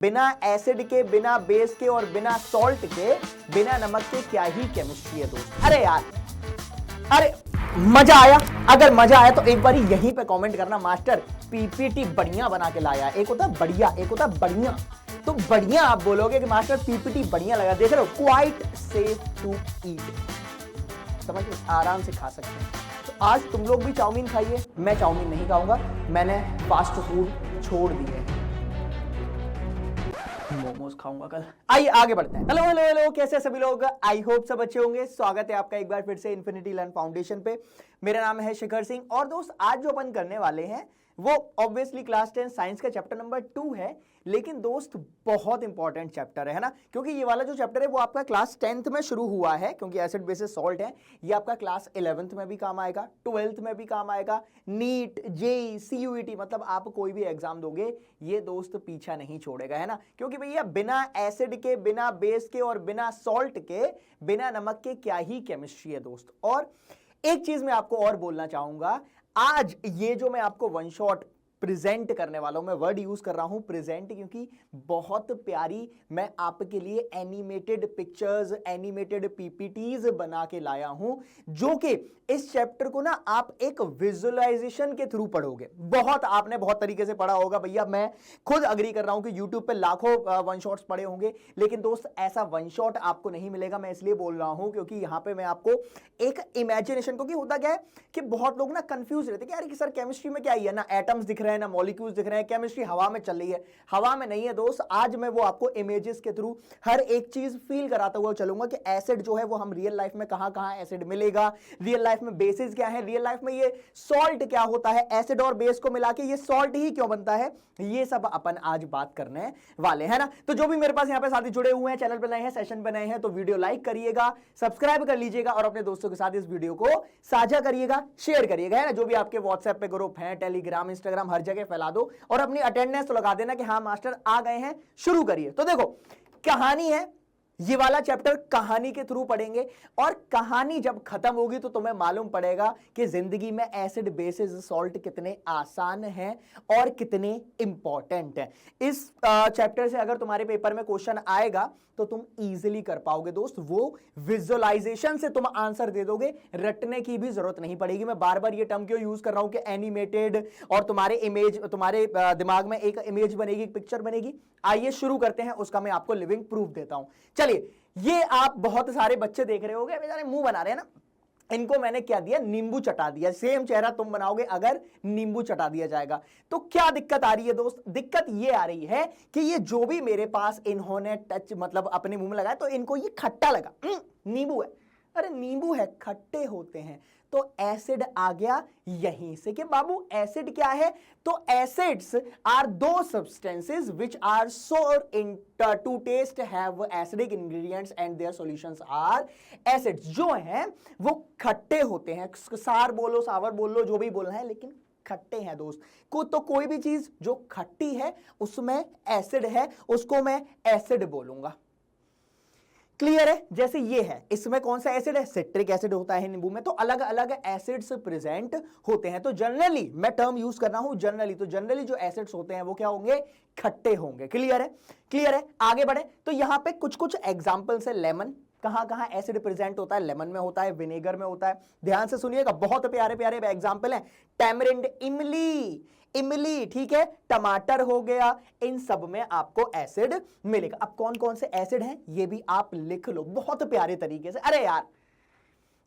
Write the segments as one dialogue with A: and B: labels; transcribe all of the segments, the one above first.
A: बिना एसिड के, बिना बेस के और बिना सॉल्ट के, बिना नमक के क्या ही केमिस्ट्री है दोस्त। अरे यार, अरे मजा आया? अगर मजा आया तो एक बार यहीं पे कमेंट करना, मास्टर पीपीटी बढ़िया बना के लाया। एक होता बढ़िया, एक होता बढ़िया। तो बढ़िया आप बोलोगे कि मास्टर पीपीटी बढ़िया लगा। देख रहे हो, क्वाइट सेफ टू ईट, समझ लो, आराम से खा सकते हैं। तो आज तुम लोग भी चाउमीन खाइए, मैं चाउमीन नहीं खाऊंगा, मैंने फास्ट फूड छोड़ दिए हैं, मोमोज खाऊंगा कल। आइए आगे बढ़ते हैं। हेलो हेलो हेलो, कैसे सभी लोग? आई होप सब अच्छे होंगे। स्वागत है आपका एक बार फिर से इन्फिनिटी लर्न फाउंडेशन पे। मेरा नाम है शिखर सिंह और दोस्त आज जो अपन करने वाले हैं वो ऑब्वियसली क्लास 10 साइंस का चैप्टर नंबर 2 है, लेकिन दोस्त बहुत इंपॉर्टेंट चैप्टर है ना, क्योंकि ये वाला जो चैप्टर है वो आपका क्लास 10th में शुरू हुआ है, क्योंकि एसिड बेसिस सॉल्ट है। ये आपका क्लास 11th में भी काम आएगा, 12th में भी काम आएगा, नीट, जेई, सीयूईटी, मतलब आप कोई भी एग्जाम दोगे ये दोस्त पीछा नहीं छोड़ेगा, है ना। क्योंकि भैया बिना एसिड के, बिना बेस के और बिना सॉल्ट के, बिना नमक के क्या ही केमिस्ट्री है दोस्त। और एक चीज मैं आपको और बोलना चाहूंगा, आज ये जो मैं आपको वन शॉट प्रेजेंट करने वाला हूं, मैं वर्ड यूज कर रहा हूं प्रेजेंट, क्योंकि बहुत प्यारी मैं आपके लिए एनिमेटेड पिक्चर्स, एनिमेटेड पीपीटीज बना के लाया हूं, जो कि इस चैप्टर को ना आप एक विजुअलाइजेशन के थ्रू पढ़ोगे। बहुत आपने बहुत तरीके से पढ़ा होगा भैया, मैं खुद अग्री कर रहा हूं कि यूट्यूब पे लाखों वन शॉट्स पढ़े होंगे, लेकिन दोस्त ऐसा वन शॉट आपको नहीं मिलेगा। मैं इसलिए बोल रहा हूं क्योंकि यहां पे मैं आपको एक इमेजिनेशन, क्योंकि होता क्या है कि बहुत लोग ना कंफ्यूज रहते हैं कि यार सर केमिस्ट्री में क्या ही है, ना एटम्स दिख रहे हैं, ना मॉलिक्यूल्स दिख रहे हैं, केमिस्ट्री हवा में चल रही है। हवा में नहीं है दोस्त। आज मैं वो आपको इमेजेस के थ्रू हर एक चीज फील कराता हुआ चलूंगा कि एसिड जो है वो हम रियल लाइफ में कहां कहां एसिड मिलेगा, रियल लाइफ में बेसिस क्या है, रियल लाइफ में ये सॉल्ट क्या होता है, एसिड और बेस को मिला के ये सॉल्ट ही क्यों बनता है, ये सब अपन आज बात करने वाले हैं ना। तो जो भी मेरे पास यहाँ पे साथी जुड़े हुए हैं, चैनल पे नए हैं, सेशन पे नए हैं, तो वीडियो लाइक करिएगा, सब्सक्राइब कर लीजिएगा और अपने दोस्तों के साथ इस वीडियो को साझा करिएगा, शेयर करिएगा, है ना। जो भी आपके व्हाट्सएप पे ग्रुप है, टेलीग्राम, इंस्टाग्राम, हर जगह फैला दो और अपनी अटेंडेंस तो लगा देना कि हाँ मास्टर आ गए हैं, शुरू करिए। तो देखो कहानी है, ये वाला चैप्टर कहानी के थ्रू पढ़ेंगे और कहानी जब खत्म होगी तो तुम्हें मालूम पड़ेगा कि जिंदगी में एसिड बेसिस सॉल्ट कितने आसान हैं और कितने इंपॉर्टेंट हैं। इस चैप्टर से अगर तुम्हारे पेपर में क्वेश्चन आएगा तो तुम इजीली कर पाओगे दोस्त। वो विजुअलाइजेशन से तुम आंसर दे दोगे, रटने की भी जरूरत नहीं पड़ेगी। मैं बार बार ये टर्म क्यों यूज कर रहा हूं कि एनिमेटेड, और तुम्हारे इमेज, तुम्हारे दिमाग में एक इमेज बनेगी, एक पिक्चर बनेगी। आइए शुरू करते हैं, उसका मैं आपको लिविंग प्रूफ देता हूं। चलिए, ये आप बहुत सारे बच्चे देख रहे होंगे, बेचारे मुंह बना रहे हैं ना, इनको मैंने क्या दिया, नींबू चटा दिया। सेम चेहरा तुम बनाओगे अगर नींबू चटा दिया जाएगा। तो क्या दिक्कत आ रही है दोस्त? दिक्कत ये आ रही है कि ये जो भी मेरे पास इन्होंने टच मतलब अपने मुंह में लगाया तो इनको ये खट्टा लगा, नींबू है। अरे नींबू है, खट्टे होते हैं। तो एसिड आ गया यहीं से कि बाबू एसिड क्या है। तो acids are those substances which are sour in to taste have acidic ingredients and their solutions are acids. जो हैं वो खट्टे होते हैं, सार बोलो, सावर बोल लो, जो भी बोलना है, लेकिन खट्टे हैं दोस्त। तो कोई भी चीज जो खट्टी है उसमें एसिड है, उसको मैं एसिड बोलूंगा। क्लियर है? जैसे ये है, इसमें कौन सा एसिड है? सिट्रिक एसिड होता है नींबू में। तो अलग अलग एसिड्स प्रेजेंट होते हैं। तो जनरली मैं टर्म यूज कर रहा हूं जनरली, तो जनरली जो एसिड्स होते हैं वो क्या होंगे? खट्टे होंगे। क्लियर है? क्लियर है? आगे बढ़े तो यहां पे कुछ कुछ एग्जांपल्स है। लेमन, कहां कहां एसिड प्रेजेंट होता है? लेमन में होता है, विनेगर में होता है। ध्यान से सुनिएगा, बहुत प्यारे प्यारे एग्जांपल हैं। टैमरिंड, इमली, इमली, ठीक है, टमाटर हो गया, इन सब में आपको एसिड मिलेगा। अब कौन कौन से एसिड हैं ये भी आप लिख लो बहुत प्यारे तरीके से। अरे यार,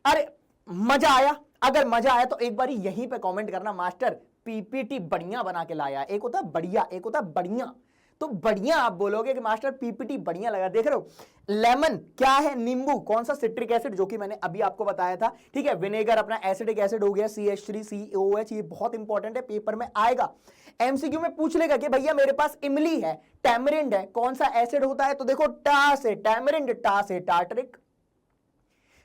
A: अरे मजा आया? अगर मजा आया तो एक बार यहीं पे कमेंट करना, मास्टर पीपीटी बढ़िया बना के लाया। एक होता बढ़िया, एक होता बढ़िया। तो बढ़िया आप बोलोगे कि मास्टर पीपीटी बढ़िया लगा। देख रहे हो, लेमन क्या है? नींबू। कौन सा? सिट्रिक एसिड, जो कि मैंने अभी आपको बताया था, ठीक है। विनेगर अपना एसिडिक एसिड हो गया, CH3COOH, ये बहुत इंपॉर्टेंट है, पेपर में आएगा। एमसीक्यू में पूछ लेगा कि भैया मेरे पास इमली है, टैमरिंड है, कौन सा एसिड होता है? तो देखो, टा से टैमरिंड, टा से टार्टरिक,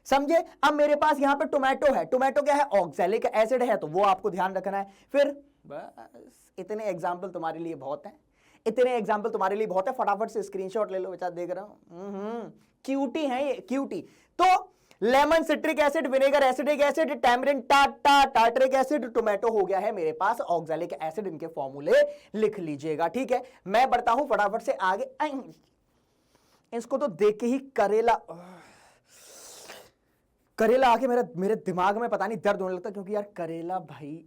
A: समझे। अब मेरे पास यहां पे टोमेटो है, टोमेटो क्या है? ऑक्सैलिक एसिड है, तो वो आपको ध्यान रखना है। फिर बस इतने एग्जाम्पल तुम्हारे लिए बहुत हैं, इतने एग्जाम्पल तुम्हारे लिए बहुत है। फटाफट से स्क्रीनशॉट ले लो, बच्चा देख रहा हूं। क्यूटी है ये, क्यूटी। तो lemon citric acid, vinegar acidic acid, tamarind tartaric acid, tomato हो गया है मेरे पास ऑक्सैलिक एसिड। इनके फॉर्मूले लिख लीजिएगा, ठीक है। मैं बढ़ता हूं फटाफट से आगे। इसको तो देख के ही करेला आके मेरे दिमाग में पता नहीं दर्द होने लगता, क्योंकि यार करेला भाई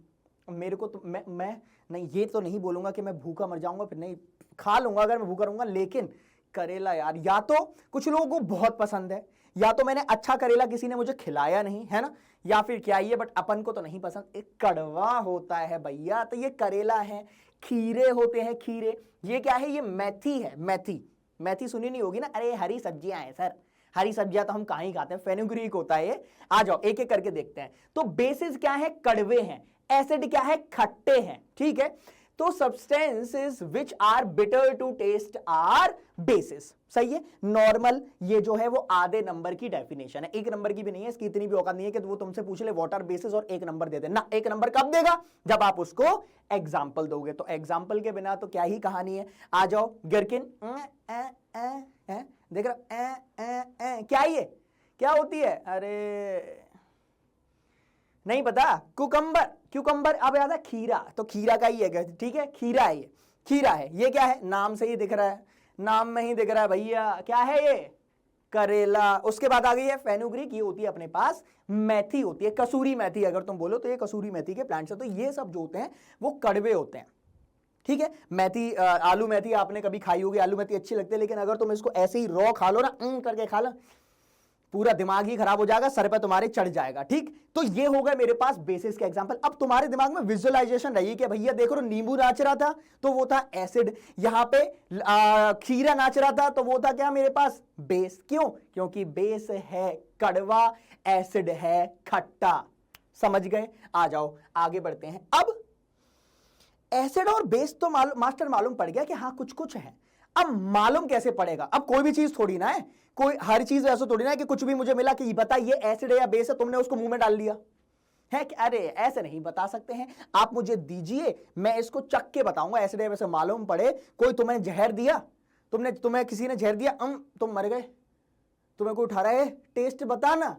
A: मेरे को तो मैं नहीं, ये तो नहीं बोलूंगा कि मैं भूखा मर जाऊंगा, फिर नहीं, खा लूंगा अगर मैं भूखा रहूंगा, लेकिन करेला यार या तो कुछ लोगों को बहुत पसंद है, या तो मैंने अच्छा करेला किसी ने मुझे खिलाया नहीं है ना, या फिर क्या ही है, बट अपन को तो नहीं पसंद। एक कड़वा होता है भैया। तो ये करेला है, खीरे होते हैं, खीरे। ये क्या है? ये मेथी है, मेथी सुनी नहीं होगी ना, अरे हरी सब्जियां हैं सर, हरी सब्जियां तो हम कहां ही खाते हैं, फेनुग्रीक होता है ये। आ जाओ एक एक करके देखते हैं। तो बेसिस क्या है? कड़वे हैं। एसिड क्या है? खट्टे हैं, ठीक है। तो substances which are bitter to taste are bases, सही है। नॉर्मल ये जो है वो आधे नंबर की डेफिनेशन है, 1 नंबर की भी नहीं है, इसकी इतनी भी औकात नहीं है कि वो तुमसे पूछ ले व्हाट आर बेसिस और 1 नंबर दे दे ना। 1 नंबर कब देगा? जब आप उसको एग्जाम्पल दोगे। तो एग्जाम्पल के बिना तो क्या ही कहानी है। आ जाओ गिरकिन, देख रहा क्या ये क्या होती है? अरे नहीं पता। क्यूकंबर अब याद है खीरा, तो खीरा का ही है, ठीक है, खीरा है, ये खीरा है। ये क्या है? नाम से ही दिख रहा है, नाम में ही दिख रहा है भैया, क्या है ये? करेला। उसके बाद आ गई है फेनुग्रीक, ये होती है अपने पास मेथी होती है, कसूरी मेथी अगर तुम बोलो तो ये कसूरी मेथी के प्लांट्स है। तो ये सब जो होते हैं वो कड़वे होते हैं, ठीक है। मेथी, आलू मेथी आपने कभी खाई होगी, आलू मेथी अच्छी लगती है, लेकिन अगर तुम इसको ऐसे ही रॉ खा लो ना, करके खा लो, पूरा दिमाग ही खराब हो जाएगा, सर पे तुम्हारे चढ़ जाएगा, ठीक। तो ये हो गए मेरे पास बेसिस के एग्जांपल। अब तुम्हारे दिमाग में विजुअलाइजेशन रही कि भैया देखो नींबू नाच रहा था तो वो था एसिड, यहां पे खीरा नाच रहा था तो वो था क्या मेरे पास? बेस। क्यों? क्योंकि बेस है कड़वा, एसिड है खट्टा। समझ गए? आ जाओ आगे बढ़ते हैं। अब एसिड और बेस तो मास्टर मालूम पड़ गया कि हाँ कुछ कुछ है। अब मालूम कैसे पड़ेगा? अब कोई भी चीज थोड़ी ना है, कोई हर चीज ऐसा थोड़ी ना है कि कुछ भी मुझे मिला कि बता ये एसिड है या बेस है, तुमने उसको मुंह में डाल लिया है कि अरे ऐसे नहीं बता सकते हैं। आप मुझे दीजिए, मैं इसको चख के बताऊंगा एसिड है वैसे मालूम पड़े। कोई तुम्हें जहर दिया, तुम्हें किसी ने जहर दिया, तुम मर गए, तुम्हें कोई उठा रहा है, टेस्ट बताना,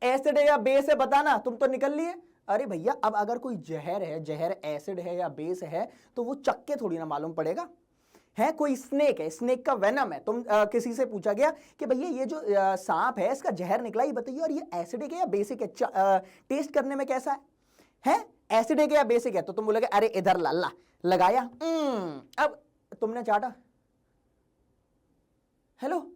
A: एसिड है या बेस है बताना, तुम तो निकल लिए। अरे भैया अब अगर कोई जहर है, जहर एसिड है या बेस है, तो वो चख के थोड़ी ना मालूम पड़ेगा। है कोई स्नेक है, स्नेक का वेनम है, तुम किसी से पूछा गया कि भैया ये जो सांप है इसका जहर निकला, ये बताइए और ये एसिडिक है या बेसिक है, टेस्ट करने में कैसा है एसिडिक है या बेसिक है? तो तुम बोलोगे अरे इधर लल्ला लगाया, अब तुमने चाटा, हेलो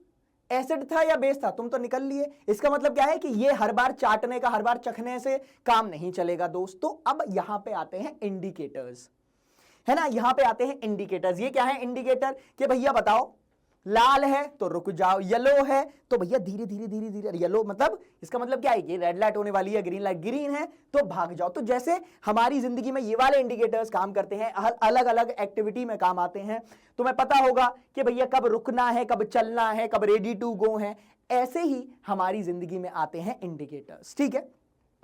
A: एसिड था या बेस था, तुम तो निकल लिए। इसका मतलब क्या है कि ये हर बार चाटने का, हर बार चखने से काम नहीं चलेगा दोस्तों। अब यहां पे आते हैं इंडिकेटर्स, है ना, यहां पे आते हैं इंडिकेटर्स। ये क्या है इंडिकेटर? कि भैया बताओ, लाल है तो रुक जाओ, येलो है तो भैया धीरे धीरे धीरे धीरे, येलो मतलब इसका मतलब क्या है? ये रेड लाइट होने वाली है, ग्रीन लाइट, ग्रीन है तो भाग जाओ। तो जैसे हमारी जिंदगी में ये वाले इंडिकेटर्स काम करते हैं, अलग अलग एक्टिविटी में काम आते हैं। तुम्हें पता होगा कि भैया कब रुकना है, कब चलना है, कब रेडी टू गो है, ऐसे ही हमारी जिंदगी में आते हैं इंडिकेटर्स, ठीक है।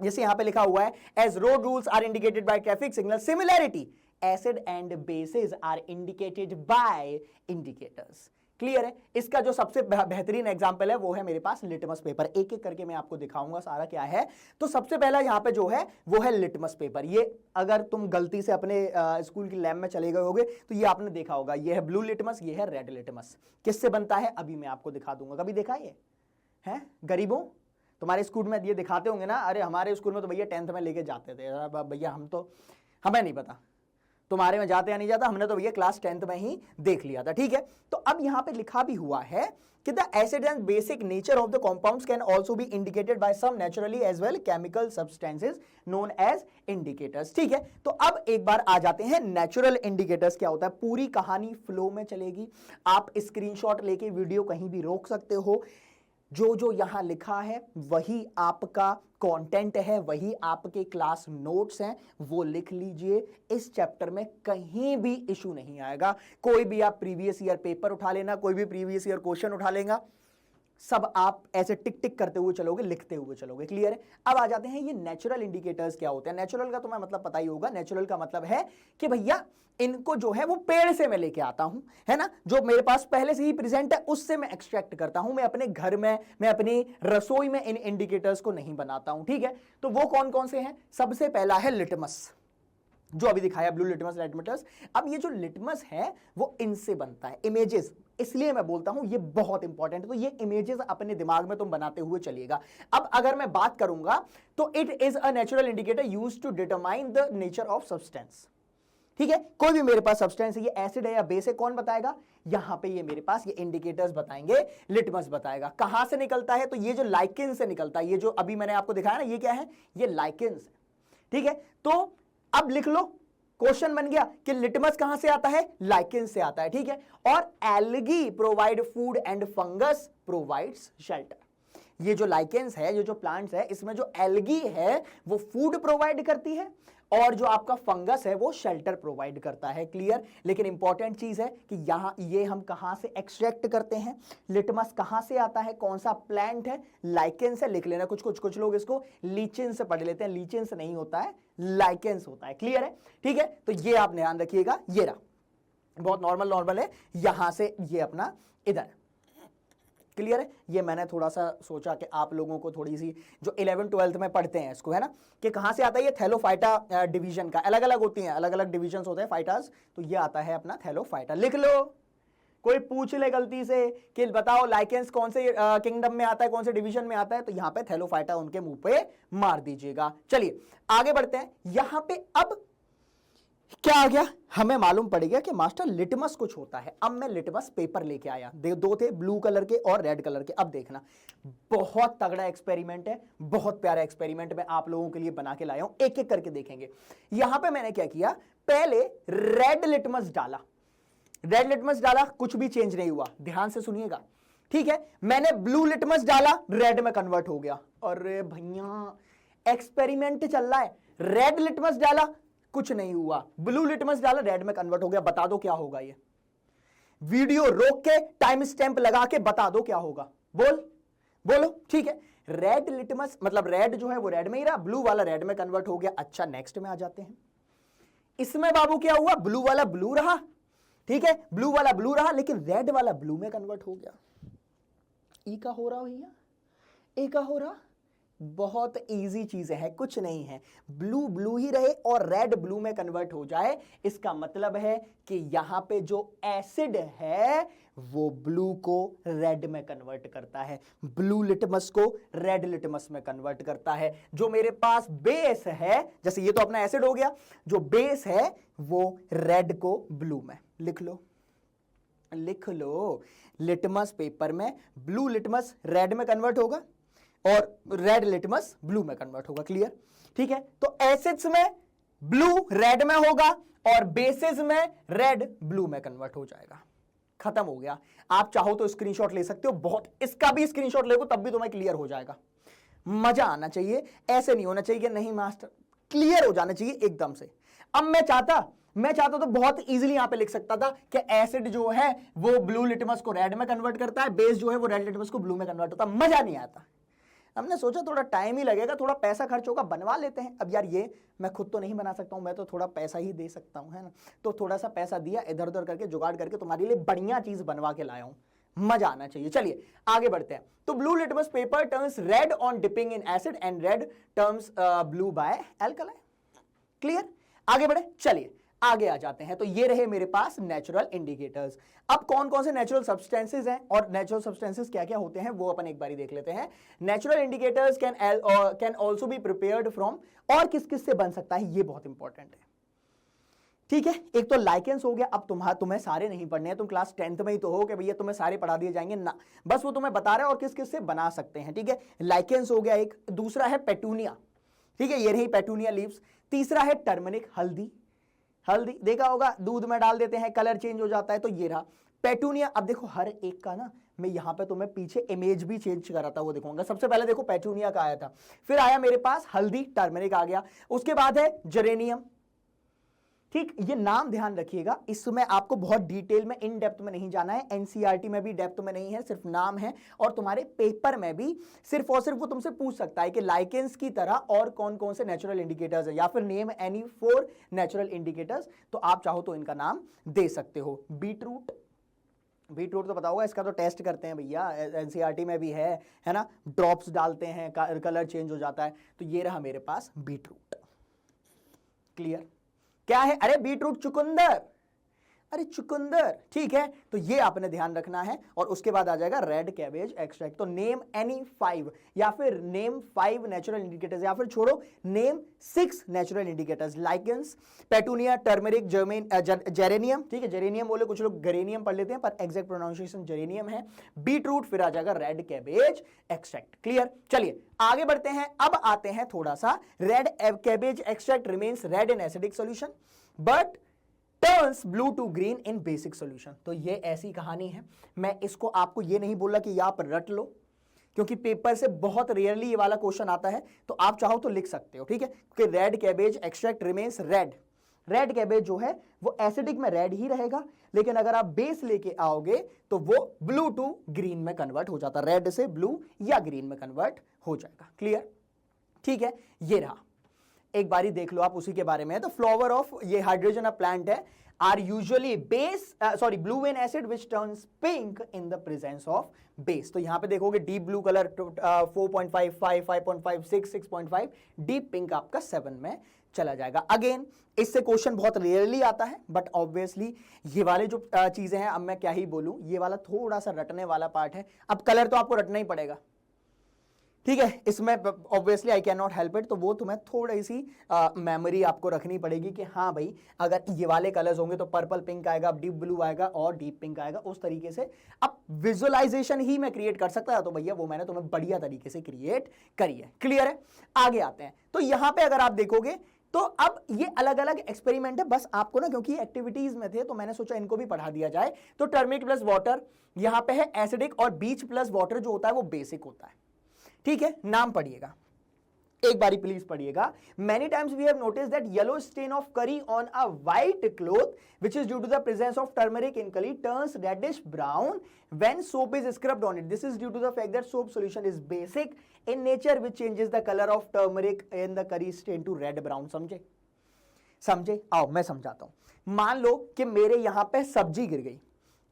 A: जैसे यहां पे लिखा हुआ है, as road rules are indicated by traffic signal, similarity acid and bases are indicated by indicators. Clear है? इसका जो सबसे बेहतरीन एग्जांपल है वो है मेरे पास लिटमस पेपर। एक एक करके मैं आपको दिखाऊंगा सारा क्या है। तो सबसे पहला यहां पे जो है वो है लिटमस पेपर। ये अगर तुम गलती से अपने स्कूल की लैब में चले गए होगे तो ये आपने देखा होगा, ये है ब्लू लिटमस, ये है रेड लिटमस। किससे बनता है अभी मैं आपको दिखा दूंगा। कभी देखा ये है? गरीबों तुम्हारे स्कूल में ये दिखाते होंगे ना। अरे हमारे स्कूल में तो भैया 10th में लेके जाते थे भैया, हमें नहीं पता तुम्हारे में जाते या नहीं जाता, हमने तो भैया क्लास 10th में ही देख लिया था, ठीक है। तो अब यहां पे लिखा भी हुआ है कि the acid and basic nature of the compounds can also be indicated by some naturally as well chemical substances known as indicators, ठीक है। तो अब एक बार आ जाते हैं नेचुरल इंडिकेटर्स क्या होता है। पूरी कहानी फ्लो में चलेगी, आप स्क्रीनशॉट लेके वीडियो कहीं भी रोक सकते हो। जो जो यहां लिखा है वही आपका कंटेंट है, वही आपके क्लास नोट्स हैं, वो लिख लीजिए। इस चैप्टर में कहीं भी इशू नहीं आएगा। कोई भी आप प्रीवियस ईयर पेपर उठा लेना, कोई भी प्रीवियस ईयर क्वेश्चन उठा लेगा, सब आप ऐसे टिक टिक करते हुए चलोगे, लिखते हुए चलोगे। क्लियर है? अब आ जाते हैं ये नेचुरल इंडिकेटर्स क्या होते हैं। नेचुरल का तुम्हें मतलब पता ही होगा। नेचुरल का मतलब है कि भैया इनको जो है वो पेड़ से मैं लेके आता हूं, है ना, जो मेरे पास पहले से ही प्रेजेंट है उससे मैं एक्सट्रैक्ट करता हूं। मैं अपने घर में, मैं अपनी रसोई में इन इंडिकेटर्स को नहीं बनाता हूं। ठीक है, तो वो कौन कौन से हैं? सबसे पहला है लिटमस, जो अभी दिखाया, ब्लू लिटमस, रेड लिटमस। अब ये जो लिटमस है वो इनसे बनता है, इमेजेस, इसलिए मैं बोलता हूं ये बहुत इंपॉर्टेंट है। तो ये इमेजेस अपने दिमाग में तुम बनाते हुए चलिएगा। अब अगर मैं बात करूंगा तो it is a natural indicator used to determine the nature of substance. ठीक है, कोई भी मेरे पास सब्सटेंस है, ये एसिड है या बेस है, कौन बताएगा? यहां पे ये मेरे पास ये इंडिकेटर्स बताएंगे, लिटमस बताएगा। कहां से निकलता है? तो ये जो लाइकेन से निकलता है, ये जो अभी मैंने आपको दिखाया ना, ये क्या है? ये लाइकेन्स है। ठीक है, तो अब लिख लो, क्वेश्चन बन गया कि लिटमस कहां से आता है? लाइकेन से आता है। ठीक है, और algae provide food and fungus provides shelter. ये जो लाइकेन्स है, ये जो प्लांट्स है, इसमें जो एल्गी है वो फूड प्रोवाइड करती है और जो आपका फंगस है वो शेल्टर प्रोवाइड करता है। क्लियर? लेकिन इंपॉर्टेंट चीज है कि यहां ये हम कहां से एक्सट्रैक्ट करते हैं? लिटमस कहां से आता है? कौन सा प्लांट है? लाइकेन से। लिख लेना, कुछ लोग इसको लीचिन से पढ़ लेते हैं, लीचिन से नहीं होता है, लाइकेन्स होता है। क्लियर है? ठीक है, तो ये आप ध्यान रखिएगा। ये रहा, बहुत नॉर्मल है, यहां से ये अपना इधर। क्लियर है? ये मैंने थोड़ा सा सोचा कि आप लोगों को थोड़ी सी, जो 11th 12th में पढ़ते हैं इसको, है ना, कि कहां से आता है ये? थैलोफाइटा डिवीजन का, अलग अलग होती हैं, अलग अलग डिविजन्स होते हैं फाइटास, तो ये आता है अपना थैलोफाइटा। लिख लो, कोई पूछ ले गलती से कि बताओ लाइकेंस कौन से किंगडम में आता है, कौन से डिवीजन में आता है, तो यहां पे थैलोफाइटा उनके मुंह पे मार दीजिएगा। चलिए आगे बढ़ते हैं। यहां पे अब क्या आ गया? हमें मालूम पड़ गया कि मास्टर लिटमस कुछ होता है। अब मैं लिटमस पेपर लेके आया, दो थे, ब्लू कलर के और रेड कलर के। अब देखना, बहुत तगड़ा एक्सपेरिमेंट है, बहुत प्यारा एक्सपेरिमेंट मैं आप लोगों के लिए बना के लाया हूं, एक एक करके देखेंगे। यहां पे मैंने क्या किया, पहले रेड लिटमस डाला, रेड लिटमस डाला, कुछ भी चेंज नहीं हुआ, ध्यान से सुनिएगा। ठीक है, मैंने ब्लू लिटमस डाला, रेड में कन्वर्ट हो गया। अरे भैया एक्सपेरिमेंट चल रहा है। रेड लिटमस डाला, कुछ नहीं हुआ, ब्लू लिटमस डाला, रेड में कन्वर्ट हो गया। बता दो क्या होगा? ये वीडियो रोक के टाइम स्टैंप लगा के बता दो क्या होगा। बोलो। ठीक है, रेड लिटमस मतलब रेड जो है वो रेड में ही रहा, ब्लू वाला रेड में कन्वर्ट हो गया। अच्छा, नेक्स्ट में आ जाते हैं। इसमें बाबू क्या हुआ? ब्लू वाला ब्लू रहा, ठीक है, ब्लू वाला ब्लू रहा, लेकिन रेड वाला ब्लू में कन्वर्ट हो गया। ई का हो रहा भैया, ए का हो रहा। बहुत इजी चीजें हैं, कुछ नहीं है, ब्लू ब्लू ही रहे और रेड ब्लू में कन्वर्ट हो जाए, इसका मतलब है कि यहां पे जो एसिड है वो ब्लू को रेड में कन्वर्ट करता है, ब्लू लिटमस को रेड लिटमस में कन्वर्ट करता है। जो मेरे पास बेस है, जैसे ये तो अपना एसिड हो गया, जो बेस है वो रेड को ब्लू में। लिख लो, लिटमस पेपर में ब्लू लिटमस रेड में कन्वर्ट होगा और रेड लिटमस ब्लू में कन्वर्ट होगा। क्लियर? ठीक है, तो एसिड्स में ब्लू रेड में होगा और बेसिस में रेड ब्लू में कन्वर्ट हो जाएगा। खत्म हो गया। आप चाहो तो स्क्रीनशॉट ले सकते हो, बहुत, इसका भी स्क्रीनशॉट ले लो तब भी तुम्हें क्लियर हो जाएगा। मजा आना चाहिए, ऐसे नहीं होना चाहिए कि नहीं मास्टर, क्लियर हो जाना चाहिए एकदम से। अब मैं चाहता तो बहुत इजीली यहां पे लिख सकता था कि एसिड जो है वो ब्लू लिटमस को रेड में कन्वर्ट करता है, बेस जो है वो रेड लिटमस को ब्लू में कन्वर्ट होता है। मजा नहीं आता। हमने सोचा थोड़ा टाइम ही लगेगा, थोड़ा पैसा खर्च होगा, बनवा लेते हैं। अब यार ये मैं खुद तो नहीं बना सकता हूं, मैं तो थोड़ा पैसा ही दे सकता हूं, है ना, तो थोड़ा सा पैसा दिया, इधर उधर करके जुगाड़ करके तुम्हारे लिए बढ़िया चीज बनवा के लाया हूं। मजा आना चाहिए। चलिए आगे बढ़ते हैं। तो blue litmus paper turns red on dipping in acid and red turns blue by alkali. Clear? आगे बढ़े, चलिए आगे आ जाते हैं। तो ये रहे मेरे पास नेचुरल इंडिकेटर्स। अब कौन कौन से नेचुरल सब्सटेंसेस हैं और नेचुरल सब्सटेंसेस क्या क्या होते हैं वो अपन एक बारी देख लेते हैं। Natural indicators can also be prepared from, और किस किस से बन सकता है, ये बहुत इंपॉर्टेंट है। ठीक है, एक तो लाइकेंस हो गया। अब तुम्हें सारे नहीं पढ़ने हैं, तुम क्लास 10th में ही तो हो कि भैया तुम्हें सारे पढ़ा दिए जाएंगे ना, बस वो तुम्हें बता रहे हैं और किस किस से बना सकते हैं। ठीक है, लाइकेंस हो गया एक, दूसरा है पेटूनिया, ठीक है, ये रही पेटूनिया लीव्स। तीसरा है टर्मरिक, हल्दी देखा होगा, दूध में डाल देते हैं, कलर चेंज हो जाता है, तो ये रहा पेटूनिया। अब देखो हर एक का ना मैं यहां पे तुम्हें पीछे इमेज भी चेंज करा था, वो देखूंगा। सबसे पहले देखो पेटूनिया का आया था, फिर आया मेरे पास हल्दी, टर्मरिक आ गया, उसके बाद है जेरेनियम, ठीक, ये नाम ध्यान रखिएगा, इसमें आपको बहुत डिटेल में इन डेप्थ में नहीं जाना है, एनसीईआरटी में भी डेप्थ में नहीं है, सिर्फ नाम है। और तुम्हारे पेपर में भी सिर्फ और सिर्फ वो तुमसे पूछ सकता है कि लाइकेंस की तरह और कौन कौन से नेचुरल इंडिकेटर्स है, या फिर नेम एनी 4 नेचुरल इंडिकेटर्स, तो आप चाहो तो इनका नाम दे सकते हो। बीटरूट, बीटरूट तो पता होगा, इसका तो टेस्ट करते हैं भैया, एनसीईआरटी में भी है ना, ड्रॉप्स डालते हैं, कलर चेंज हो जाता है। तो ये रहा मेरे पास बीटरूट। क्लियर? क्या है? अरे बीटरूट चुकंदर, अरे चुकंदर, ठीक है। तो ये आपने ध्यान रखना है। और उसके बाद आ जाएगा रेड कैबेज एक्सट्रैक्ट। तो नेम एनी 5 या फिर नेम 5 नेचुरल इंडिकेटर्स, या फिर छोड़ो, name 6 natural indicators, lichens, petunia, turmeric, geranium, ठीक है, जेरेनियम बोले कुछ लोग, गरेनियम पढ़ लेते हैं, पर एग्जैक्ट प्रोनाउंसिएशन जेरेनियम है। बीटरूट, फिर आ जाएगा रेड कैबेज एक्सट्रैक्ट। क्लियर? चलिए आगे बढ़ते हैं। अब आते हैं थोड़ा सा, red cabbage extract remains red in acidic solution but turns blue to green in basic solution. तो ये ऐसी कहानी है। मैं इसको आपको ये नहीं बोला कि आप रट लो, क्योंकि पेपर से बहुत रेयरली ये वाला क्वेश्चन आता है, तो आप चाहो तो लिख सकते हो, ठीक है, कि red cabbage extract remains red. Red cabbage जो है वो एसिडिक में रेड ही रहेगा, लेकिन अगर आप बेस लेके आओगे तो वो ब्लू टू ग्रीन में कन्वर्ट हो जाता, रेड से ब्लू या ग्रीन में कन्वर्ट हो जाएगा। क्लियर? ठीक है, ये रहा, एक बारी देख लो आप उसी के बारे में। तो फ्लावर ऑफ ये हाइड्रोजन प्लांट है, are usually blue when acid which turns pink in the presence of base. तो यहां पे देखोगे deep blue colour 4.55, 5.56, 6.5, deep pink आपका 7 में चला जाएगा। अगेन इससे क्वेश्चन बहुत रेयरली आता है, बट ऑब्वियसली ये वाले जो चीजें हैं, अब मैं क्या ही बोलूं, ये वाला थोड़ा सा रटने वाला पार्ट है। अब कलर तो आपको रटना ही पड़ेगा, ठीक है, इसमें obviously I can not help it. तो वो तुम्हें थोड़ी सी मेमोरी आपको रखनी पड़ेगी कि हाँ भाई, अगर ये वाले कलर्स होंगे तो पर्पल पिंक आएगा, डीप ब्लू आएगा और डीप पिंक आएगा, उस तरीके से। अब विजुअलाइजेशन ही मैं क्रिएट कर सकता था, तो भैया वो मैंने तुम्हें बढ़िया तरीके से क्रिएट करी है। क्लियर है? आगे आते हैं। तो यहां पर अगर आप देखोगे तो अब ये अलग अलग एक्सपेरिमेंट है, बस आपको ना, क्योंकि एक्टिविटीज में थे तो मैंने सोचा इनको भी पढ़ा दिया जाए। तो टर्मरिक प्लस वाटर यहां पे है एसिडिक, और बीच प्लस वाटर जो होता है वो बेसिक होता है। ठीक है, नाम पढ़िएगा एक बारी प्लीज पढ़िएगा। Many times we have notice that yellow stain of curry on a white cloth which is due to the presence of turmeric in curry turns reddish brown when soap is scrubbed on it. This is due to the fact that soap solution is basic in nature which changes the colour of turmeric in the curry stain to red brown. समझे? समझे? आओ मैं समझाता हूं। मान लो कि मेरे यहां पे सब्जी गिर गई,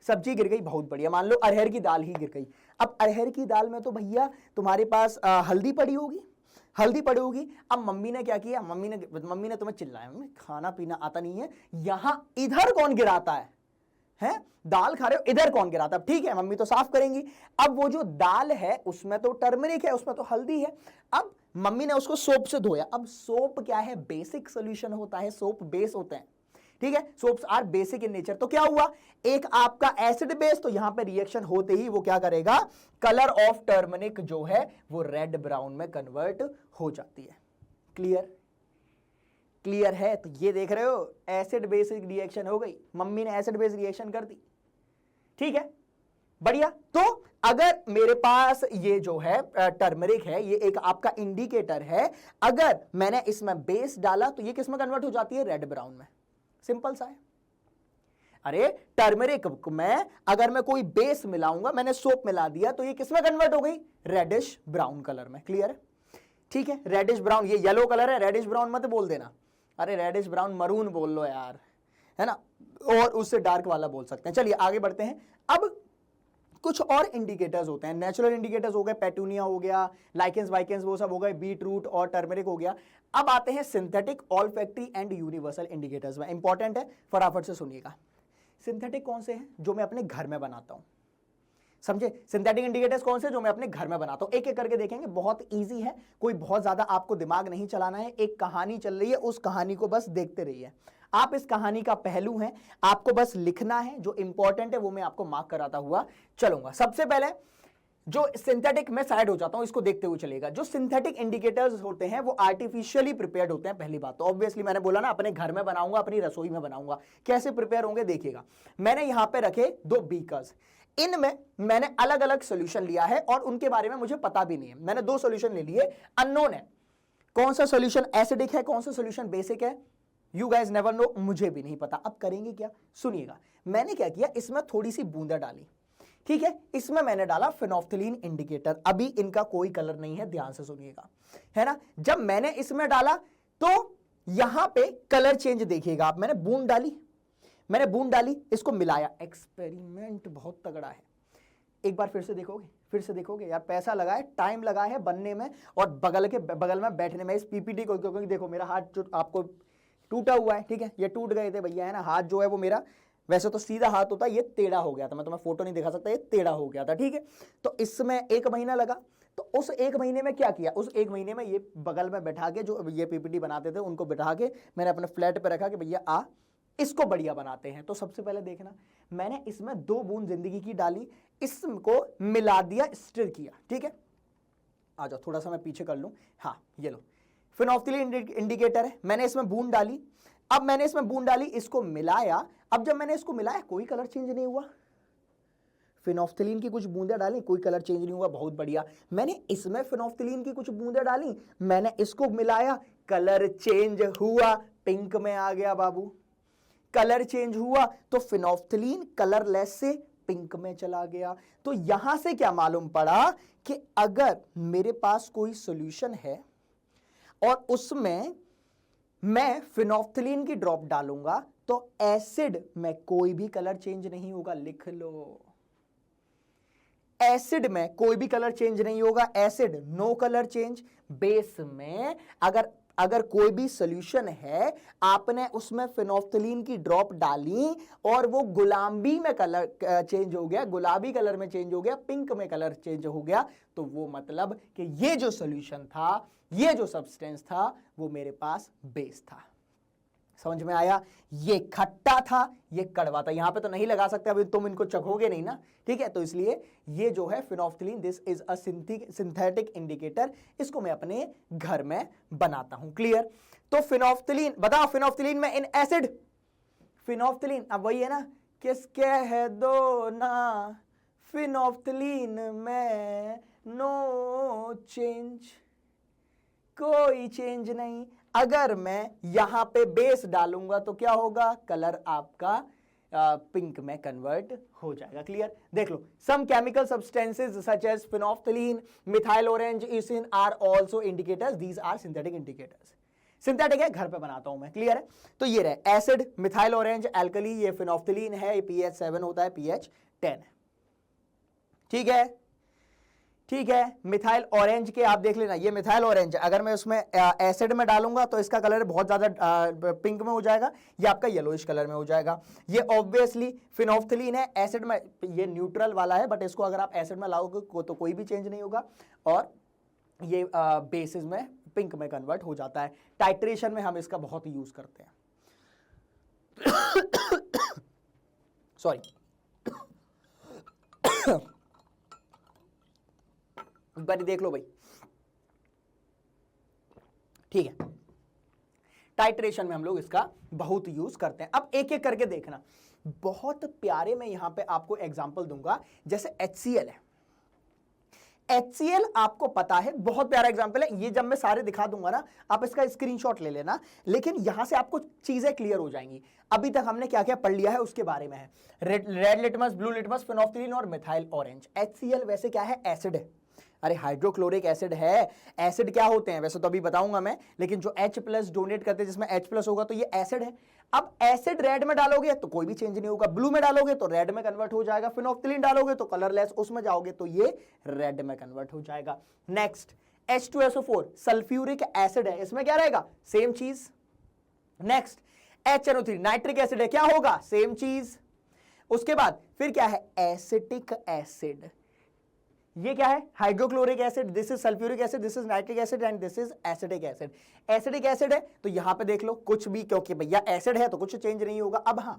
A: सब्जी गिर गई, बहुत बढ़िया। मान लो अरहर की दाल ही गिर गई। अब अरहर की दाल में तो भैया तुम्हारे पास हल्दी पड़ी होगी, हल्दी पड़ी होगी। अब मम्मी ने क्या किया, मम्मी ने तुम्हें चिल्लाया, खाना पीना आता नहीं है, यहां इधर कौन गिराता है? दाल खा रहे हो, इधर कौन गिराता है? ठीक है, मम्मी तो साफ करेंगी। अब वो जो दाल है उसमें तो टर्मरिक है, उसमें तो हल्दी है। अब मम्मी ने उसको सोप से धोया। अब सोप क्या है? बेसिक सोल्यूशन होता है, सोप बेस होते हैं, ठीक है, soaps are basic in nature. तो क्या हुआ, एक आपका एसिड बेस, तो यहां पे रिएक्शन होते ही वो क्या करेगा, कलर ऑफ टर्मरिक जो है वो रेड ब्राउन में कन्वर्ट हो जाती है। क्लियर? क्लियर है? तो ये देख रहे हो, एसिड बेसिक रिएक्शन हो गई, मम्मी ने एसिड बेस रिएक्शन कर दी। ठीक है, बढ़िया। तो अगर मेरे पास ये जो है टर्मरिक है, ये एक आपका इंडिकेटर है, अगर मैंने इसमें बेस डाला तो ये किस में कन्वर्ट हो जाती है? रेड ब्राउन में। सिंपल सा है। अरे टर्मरिक में अगर मैं कोई बेस मिलाऊंगा, मैंने सोप मिला दिया, तो ये किसमें कन्वर्ट हो गई? रेडिश ब्राउन कलर में। क्लियर है? ठीक है, रेडिश ब्राउन, ये येलो कलर है, रेडिश ब्राउन मत बोल देना। अरे रेडिश ब्राउन, मरून बोल लो यार, है ना, और उससे डार्क वाला बोल सकते हैं। चलिए आगे बढ़ते हैं। अब कुछ और इंडिकेटर्स होते हैं, नेचुरल इंडिकेटर्स हो गए, पेटूनिया हो गया, लाइकेंस वाइकेंस वो सब हो गए, बीट रूट और टर्मरिक हो गया। अब आते हैं synthetic, olfactory and universal indicators में। इंपॉर्टेंट है, फटाफट से सुनिएगा। सिंथेटिक कौन से हैं? जो मैं अपने घर में बनाता हूं। समझे? सिंथेटिक इंडिकेटर्स कौन से? जो मैं अपने घर में बनाता हूं। एक एक करके देखेंगे, बहुत इजी है, कोई बहुत ज्यादा आपको दिमाग नहीं चलाना है। एक कहानी चल रही है, उस कहानी को बस देखते रहिए। आप इस कहानी का पहलू हैं, आपको बस लिखना है, जो इंपॉर्टेंट है वो मैं आपको मार्क कराता हुआ चलूंगा। सबसे पहले जो सिंथेटिक में साइड हो जाता हूं, इसको देखते हुए चलेगा। जो सिंथेटिक इंडिकेटर्स होते हैं वो आर्टिफिशियली प्रिपेयर्ड होते हैं। पहली बात तो ऑब्वियसली मैंने बोला ना, अपने घर में बनाऊंगा, अपनी रसोई में बनाऊंगा। कैसे प्रिपेयर होंगे देखिएगा। मैंने यहां पे रखे 2 बीकर्स, इनमें मैंने अलग अलग सोल्यूशन लिया है और उनके बारे में मुझे पता भी नहीं है। मैंने 2 सोल्यूशन ले लिए, अननोन है, कौन सा सोल्यूशन एसिडिक है, कौन सा सोल्यूशन बेसिक है, यू गाइज नेवर नो, मुझे भी नहीं पता। अब करेंगे क्या, सुनिएगा। मैंने क्या किया, इसमें थोड़ी सी बूंदा डाली, ठीक है। इसमें मैंने डाला फिनोल्फ्थलीन इंडिकेटर। अभी इनका कोई कलर नहीं है, ध्यान से सुनिएगा, है ना। जब मैंने इसमें डाला तो यहां पे कलर चेंज देखिएगा आप। मैंने बूंद डाली, इसको मिलाया। एक्सपेरिमेंट बहुत तगड़ा है। एक बार फिर से देखोगे यार, पैसा लगा है, टाइम लगा है बनने में और बगल में बैठने में। इस पीपीटी को क्योंकि देखो मेरा हाथ जो आपको टूटा हुआ है, ठीक है, ये टूट गए थे भैया, है ना। हाथ जो है वो मेरा वैसे तो सीधा हाथ होता है, ये टेढ़ा हो गया था। मैं तुम्हें फोटो नहीं दिखा सकता, ये टेढ़ा हो गया था, ठीक है। तो इसमें 1 महीना लगा। तो उस 1 महीने में क्या किया, उस 1 महीने में ये बगल में बैठा के, जो ये पीपीटी बनाते थे उनको बैठा के मैंने अपने फ्लैट पे रखा कि भैया आ इसको बढ़िया बनाते हैं। तो सबसे पहले देखना, मैंने इसमें 2 बूंद जिंदगी की डाली, इसको मिला दिया, स्टिर किया, ठीक है। आ जाओ, थोड़ा सा मैं पीछे कर लूं। हाँ, ये लो, फिनोल्फ्थलीन इंडिकेटर है। मैंने इसमें बूंद डाली, अब मैंने इसमें बूंद डाली, इसको मिलाया। अब जब मैंने इसको मिलाया, कोई कलर चेंज नहीं हुआ। फिनोल्फ्थलीन की कुछ बूंदें डाली, कोई कलर चेंज नहीं हुआ, बहुत बढ़िया। मैंने इसमें फिनोल्फ्थलीन की कुछ बूंदें डाली, मैंने इसको मिलाया, कलर चेंज हुआ, पिंक में आ गया बाबू। कलर चेंज हुआ तो फिनोल्फ्थलीन कलरलेस से पिंक में चला गया। तो यहां से क्या मालूम पड़ा कि अगर मेरे पास कोई सॉल्यूशन है और उसमें मैं फिनोल्फ्थलीन की ड्रॉप डालूंगा तो एसिड में कोई भी कलर चेंज नहीं होगा। लिख लो, एसिड में कोई भी कलर चेंज नहीं होगा। Acid no colour change. Base में अगर कोई भी सॉल्यूशन है, आपने उसमें फिनोल्फ्थलीन की ड्रॉप डाली और वो गुलाबी में कलर चेंज हो गया, गुलाबी कलर में चेंज हो गया, पिंक में कलर चेंज हो गया, तो वो मतलब कि ये जो सॉल्यूशन था, ये जो सब्सटेंस था, वो मेरे पास बेस था। समझ में आया। ये खट्टा था, ये कड़वा था। यहां पे तो नहीं लगा सकते, अभी तुम इनको चखोगे नहीं ना, ठीक है। तो इसलिए ये जो है phenolphthalein, this is a synthetic indicator, इसको मैं अपने घर में बनाता हूं। क्लियर। तो फिनोल्फ्थलीन, बताओ फिनोल्फ्थलीन में इन एसिड, फिनोल्फ्थलीन अब वही है ना, किसके है दो ना, फिनोल्फ्थलीन में नो चेंज, कोई चेंज नहीं। अगर मैं यहां पे बेस डालूंगा तो क्या होगा, कलर आपका पिंक में कन्वर्ट हो जाएगा। क्लियर। देख लो, some chemical substances such as phenolphthalein, methyl orange eosin are also indicators, these are synthetic indicators. Synthetic है, घर पे बनाता हूं मैं। क्लियर है। तो ये रहे एसिड, मिथाइल ऑरेंज, एल्कली, ये फिनोल्फ्थलीन है, ये pH 7 होता है, pH 10 है, ठीक है। ठीक है। मिथाइल ऑरेंज के आप देख लेना, ये मिथाइल ऑरेंज, अगर मैं उसमें एसिड में डालूंगा तो इसका कलर बहुत ज्यादा पिंक में हो जाएगा, ये आपका येलोइश कलर में हो जाएगा। ये ऑब्वियसली फिनोल्फ्थलीन है, एसिड में ये न्यूट्रल वाला है, बट इसको अगर आप एसिड में लाओगे तो कोई भी चेंज नहीं होगा, और ये बेसिस में पिंक में कन्वर्ट हो जाता है। टाइट्रेशन में हम इसका बहुत यूज करते हैं। सॉरी, एक बार देख लो भाई, ठीक है। टाइट्रेशन में हम लोग इसका बहुत यूज करते हैं। अब एक एक करके देखना, बहुत प्यारे मैं यहां पे आपको एग्जांपल दूंगा। जैसे HCl है, HCl आपको पता है, बहुत प्यारा एग्जांपल है ये। जब मैं सारे दिखा दूंगा ना, आप इसका स्क्रीनशॉट ले लेना, लेकिन यहां से आपको चीजें क्लियर हो जाएंगी। अभी तक हमने क्या क्या पढ़ लिया है उसके बारे में है। रेड लिटमस, ब्लू लिटमस, फिनोल्फ्थलीन और मिथाइल ऑरेंज। HCl वैसे क्या है, एसिड है। अरे हाइड्रोक्लोरिक एसिड है। एसिड क्या होते हैं वैसे तो अभी बताऊंगा मैं, लेकिन जो H+ डोनेट करते हैं जिसमें H+ होगा तो ये एसिड है। अब एसिड रेड में डालोगे तो कोई भी चेंज नहीं होगा, ब्लू में डालोगे तो रेड में कन्वर्ट हो जाएगा, फिनोल्फ्थलीन डालोगे तो कलरलेस, उसमें जाओगे तो ये रेड में कन्वर्ट हो जाएगा। नेक्स्ट H2SO4 सल्फ्यूरिक एसिड है, इसमें क्या रहेगा, सेम चीज। नेक्स्ट HNO3 नाइट्रिक एसिड है, क्या होगा, सेम चीज। उसके बाद फिर क्या है, एसिटिक एसिड, ये क्या है, hydrochloric acid, this is sulphuric acid, this is nitric acid and this is acetic acid. Acidic acid है तो यहां पे देख लो कुछ भी, क्योंकि भैया एसिड है तो कुछ चेंज नहीं होगा। अब हां,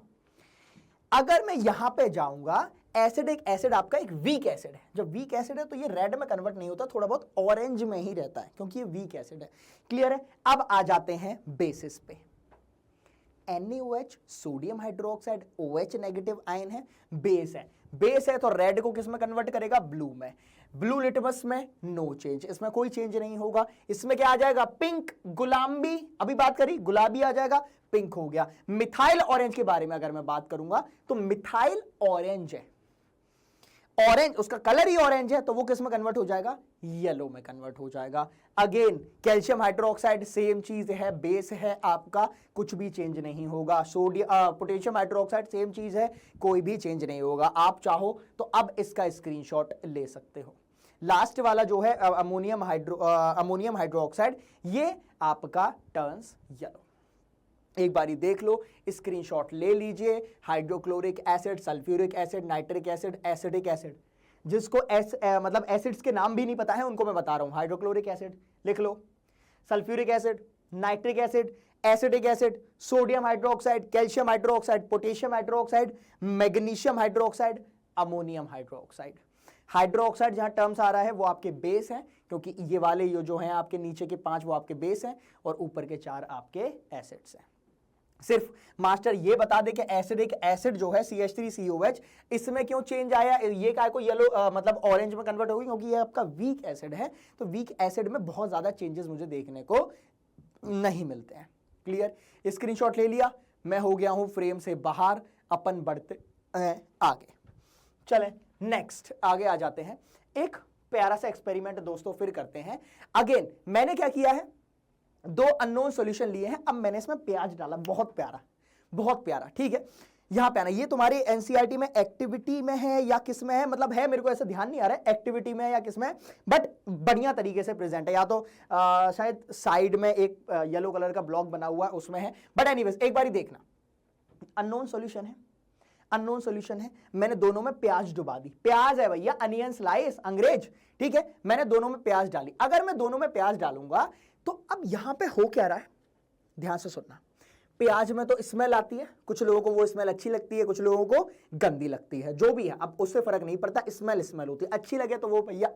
A: अगर मैं यहां पे जाऊंगा, एसिडिक एसिड आपका एक वीक एसिड है। जब वीक एसिड है तो ये रेड में कन्वर्ट नहीं होता, थोड़ा बहुत ऑरेंज में ही रहता है, क्योंकि ये वीक एसिड है। क्लियर है। अब आ जाते हैं बेसिस पे। NaOH sodium hydroxide, OH negative ion है, बेस है। बेस है तो रेड को किस में कन्वर्ट करेगा, ब्लू में। ब्लू लिटमस में नो चेंज, इसमें कोई चेंज नहीं होगा। इसमें क्या आ जाएगा, पिंक, गुलाबी, अभी बात करी गुलाबी आ जाएगा, पिंक हो गया। मिथाइल ऑरेंज के बारे में अगर मैं बात करूंगा तो मिथाइल ऑरेंज है, ऑरेंज उसका कलर ही ऑरेंज है, तो वो किस में कन्वर्ट हो जाएगा, येलो में कन्वर्ट हो जाएगा। अगेन कैल्शियम हाइड्रोक्साइड सेम चीज है, बेस है आपका, कुछ भी चेंज नहीं होगा। सोडियम पोटेशियम हाइड्रोक्साइड सेम चीज है, कोई भी चेंज नहीं होगा। आप चाहो तो अब इसका स्क्रीनशॉट ले सकते हो। लास्ट वाला जो है अमोनियम हाइड्रोक्साइड, ये आपका टर्न्स येलो। एक बारी देख लो, स्क्रीनशॉट ले लीजिए। Hydrochloric acid, sulphuric acid, nitric acid, acidic acid, जिसको मतलब एसिड्स के नाम भी नहीं पता है उनको मैं बता रहा हूं। हाइड्रोक्लोरिक एसिड लिख लो, sulphuric acid, nitric acid, acidic acid, sodium hydroxide, calcium hydroxide, potassium hydroxide, magnesium hydroxide, ammonium hydroxide. Hydroxide जहां टर्म्स आ रहा है वो आपके बेस हैं, क्योंकि ये वाले जो हैं आपके नीचे के 5 वो आपके बेस हैं और ऊपर के 4 आपके एसिड्स हैं। सिर्फ मास्टर ये बता दे कि एसिडिक एसिड जो है CH3COH, इसमें क्यों चेंज आया, ये काय को येलो मतलब ऑरेंज में कन्वर्ट होगी, क्योंकि ये आपका वीक एसिड है। तो वीक एसिड में बहुत ज्यादा चेंजेस मुझे देखने को नहीं मिलते हैं। क्लियर, स्क्रीनशॉट ले लिया, मैं हो गया हूं फ्रेम से बाहर, अपन बढ़ते हैं आगे। चलें नेक्स्ट आगे आ जाते हैं। एक प्यारा सा एक्सपेरिमेंट दोस्तों फिर करते हैं। अगेन मैंने क्या किया है, 2 अननोन सॉल्यूशन लिए हैं। अब मैंने इसमें प्याज डाला, बहुत प्यारा, ठीक है। यहां पे आना, ये तुम्हारी एनसीईआरटी में एक्टिविटी में है या किस में है, मतलब है, मेरे को ऐसा ध्यान नहीं आ रहा है एक्टिविटी में है या किस में, बट बढ़िया तरीके से प्रेजेंट है। या तो शायद साइड में एक येलो कलर का ब्लॉक बना हुआ है उसमें है, बट एनीवेज एक बारी देखना। अननोन सॉल्यूशन है, मैंने दोनों में प्याज डुबा दी। प्याज है भैया, अनियन स्लाइस, अंग्रेज, ठीक है। मैंने दोनों में प्याज डाली। अगर मैं दोनों में प्याज डालूंगा तो अब यहां पे हो क्या रहा है, ध्यान से सुनना। प्याज में तो स्मेल आती है, कुछ लोगों को वो स्मेल अच्छी लगती है, कुछ लोगों को गंदी लगती है, जो भी है अब उससे फर्क नहीं पड़ता। स्मेल होती है, अच्छी लगे तो वो भैया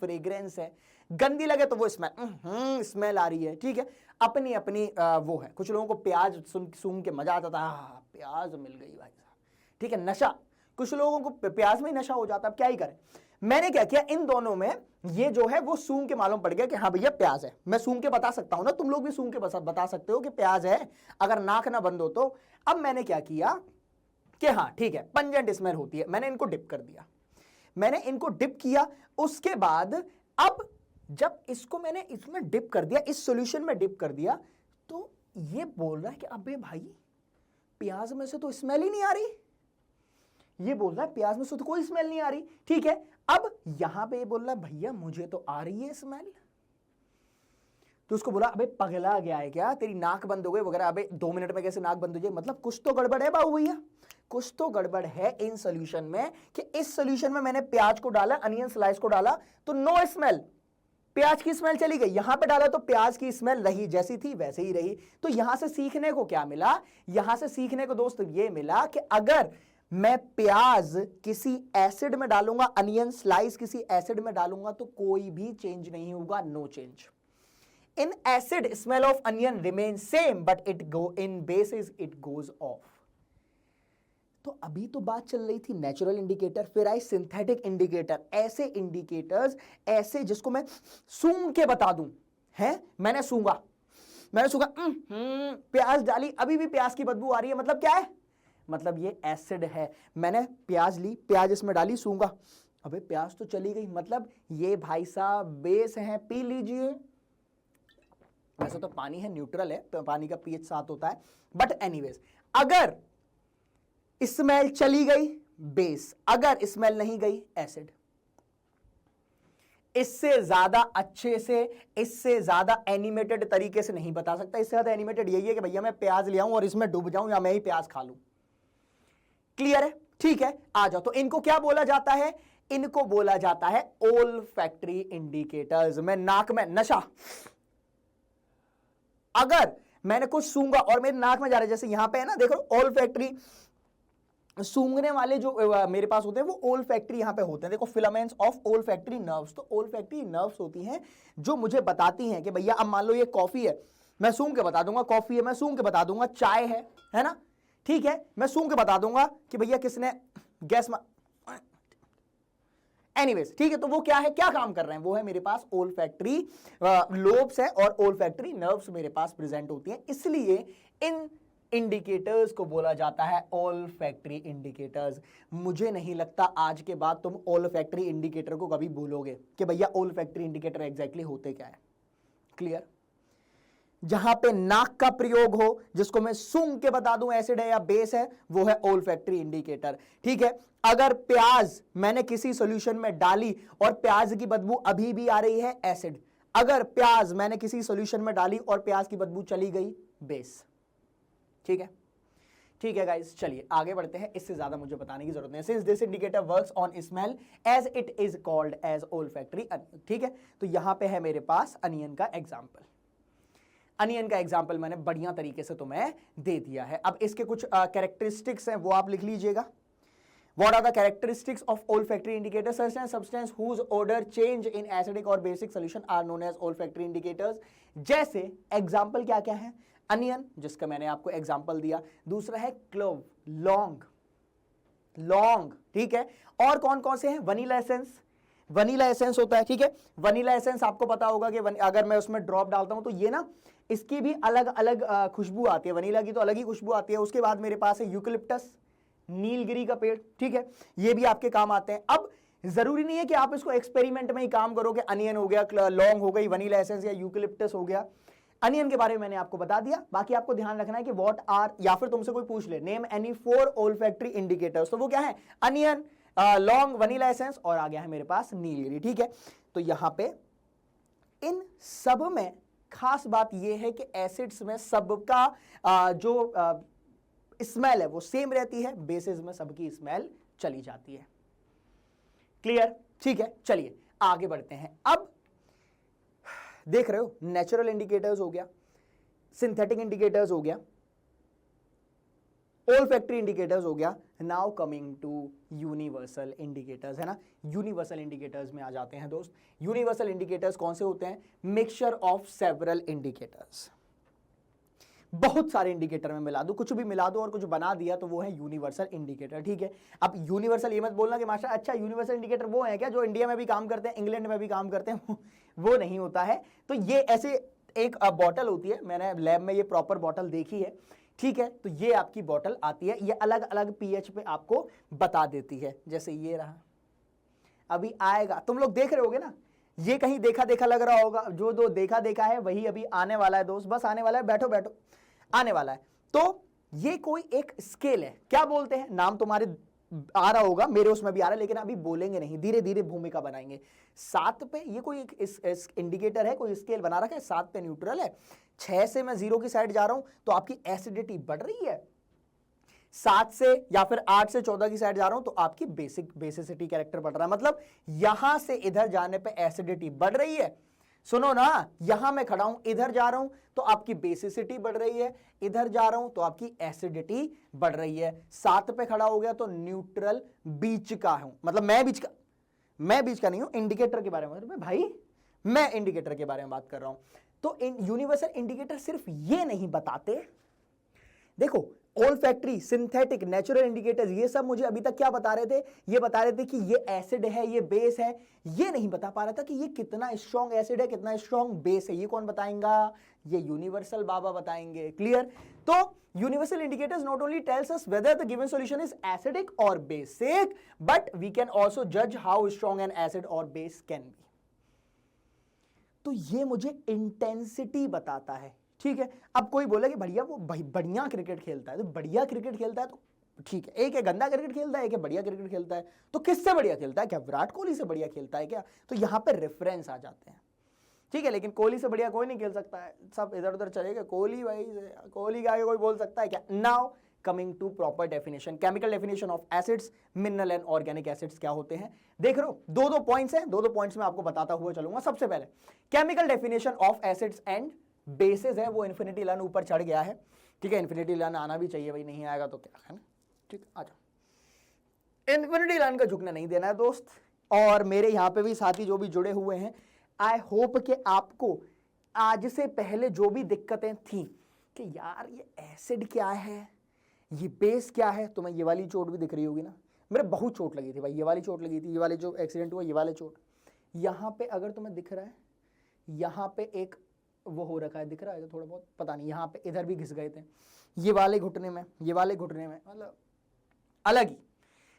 A: फ्रेग्रेंस है, गंदी लगे तो वो स्मेल आ रही है, ठीक है। अपनी अपनी वो है। कुछ लोगों को प्याज सूंघ के मजा आता था, प्याज मिल गई भाई साहब, ठीक है, नशा। कुछ लोगों को प्याज में ही नशा हो जाता है, अब क्या ही करें। मैंने क्या किया, इन दोनों में ये जो है वो सूंघ के मालूम पड़ गया कि हाँ भैया प्याज है। मैं सूंघ के बता सकता हूं ना, तुम लोग भी सूंघ के बता सकते हो कि प्याज है, अगर नाक ना बंद हो तो। अब मैंने क्या किया कि हाँ ठीक है, पंजेंट स्मेल होती है, मैंने इनको डिप कर दिया। मैंने इनको डिप किया, उसके बाद अब जब इसको मैंने इसमें डिप कर दिया, इस सॉल्यूशन में डिप कर दिया, तो ये बोल रहा है कि अबे भाई प्याज में से तो स्मेल ही नहीं आ रही। ये बोल रहा है प्याज में से तो कोई स्मेल नहीं आ रही, ठीक है। अब यहां पे ये बोल रहा है भैया मुझे तो आ रही है स्मेल। तो उसको बोला अबे पगला गया है क्या, तेरी नाक बंद हो गई वगैरह। अबे 2 मिनट में कैसे नाक बंद हो जाए, मतलब कुछ तो गड़बड़ है बाबू भैया, कुछ तो गड़बड़ है इन सॉल्यूशन में। कि इस सॉल्यूशन में मैंने प्याज को डाला, अनियन स्लाइस को डाला, तो नो स्मेल, प्याज की स्मेल चली गई। यहां पे डाला तो प्याज की स्मेल रही, जैसी थी वैसे ही रही। तो यहां से सीखने को क्या मिला, यहां से सीखने को दोस्त ये मिला कि अगर मैं प्याज किसी एसिड में डालूंगा, अनियन स्लाइस किसी एसिड में डालूंगा, तो कोई भी चेंज नहीं होगा, no change. In acid smell of onion remain same, but in bases it goes off. तो अभी तो बात चल रही थी नेचुरल इंडिकेटर, फिर आई सिंथेटिक इंडिकेटर। ऐसे इंडिकेटर्स, ऐसे जिसको मैं सूंघ के बता दूं, है मैंने सूंघा, प्याज डाली, अभी भी प्याज की बदबू आ रही है, मतलब क्या है, मतलब ये एसिड है। मैंने प्याज ली, प्याज इसमें डाली, सूंघा, अबे प्याज तो चली गई, मतलब ये भाई साहब बेस है, पी लीजिए। वैसे तो पानी है, न्यूट्रल है, तो पानी का पीएच 7 होता है, बट एनीवेज अगर स्मेल चली गई बेस, अगर स्मेल नहीं गई एसिड। इससे ज्यादा अच्छे से, इससे ज्यादा एनिमेटेड तरीके से नहीं बता सकता। इससे ज्यादा एनिमेटेड यही है कि भैया मैं प्याज ले आऊं और इसमें डूब जाऊं, या मैं ही प्याज खा लूं। क्लियर है, ठीक है, आ जाओ। तो इनको क्या बोला जाता है, इनको बोला जाता है ओल्फैक्टरी इंडिकेटर्स। मैं नाक में नशा, अगर मैंने कुछ सूंघा और मेरे नाक में जा रहा है, जैसे यहां पे है ना, देखो ओल्फैक्टरी, सूंघने वाले जो मेरे पास होते हैं वो ओल्फैक्टरी यहां पे होते हैं। देखो फिलामेंट्स ऑफ ओल्फैक्टरी नर्व्स, तो ओल्फैक्टरी नर्व्स होती हैं जो मुझे बताती हैं कि भैया अब मान लो ये कॉफी है, मैं सूंघ के बता दूंगा कॉफी है, मैं सूंघ के बता दूंगा चाय है ना, ठीक है, मैं सूंघ के बता दूंगा कि भैया किसने गैस में एनीवेज, ठीक है, तो वो क्या है, क्या काम कर रहे हैं, वो है मेरे पास ओल्फैक्टरी लोब्स है और ओल्फैक्टरी नर्व्स मेरे पास प्रेजेंट होती हैं, इसलिए इन इंडिकेटर्स को बोला जाता है ओल्फैक्टरी इंडिकेटर्स। मुझे नहीं लगता आज के बाद तुम ओल्फैक्टरी इंडिकेटर को कभी भूलोगे कि भैया ओल्फैक्टरी इंडिकेटर एग्जैक्टली होते क्या है। क्लियर? जहां पे नाक का प्रयोग हो, जिसको मैं सूंघ के बता दूं एसिड है या बेस है, वो है ओल्फैक्टरी इंडिकेटर। ठीक है, अगर प्याज मैंने किसी सॉल्यूशन में डाली और प्याज की बदबू अभी भी आ रही है, एसिड। अगर प्याज मैंने किसी सॉल्यूशन में डाली और प्याज की बदबू चली गई, बेस। ठीक है, ठीक है गाइस, चलिए आगे बढ़ते हैं, इससे ज्यादा मुझे बताने की जरूरत नहीं। Since this indicator works on smell as it is called as olfactory. ठीक है, तो यहां पे है मेरे पास अनियन का एग्जांपल। अनियन का एग्जाम्पल मैंने बढ़िया तरीके से तुम्हें दे दिया है। अब इसके कुछ कैरेक्टरिस्टिक्स हैं, वो आप लिख लीजिएगा। What are the characteristics of olfactory indicators? Certain substance whose odor change in acidic or basic solution are known as olfactory indicators. जैसे एग्जाम्पल क्या क्या है, अनियन जिसका मैंने आपको एग्जाम्पल दिया, दूसरा है क्लोव, लौंग, लौंग, ठीक है, और कौन कौन से हैं, वनीला एसेंस, वनीला एसेंस होता है। ठीक है, वनीला एसेंस आपको पता होगा कि अगर मैं उसमें ड्रॉप डालता हूं तो ये ना, इसकी भी अलग अलग खुशबू आती है, वनीला की तो अलग ही खुशबू आती है। उसके बाद मेरे पास है यूकलिप्टस, नीलगिरी का पेड़। ठीक है, ये भी आपके काम आते हैं। अब जरूरी नहीं है कि आप इसको एक्सपेरिमेंट में ही काम करोगे, अनियन हो गया, लौंग हो गई, वनीला एसेंस या यूकलिप्टस हो गया। अनियन के बारे में मैंने आपको बता दिया। बाकी आपको ध्यान रखना है कि व्हाट आर, या फिर तुमसे कोई पूछ ले नेम एनी 4 ओल्फैक्टरी इंडिकेटर्स, तो वो क्या है, अनियन, लौंग, वनीला एसेंस और आ गया है मेरे पास नीलगिरी। ठीक है, तो यहां पे इन सब में खास बात यह है कि एसिड्स में सबका जो स्मेल है वो सेम रहती है, बेसिस में सबकी स्मेल चली जाती है। क्लियर? ठीक है, चलिए आगे बढ़ते हैं। अब देख रहे हो, नेचुरल इंडिकेटर्स हो गया, सिंथेटिक इंडिकेटर्स हो गया, ओल्फैक्टरी इंडिकेटर्स हो गया। Now coming to universal indicators, है ना। यूनिवर्सल इंडिकेटर्स में आ जाते हैं दोस्त। यूनिवर्सल इंडिकेटर्स कौन से होते हैं, मिक्सचर ऑफ सेवरल इंडिकेटर्स। बहुत सारे इंडिकेटर में मिला दो, कुछ भी मिला दो और कुछ बना दिया तो वो है यूनिवर्सल इंडिकेटर। ठीक है, अब यूनिवर्सल ये मत बोलना कि मास्टर अच्छा यूनिवर्सल इंडिकेटर वो है क्या जो इंडिया में भी काम करते हैं, इंग्लैंड में भी काम करते हैं, वो नहीं होता है। तो ये ऐसे एक बॉटल होती है, मैंने लैब में ये प्रॉपर बॉटल देखी है। ठीक है, तो ये आपकी बॉटल आती है, ये अलग अलग पीएच पे आपको बता देती है। जैसे ये रहा, अभी आएगा, तुम लोग देख रहे होगे ना, ये कहीं देखा देखा लग रहा होगा, जो दो देखा देखा है वही अभी आने वाला है दोस्त, बस आने वाला है, बैठो बैठो, आने वाला है। तो ये कोई एक स्केल है, क्या बोलते हैं, नाम तुम्हारे आ रहा होगा, मेरे उसमें भी आ रहा है, लेकिन अभी बोलेंगे नहीं, धीरे धीरे भूमिका बनाएंगे। 7 पे ये कोई एक इस इंडिकेटर है, कोई स्केल बना रखा है, 7 पे न्यूट्रल है, 6 से मैं 0 की साइड जा रहा हूं तो आपकी एसिडिटी बढ़ रही है, 7 से या फिर 8 से 14 की साइड जा रहा हूं तो आपकी बेसिसिटी कैरेक्टर बढ़ रहा है। मतलब यहां से इधर जाने पे एसिडिटी बढ़ रही है। सुनो ना, यहां मैं खड़ा हूं, इधर जा रहा हूं तो आपकी बेसिसिटी बढ़ रही है, इधर जा रहा हूं तो आपकी एसिडिटी बढ़ रही है। 7 पे खड़ा हो गया तो न्यूट्रल बीच का हूं, मतलब मैं बीच का नहीं हूं, इंडिकेटर के बारे में भाई, मैं इंडिकेटर के बारे में बात कर रहा हूं। तो यूनिवर्सल इंडिकेटर सिर्फ ये नहीं बताते, देखो ओल्फैक्टरी, सिंथेटिक, नेचुरल इंडिकेटर्स, ये सब मुझे अभी तक क्या बता रहे थे, ये बता रहे थे कि ये एसिड है, ये बेस है, ये नहीं बता पा रहा था कि ये कितना स्ट्रॉन्ग एसिड है, कितना स्ट्रॉन्ग बेस है। ये कौन बताएगा, ये यूनिवर्सल बाबा बताएंगे। क्लियर? तो universal indicators not only tells us whether the given solution is acidic और basic, but we can also जज हाउ स्ट्रॉन्ग एन एसिड और बेस कैन बी। तो ये मुझे इंटेंसिटी बताता है। ठीक है, अब कोई बोले कि भैया वो बढ़िया क्रिकेट खेलता है, तो बढ़िया क्रिकेट खेलता है तो ठीक है, एक है गंदा क्रिकेट खेलता है, एक है बढ़िया क्रिकेट खेलता है, तो किससे बढ़िया खेलता है, क्या विराट कोहली से बढ़िया खेलता है क्या, तो यहां पे रेफरेंस आ जाते हैं। ठीक है, लेकिन कोहली से बढ़िया कोई नहीं खेल सकता है, सब इधर उधर चलेगा, कोहली भाई, कोहली के आगे कोई बोल सकता है क्या। Now coming to proper definition, chemical definition of acids, mineral and organic acids क्या होते हैं। देख रहे हो, दो पॉइंट्स हैं, दो पॉइंट्स में आपको बताता हुआ चलूंगा। सबसे पहले chemical definition of acids and bases है, वो इन्फिनिटी लाइन ऊपर चढ़ गया है। ठीक है, इन्फिनिटी लाइन आना भी चाहिए भाई, नहीं आएगा तो क्या है ना। ठीक, आ जाओ, इन्फिनिटी लाइन का झुकना नहीं देना है दोस्त। और मेरे यहाँ पे भी साथी जो भी जुड़े हुए हैं, आई होप कि आपको आज से पहले जो भी दिक्कतें थी कि यार ये एसिड क्या है, ये बेस क्या है, तुम्हें ये वाली चोट भी दिख रही होगी ना, मेरे बहुत चोट लगी थी भाई, ये वाली चोट लगी थी, ये वाले जो एक्सीडेंट हुआ, ये वाले चोट। यहाँ पे अगर तुम्हें दिख रहा है, यहाँ पे एक वो हो रखा है, दिख रहा है थोड़ा बहुत, पता नहीं, यहाँ पे इधर भी घिस गए थे, ये वाले घुटने में, ये वाले घुटने में, मतलब अलग ही।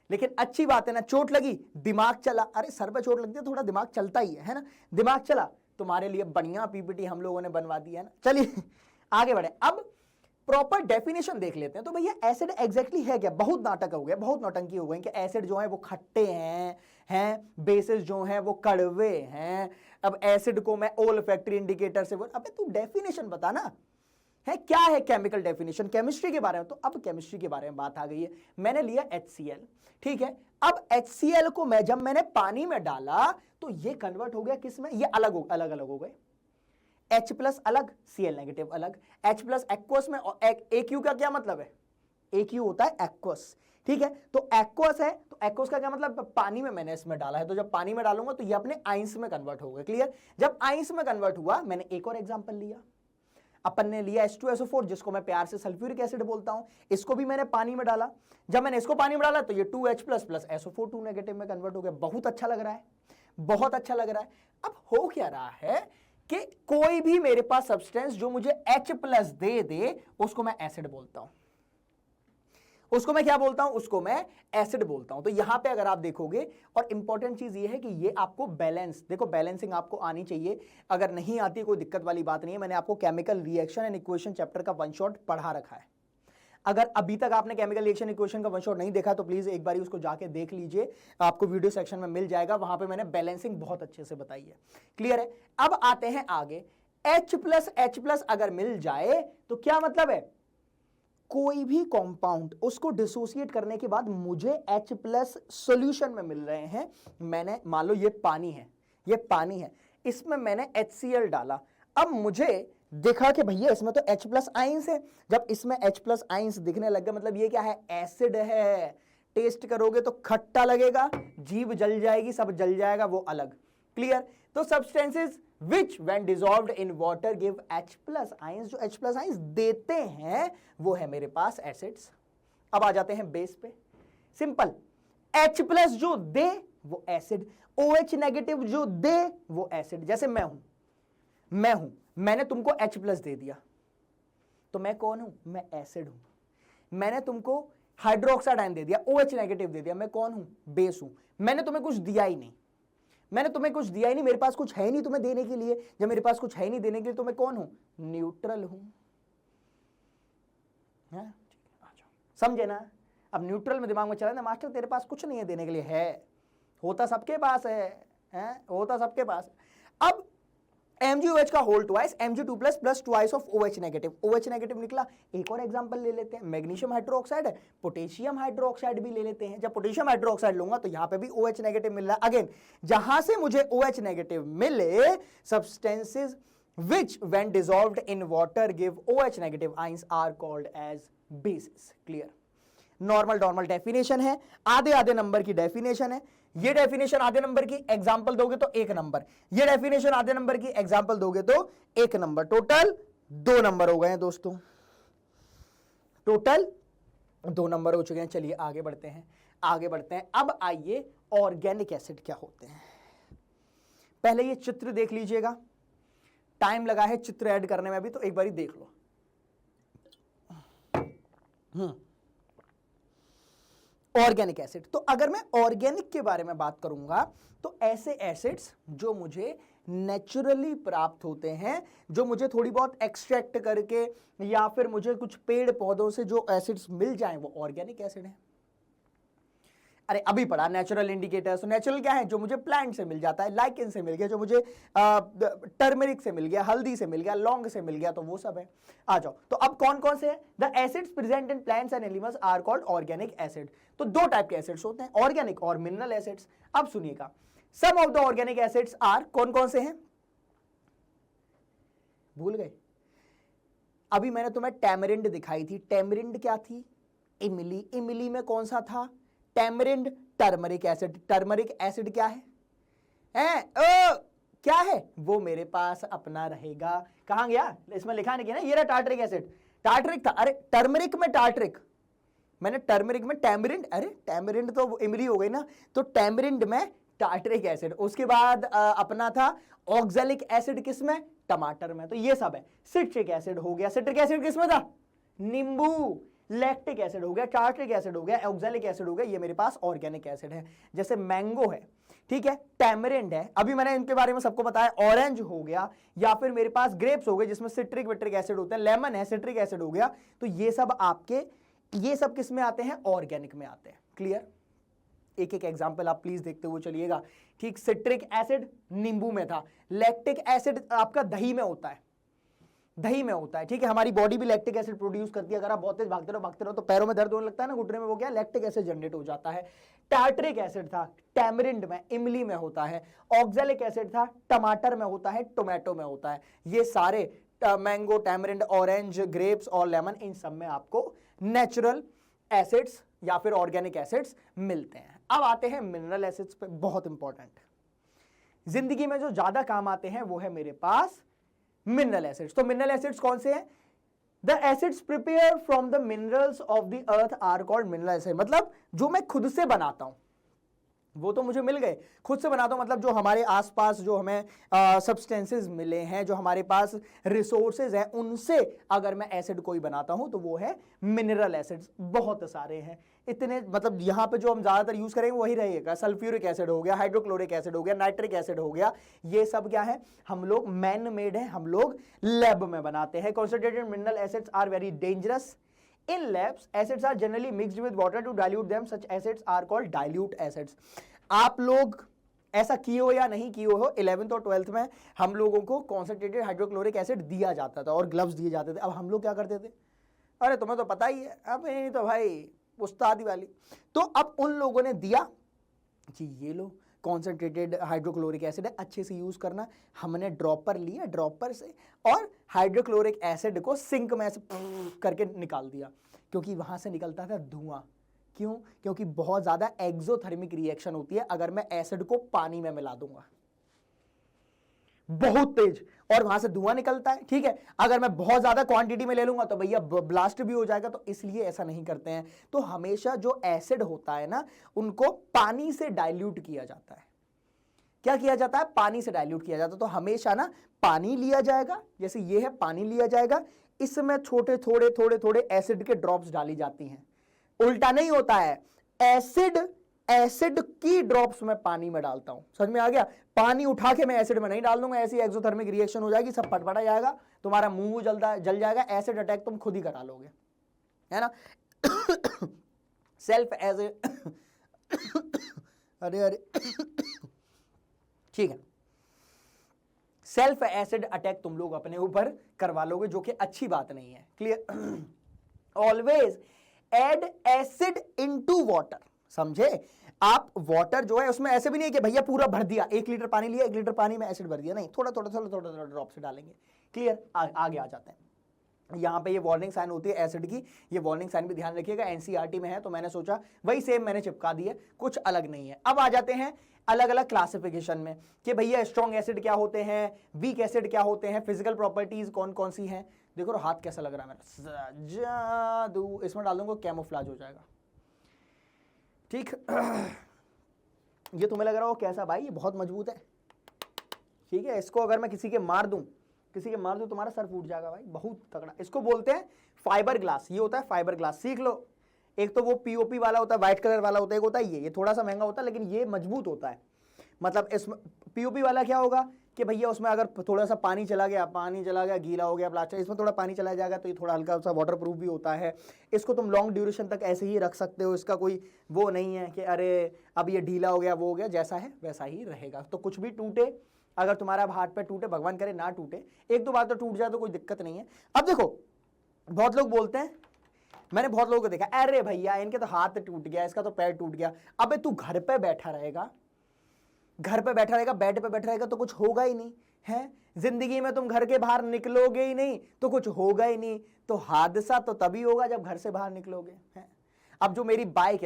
A: लेकिन अच्छी बात है ना, चोट लगी, दिमाग चला। अरे सर पे चोट लगती है, थोड़ा दिमाग चलता ही है ना, दिमाग चला, तुम्हारे लिए बढ़िया पीपीटी हम लोगों ने बनवा दी है ना। चलिए आगे बढ़े, अब प्रॉपर डेफिनेशन देख लेते हैं। तो भैया एसिड एग्जैक्टली है क्या? बहुत नाटक हो गया, बहुत नौटंकी हो गई कि एसिड जो है वो खट्टे हैं, बेसिस जो हैं वो कड़वे हैं। अब एसिड को मैं ओल्फैक्टरी इंडिकेटर से बोल, अबे तू डेफिनेशन बता ना, है क्या है केमिकल डेफिनेशन, केमिस्ट्री के बारे में। तो अब केमिस्ट्री के बारे में बात आ गई है। मैंने लिया HCl, ठीक है। अब HCl को जब मैंने पानी में डाला तो ये कन्वर्ट हो गया किस में, ये अलग अलग हो गए। H प्लस अलग, Cl नेगेटिव अलग, H प्लस एक्वस में, और AQ का क्या मतलब है? AQ होता है एक्वस, ठीक है। तो एक्वस है, तो एक्वस का क्या मतलब? पानी में मैंने इसमें डाला है, तो जब पानी में डालूंगा तो ये अपने आइंस में कन्वर्ट होगा। क्लियर? जब आइंस में कन्वर्ट हुआ, मैंने एक और एग्जांपल लिया, अपन ने लिया H2SO4, जिसको मैं प्यार से सल्फ्यूरिक एसिड बोलता हूं। इसको भी मैंने पानी में डाला, जब मैंने इसको पानी में डाला तो ये 2H plus plus SO4 2 negative में कन्वर्ट हो गया। बहुत अच्छा लग रहा है, बहुत अच्छा लग रहा है। अब हो क्या रहा है कि कोई भी मेरे पास सब्सटेंस जो मुझे H प्लस दे उसको मैं एसिड बोलता हूं, उसको मैं क्या बोलता हूं? उसको मैं एसिड बोलता हूं। तो यहां पे अगर आप देखोगे, और इंपॉर्टेंट चीज ये है कि ये आपको बैलेंस, देखो बैलेंसिंग आपको आनी चाहिए, अगर नहीं आती कोई दिक्कत वाली बात नहीं है। मैंने आपको chemical reaction and equation chapter का वन शॉट पढ़ा रखा है। अगर अभी तक आपने केमिकल रिएक्शन इक्वेशन का वन शॉट नहीं देखा तो प्लीज एक बार उसको जाके देख लीजिए, आपको वीडियो सेक्शन में मिल जाएगा, वहां पे मैंने बैलेंसिंग बहुत अच्छे से बताई है। क्लियर है? अब आते हैं आगे, H प्लस अगर मिल जाए तो क्या मतलब है? कोई भी कंपाउंड उसको डिसोसिएट करने के बाद मुझे H प्लस सोल्यूशन में मिल रहे हैं। मैंने मान लो ये पानी है, ये पानी है, इसमें मैंने HCl डाला, अब मुझे देखा कि भैया इसमें तो H प्लस आइंस है। जब इसमें H प्लस आइंस दिखने लग गया, मतलब ये क्या है? एसिड है। टेस्ट करोगे तो खट्टा लगेगा, जीभ जल जाएगी, सब जल जाएगा, वो अलग। क्लियर? तो substances which when dissolved in water give H plus ions, जो H plus ions देते हैं वो है मेरे पास एसिड्स। अब आ जाते हैं बेस पे, सिंपल, H प्लस जो दे वो एसिड, OH नेगेटिव जो दे वो एसिड। जैसे मैं हूं, मैंने तुमको H प्लस दे दिया तो मैं कौन हूं? मैं एसिड हूं। मैंने तुमको हाइड्रोक्साइड आयन दे दिया, OH नेगेटिव दे दिया, मैं कौन हूं? बेस हूं। मैंने तुम्हें कुछ दिया ही नहीं, मेरे पास कुछ है ही नहीं तुम्हें देने के लिए। जब मेरे पास कुछ है ही नहीं देने के लिए तो मैं कौन हूं? न्यूट्रल हूं। समझे ना? अब न्यूट्रल में दिमाग में चला ना, मास्टर तेरे पास कुछ नहीं है देने के लिए, है, होता सबके पास है, होता सबके पास। अब MgOH का whole twice, Mg2 plus plus twice of OH negative, OH negative निकला। एक और एग्जांपल ले लेते हैं, मैग्नीशियम हाइड्रोक्साइड है, पोटेशियम हाइड्रोक्साइड भी ले लेते हैं। जब पोटेशियम हाइड्रोक्साइड लूंगा तो यहां पे भी OH नेगेटिव मिल रहा है। अगेन जहां से मुझे OH नेगेटिव मिले, substances which when dissolved in water give OH negative ions are called as bases। Clear? Normal definition है, आधे नंबर की डेफिनेशन है। ये डेफिनेशन आधे नंबर की एग्जांपल दोगे तो 1 नंबर, ये डेफिनेशन आधे नंबर की एग्जांपल दोगे तो 1 नंबर, टोटल 2 नंबर हो गए हैं दोस्तों, टोटल 2 नंबर हो चुके हैं। चलिए आगे बढ़ते हैं। अब आइए ऑर्गेनिक एसिड क्या होते हैं। पहले ये चित्र देख लीजिएगा, टाइम लगा है चित्र ऐड करने में भी, तो एक बारी देख लो। ऑर्गेनिक एसिड, तो अगर मैं ऑर्गेनिक के बारे में बात करूंगा तो ऐसे एसिड्स जो मुझे नेचुरली प्राप्त होते हैं, जो मुझे थोड़ी बहुत एक्सट्रैक्ट करके या फिर मुझे कुछ पेड़ पौधों से जो एसिड्स मिल जाएं वो ऑर्गेनिक एसिड है। अरे अभी पढ़ा नेचुरल इंडिकेटर्स, तो नेचुरल क्या है? जो मुझे प्लांट से मिल जाता है, लाइकेन से मिल गया, जो मुझे टर्मरिक से मिल गया, हल्दी से मिल गया, लौंग से मिल गया, तो वो सब है। आ जाओ, तो अब कौन कौन से हैं? The acids present in plants and animals are called organic acid. तो 2 टाइप के एसिड्स होते हैं, ऑर्गेनिक और मिनरल एसिड्स। अब सुनिएगा, some of the organic acids are, कौन कौन से हैं? भूल गए? अभी मैंने तुम्हें टैमरिंड दिखाई थी, टैमरिंड क्या थी? इमली, इमली में कौन सा था? Tamarind. Turmeric acid, turmeric acid क्या है? क्या है? वो मेरे पास अपना रहेगा। कहां गया? इसमें लिखा नहीं ना, ये रहा टार्टरिक एसिड, टार्टरिक था। अरे टर्मरिक में टार्टरिक, मैंने टर्मरिक में टैमरिंड, अरे टैमरिंड तो इमली हो गई ना, तो टैमरिंड में टार्टरिक एसिड, उसके बाद अपना था ऑक्सैलिक एसिड किसमें, टमाटर में, तो ये सब है। सिट्रिक एसिड हो गया, सिट्रिक एसिड किसमें था, नींबू। लैक्टिक एसिड हो गया, टार्टरिक एसिड हो गया, ऑक्सैलिक एसिड हो गया, ये मेरे पास ऑर्गेनिक एसिड है। जैसे मैंगो है, ठीक है, टैमरिंड है, अभी मैंने इनके बारे में सबको बताया, ऑरेंज हो गया, या फिर मेरे पास ग्रेप्स हो गए जिसमें सिट्रिक विट्रिक एसिड होता है, लेमन है, सिट्रिक एसिड हो गया। तो ये सब आपके, ये सब किस में आते हैं, ऑर्गेनिक में आते हैं। क्लियर? एक एक एग्जांपल आप प्लीज देखते हुए चलिएगा। ठीक, सिट्रिक एसिड नींबू में था, लैक्टिक एसिड आपका दही में होता है, दही में होता है, ठीक है, हमारी बॉडी भी लैक्टिक एसिड प्रोड्यूस करती है। अगर आप बहुत तेज भागते रहो तो पैरों में दर्द होने लगता है ना, घुटने में, वो क्या, लैक्टिक एसिड जनरेट हो जाता है। टार्टरिक एसिड था टैमरिंड में, इमली में होता है। ऑक्सैलिक एसिड था टमाटर में होता है, टोमेटो में होता है। ये सारे मैंगो, टैमरिंड, ऑरेंज, ग्रेप्स और लेमन, इन सब में आपको नेचुरल एसिड्स या फिर ऑर्गेनिक एसिड्स मिलते हैं। अब आते हैं मिनरल एसिड्स पे, बहुत इंपॉर्टेंट, जिंदगी में जो ज्यादा काम आते हैं वो है मेरे पास मिनरल एसिड्स। तो मिनरल एसिड्स कौन से हैं, the acids prepare from the minerals of the earth are called mineral acid. मतलब जो मैं खुद से बनाता हूं वो तो मुझे मिल गए, खुद से बनाता हूं, मतलब जो हमारे आसपास जो हमें सब्सटेंसेस मिले हैं, जो हमारे पास रिसोर्सेज हैं, उनसे अगर मैं एसिड कोई बनाता हूं तो वो है मिनरल एसिड्स। बहुत सारे हैं इतने, मतलब यहां पे जो हम ज्यादातर यूज करेंगे वही रहेगा। सल्फ्यूरिक एसिड हो गया, हाइड्रोक्लोरिक एसिड हो गया, नाइट्रिक एसिड हो गया, ये सब क्या है, हम लोग मैन मेड है, हम लोग लैब में बनाते हैं। Concentrated mineral acids are very dangerous in labs. Acids are generally mixed with water to dilute them. Such acids are called dilute acids. आप लोग ऐसा किए हो या नहीं किए हो, 11th और 12th में हम लोगों को कॉन्सेंट्रेटेड हाइड्रोक्लोरिक एसिड दिया जाता था और ग्लव्स दिए जाते थे। अब हम लोग क्या करते थे, अरे तुम्हें तो पता ही है, अब नहीं तो भाई उस्तादी वाली। तो अब उन लोगों ने दिया जी, ये लो कॉन्सेंट्रेटेड हाइड्रोक्लोरिक एसिड है, अच्छे से यूज करना। हमने ड्रॉपर लिया, ड्रॉपर से और हाइड्रोक्लोरिक एसिड को सिंक में ऐसे करके निकाल दिया, क्योंकि वहां से निकलता था धुआं। क्यों? क्योंकि बहुत ज्यादा एक्सोथर्मिक रिएक्शन होती है अगर मैं एसिड को पानी में मिला दूंगा, बहुत तेज, और वहां से धुआं निकलता है। ठीक है, अगर मैं बहुत ज्यादा क्वांटिटी में ले लूंगा तो भैया ब्लास्ट भी हो जाएगा, तो इसलिए ऐसा नहीं करते हैं। तो हमेशा जो एसिड होता है ना, उनको पानी से डाइल्यूट किया जाता है। क्या किया जाता है? पानी से डाइल्यूट किया जाता है। तो हमेशा ना पानी लिया जाएगा, जैसे ये है पानी लिया जाएगा, इसमें छोटे थोड़े थोड़े थोड़े एसिड के ड्रॉप्स डाली जाती हैं। उल्टा नहीं होता है, एसिड की ड्रॉप्स में पानी में डालता हूं। समझ में आ गया? पानी उठा के मैं एसिड में नहीं डाल दूंगा, ऐसी एक्सोथर्मिक रिएक्शन हो जाएगी, सब फटफटा जाएगा, तुम्हारा मुंह जल जाएगा, एसिड अटैक तुम खुद ही करा लोगे, है ना। सेल्फ एसिड अरे ठीक है, सेल्फ एसिड अटैक तुम लोग अपने ऊपर करवा लोगे, जो कि अच्छी बात नहीं है। Clear? Always add acid into water. समझे? आप वाटर जो है उसमें ऐसे भी नहीं है कि भैया पूरा भर दिया, 1 लीटर पानी लिया, 1 लीटर पानी में एसिड भर दिया, नहीं, थोड़ा थोड़ा थोड़ा थोड़ा थोड़ा ड्रॉप से डालेंगे। क्लियर? आगे आ जाते हैं। यहां पे ये वार्निंग साइन होती है एसिड की, ये वार्निंग साइन भी ध्यान रखिएगा, एनसीईआरटी में है, तो मैंने सोचा वही सेम मैंने चिपका दी है, कुछ अलग नहीं है। अब आ जाते हैं अलग अलग क्लासिफिकेशन में कि भैया स्ट्रॉन्ग एसिड क्या होते हैं, वीक एसिड क्या होते हैं, फिजिकल प्रॉपर्टीज कौन कौन सी हैं। देखो हाथ कैसा लग रहा है मेरा, जादू, इसमें डाल दूंगा कैमोफ्लेज हो जाएगा। ठीक, ये तुम्हें लग रहा हो कैसा भाई, ये बहुत मजबूत है। ठीक है, इसको अगर मैं किसी के मार दूं तुम्हारा सर फूट जाएगा भाई, बहुत तगड़ा। इसको बोलते हैं फाइबर ग्लास, ये होता है फाइबर ग्लास, सीख लो। एक तो वो पीओपी वाला होता है, व्हाइट कलर वाला होता है, एक होता है ये थोड़ा सा महंगा होता है, लेकिन ये मजबूत होता है। मतलब इसमें पीओपी वाला क्या होगा कि भैया उसमें अगर थोड़ा सा पानी चला गया, गीला हो गया प्लास्टिक, इसमें थोड़ा पानी चला जाएगा तो ये थोड़ा हल्का सा वाटर प्रूफ भी होता है। इसको तुम लॉन्ग ड्यूरेशन तक ऐसे ही रख सकते हो, इसका कोई वो नहीं है कि अरे अब ये ढीला हो गया, वो हो गया, जैसा है वैसा ही रहेगा। तो कुछ भी टूटे, अगर तुम्हारा हाथ पे टूटे, भगवान करे ना टूटे, 1-2 बार तो टूट जाए तो कोई दिक्कत नहीं है। अब देखो बहुत लोग बोलते हैं, मैंने बहुत लोगों को देखा, अरे भैया इनके तो हाथ टूट गया, इसका तो पैर टूट गया। अबे तू घर पे बैठा रहेगा, बेड पे बैठा रहेगा तो कुछ होगा ही नहीं है। जिंदगी में तुम घर के बाहर निकलोगे ही नहीं तो कुछ होगा ही नहीं। तो हादसा तो तभी होगा जब घर से बाहर निकलोगे, है। अब जो मेरी बाइक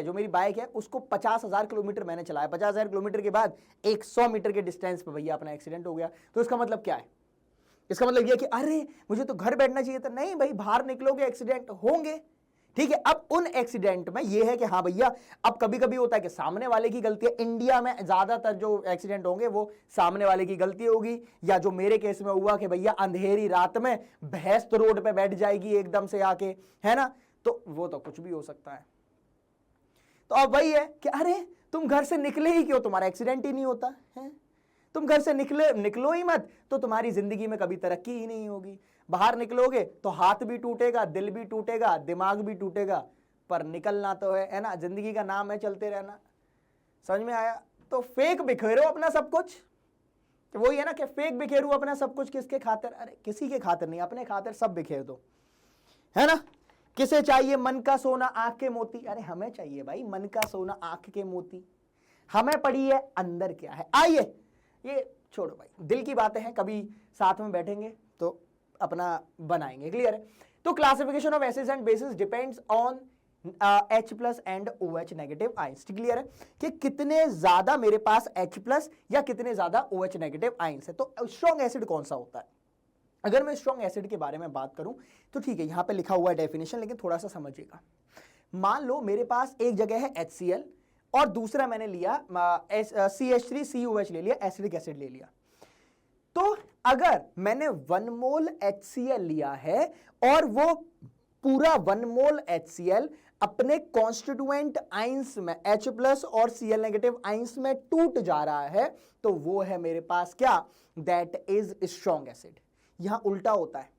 A: है उसको 50,000 किलोमीटर मैंने चलाया, 50,000 किलोमीटर के बाद 100 मीटर के डिस्टेंस पे भैया अपना एक्सीडेंट हो गया। तो इसका मतलब क्या है? इसका मतलब यह कि अरे मुझे तो घर बैठना चाहिए था। नहीं भाई, बाहर निकलोगे एक्सीडेंट होंगे, ठीक है। अब उन एक्सीडेंट में ये है कि हाँ भैया, अब कभी कभी होता है कि सामने वाले की गलती है। इंडिया में ज्यादातर जो एक्सीडेंट होंगे वो सामने वाले की गलती होगी, या जो मेरे केस में हुआ कि भैया अंधेरी रात में भैंस तो रोड पे बैठ जाएगी एकदम से आके, है ना, तो वो तो कुछ भी हो सकता है। तो अब वही है कि अरे तुम घर से निकले ही क्यों, तुम्हारा एक्सीडेंट ही नहीं होता है। तुम घर से निकलो ही मत तो तुम्हारी जिंदगी में कभी तरक्की ही नहीं होगी। बाहर निकलोगे तो हाथ भी टूटेगा, दिल भी टूटेगा, दिमाग भी टूटेगा, पर निकलना तो है ना। जिंदगी का नाम है चलते रहना। समझ में आया? तो फेक बिखेरो अपना सब कुछ। तो वही है ना कि फेक बिखेरू अपना सब कुछ, किसके खातिर? अरे किसी के खातिर नहीं, अपने खातिर सब बिखेर दो, है ना। किसे चाहिए मन का सोना आंख के मोती? अरे हमें चाहिए भाई मन का सोना आंख के मोती। हमें पड़ी है अंदर क्या है। आइए ये छोड़ो भाई, दिल की बातें हैं, कभी साथ में बैठेंगे तो अपना बनाएंगे, क्लियर है। तो classification of acids and bases depends on H+ and OH negative ions. Clear है कि कितने ज्यादा मेरे पास H+ या कितने ज्यादा OH नेगेटिव आयंस है। तो स्ट्रॉन्ग एसिड कौन सा होता है? अगर मैं स्ट्रॉन्ग एसिड के बारे में बात करूं तो ठीक है, यहां पे लिखा हुआ है डेफिनेशन, लेकिन थोड़ा सा समझिएगा। मान लो मेरे पास एक जगह है HCl और दूसरा मैंने लिया CH3COH ले लिया, एसिडिक एसिड ले लिया। तो अगर मैंने 1 मोल HCl लिया है और वो पूरा 1 मोल HCl अपने कॉन्स्टिट्यूएंट आइंस में H+ और Cl नेगेटिव आइंस में टूट जा रहा है, तो वो है मेरे पास क्या? That is strong acid. यहां उल्टा होता है।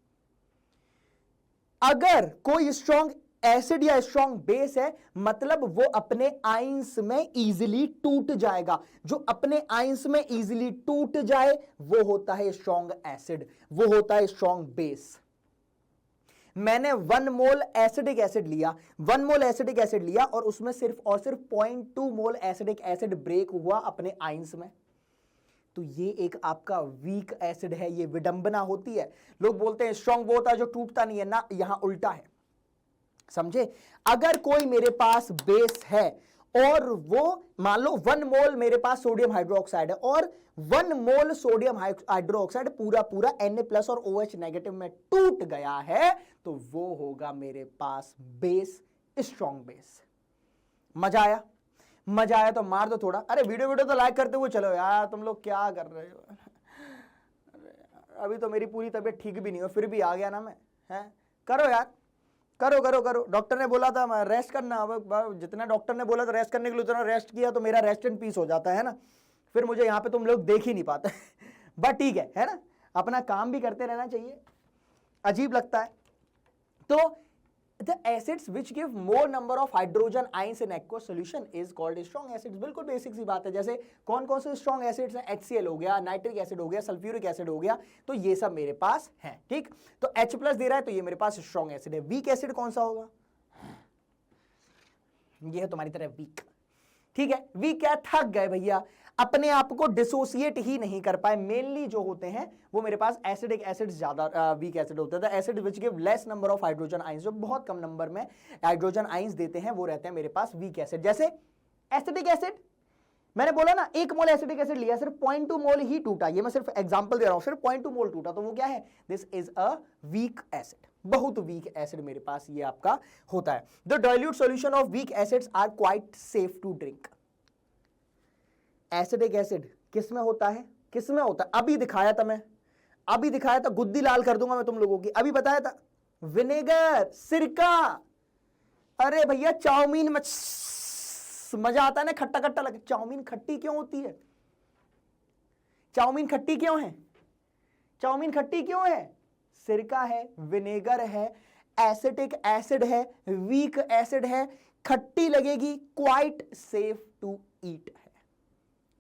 A: अगर कोई स्ट्रॉन्ग एसिड या स्ट्रॉन्ग बेस है, मतलब वो अपने आइंस में इजीली टूट जाएगा। जो अपने आइंस में इजीली टूट जाए वो होता है स्ट्रॉन्ग एसिड, वो होता है स्ट्रॉन्ग बेस। मैंने 1 मोल एसिडिक एसिड लिया, 1 मोल एसिडिक एसिड लिया और उसमें सिर्फ और सिर्फ 0.2 मोल एसिडिक एसिड ब्रेक हुआ अपने आइंस में, तो ये एक आपका वीक एसिड है। ये विडंबना होती है। लोग बोलते हैं स्ट्रॉन्ग वो होता है जो टूटता नहीं है ना, यहां उल्टा है, समझे। अगर कोई मेरे पास बेस है और वो मान लो 1 मोल मेरे पास सोडियम हाइड्रोक्साइड है और 1 मोल सोडियम हाइड्रोक्साइड पूरा पूरा Na+ और OH नेगेटिव में टूट गया है, तो वो होगा मेरे पास बेस, स्ट्रॉन्ग बेस। मजा आया? मजा आया तो मार दो थोड़ा। अरे वीडियो तो लाइक करते हुए चलो यार, तुम लोग क्या कर रहे हो? अभी तो मेरी पूरी तबीयत ठीक भी नहीं हो, फिर भी आ गया ना मैं, हैं? करो यार, करो करो करो। डॉक्टर ने बोला था रेस्ट करना, अब जितना डॉक्टर ने बोला था रेस्ट करने के लिए उतना रेस्ट किया, तो मेरा रेस्ट एंड पीस हो जाता है ना। फिर मुझे यहाँ पे तुम लोग देख ही नहीं पाते। बट ठीक है ना, अपना काम भी करते रहना चाहिए, अजीब लगता है। तो the acids which give more number of hydrogen ions in aqueous solution is called strong acids। बिल्कुल बेसिक सी बात है। जैसे कौन कौन से स्ट्रॉन्ग एसिड्स हैं? HCl हो गया, नाइट्रिक एसिड हो गया, सल्फ्यूरिक एसिड हो गया, तो ये सब मेरे पास है। ठीक, तो H+ दे रहा है तो ये मेरे पास स्ट्रॉन्ग एसिड है। वीक एसिड कौन सा होगा? ये है तुम्हारी तरह वीक। ठीक है, वीक क्या? थक गए भैया, अपने आप को डिसोसिएट ही नहीं कर पाए। मेनली जो होते हैं वो मेरे पास एसिडिक एसिड ज्यादा वीक एसिड होते हैं। Acid which give less number of hydrogen ions, जो बहुत कम नंबर में हाइड्रोजन आइंस देते हैं, वो रहते हैं मेरे पास वीक एसिड। जैसे एसिडिक एसिड, मैंने बोला ना 1 मोल एसिडिक एसिड लिया, सिर्फ 0.2 मोल ही टूटा। ये मैं सिर्फ एग्जांपल दे रहा हूं, सिर्फ 0.2 मोल टूटा, तो वो क्या है? This is a weak acid, बहुत वीक एसिड मेरे पास ये आपका होता है। The dilute solution of weak acids are quite safe to drink. Acidic acid किस में होता है? किस में होता है? अभी दिखाया था मैं, अभी दिखाया था, गुद्दी लाल कर दूंगा मैं तुम लोगों की। अभी बताया था विनेगर, सिरका। अरे भैया चाउमीन में मजा आता है ना, खट्टा खट्टा लगे। चाउमीन खट्टी क्यों होती है? चाउमीन खट्टी क्यों है? चाउमीन खट्टी क्यों है? सिरका है, विनेगर है, एसिटिक एसिड है, वीक एसिड है, खट्टी लगेगी, क्वाइट सेफ टू ईट है।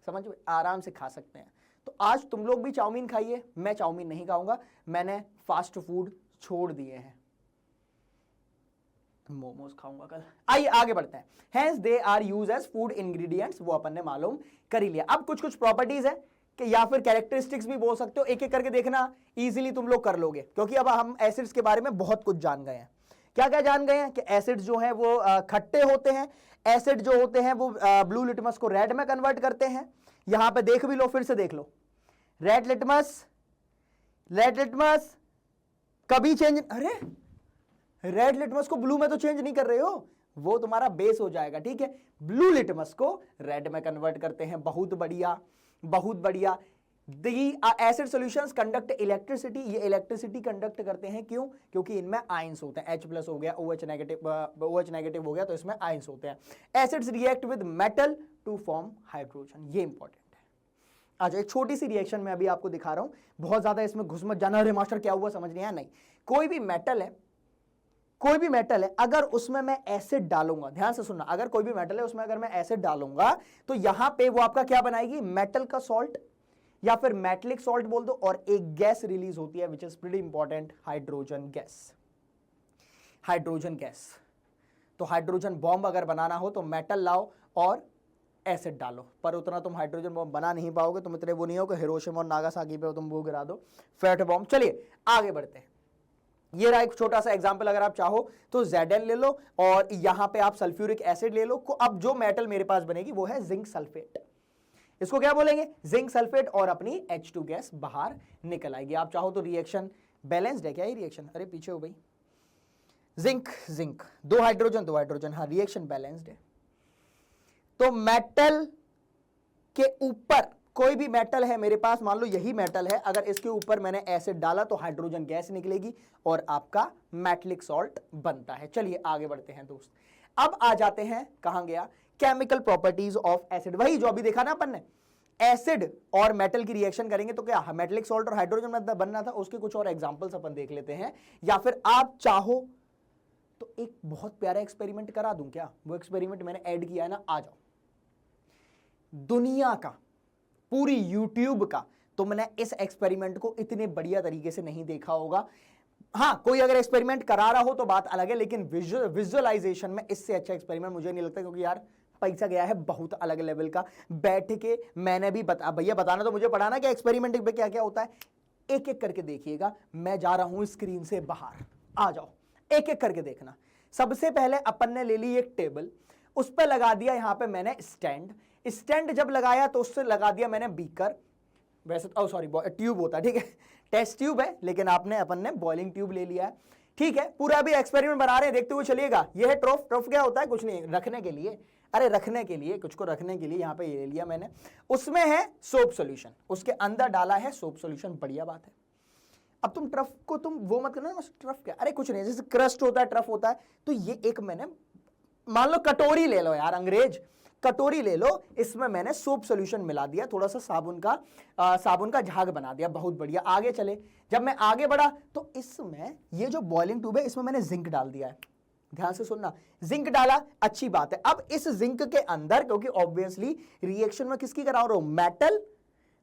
A: समझ में? आराम से खा सकते हैं। तो आज तुम लोग भी चाउमीन खाइए, मैं चाउमीन नहीं खाऊंगा, मैंने फास्ट फूड छोड़ दिए हैं, मोमोज खाऊंगा कल। आइए आगे बढ़ते हैं। Hence they are used as food ingredients, वो अपन ने मालूम कर ही लिया। अब कुछ कुछ प्रॉपर्टीज है कि या फिर कैरेक्टरिस्टिक्स भी बोल सकते हो, एक एक करके देखना, इजीली तुम लोग कर लोगे, क्योंकि अब हम एसिड्स के बारे में बहुत कुछ जान गए हैं। क्या क्या जान गए हैं? कि एसिड्स जो हैं वो खट्टे होते हैं, एसिड जो होते हैं वो ब्लू लिटमस को रेड में कन्वर्ट करते हैं। यहां पे देख भी लो, फिर से देख लो, रेड लिटमस कभी चेंज, अरे रेड लिटमस को ब्लू में तो चेंज नहीं कर रहे हो, वो तुम्हारा बेस हो जाएगा, ठीक है। ब्लू लिटमस को रेड में कन्वर्ट करते हैं, बहुत बढ़िया बहुत बढ़िया। एसिड सॉल्यूशंस कंडक्ट इलेक्ट्रिसिटी, ये इलेक्ट्रिसिटी कंडक्ट करते हैं, क्यों? क्योंकि इनमें आयंस होते हैं, H+ हो गया, OH नेगेटिव हो गया, तो इसमें आयंस होते हैं। Acids react with metal to form hydrogen, ये इंपॉर्टेंट है। अच्छा, एक छोटी सी रिएक्शन मैं अभी आपको दिखा रहा हूं, बहुत ज्यादा इसमें घुस मत जाना, अरे मास्टर क्या हुआ, समझ नहीं आया। नहीं, कोई भी मेटल है, कोई भी मेटल है, अगर उसमें मैं एसिड डालूंगा, ध्यान से सुनना, अगर कोई भी मेटल है उसमें अगर मैं एसिड डालूंगा तो यहां पे वो आपका क्या बनाएगी, मेटल का सॉल्ट या फिर मेटलिक सॉल्ट बोल दो, और एक गैस रिलीज होती है which is pretty important, hydrogen gas. Hydrogen gas, तो हाइड्रोजन बॉम्ब अगर बनाना हो तो मेटल लाओ और एसिड डालो, पर उतना तुम हाइड्रोजन बॉम्ब बना नहीं पाओगे, तुम इतने वो नहीं हो कि हिरोशिमा और नागासाकी पे तुम वो गिरा दो फैट बॉम्ब। चलिए आगे बढ़ते हैं। ये रहा एक छोटा सा एग्जांपल, अगर आप चाहो तो Zn ले लो और यहां पे आप सल्फ्यूरिक एसिड ले लो। अब जो मेटल मेरे पास बनेगी वो है जिंक सल्फेट, इसको क्या बोलेंगे, जिंक सल्फेट, और अपनी H2 गैस बाहर निकल आएगी। आप चाहो तो रिएक्शन बैलेंस्ड है क्या ये रिएक्शन, अरे पीछे हो भाई, जिंक जिंक, दो हाइड्रोजन, हाँ रिएक्शन बैलेंस्ड है। तो मेटल के ऊपर कोई भी मेटल है मेरे पास, मान लो यही मेटल है, अगर इसके ऊपर मैंने एसिड डाला तो हाइड्रोजन गैस निकलेगी और आपका मेटलिक सॉल्ट बनता है। चलिए आगे बढ़ते हैं दोस्त, अब आ जाते हैं, कहां गया, केमिकल प्रॉपर्टीज ऑफ एसिड। वही जो अभी देखा ना अपन ने, एसिड और मेटल की रिएक्शन करेंगे तो क्या मेटलिक सॉल्ट और हाइड्रोजन बनना था, उसके कुछ और एग्जांपल्स अपन देख लेते हैं। या फिर आप चाहो तो एक बहुत प्यारा एक्सपेरिमेंट करा दूं क्या, वो एक्सपेरिमेंट मैंने ऐड किया है ना, आ जाओ। दुनिया का, पूरी यूट्यूब का तुमने इस एक्सपेरिमेंट को इतने बढ़िया तरीके से नहीं देखा होगा। हाँ, कोई अगर एक्सपेरिमेंट करा रहा हो तो बात अलग है, लेकिन विजुअलाइजेशन में इससे अच्छा एक्सपेरिमेंट मुझे नहीं लगता, क्योंकि यार पैसा गया है बहुत अलग लेवल का। बैठ के मैंने भी भैया बताना तो मुझे पढ़ाना कि एक्सपेरिमेंट पे क्या क्या होता है, एक एक करके देखिएगा। मैं जा रहा हूं स्क्रीन से बाहर, आ जाओ, एक एक करके देखना। सबसे पहले अपन ने ले ली एक टेबल, उस पर लगा दिया यहां पे मैंने स्टैंड जब लगाया तो उससे लगा दिया मैंने बीकर, वैसे तो सॉरी ट्यूब होता है, ठीक है, टेस्ट ट्यूब है, लेकिन अपन ने बॉइलिंग ट्यूब ले लिया है, ठीक है। पूरा अभी एक्सपेरिमेंट बना रहे हैं, देखते हुए चलिएगा। यह है ट्रफ क्या होता है, कुछ नहीं, रखने के लिए, अरे रखने के लिए, कुछ को रखने के लिए यहाँ पे ये ले लिया मैंने। उसमें है सोप सोल्यूशन, उसके अंदर डाला है सोप सोल्यूशन, बढ़िया बात है। अब तुम ट्रफ को तुम वो मत करना, ट्रफ क्या, अरे कुछ नहीं, जैसे क्रस्ट होता है, ट्रफ होता है, तो ये एक मैंने, मान लो कटोरी ले लो यार अंग्रेज, कटोरी ले लो, इसमें मैंने सोप सॉल्यूशन मिला दिया, थोड़ा सा साबुन का झाग बना दिया, बहुत बढ़िया। आगे चले, जब मैं आगे बढ़ा तो इसमें ये जो बॉइलिंग ट्यूब है इसमें मैंने जिंक डाल दिया है, ध्यान से सुनना, जिंक डाला, अच्छी बात है। अब इस जिंक के अंदर, क्योंकि ऑब्वियसली रिएक्शन में किसकी करा रहा हूं,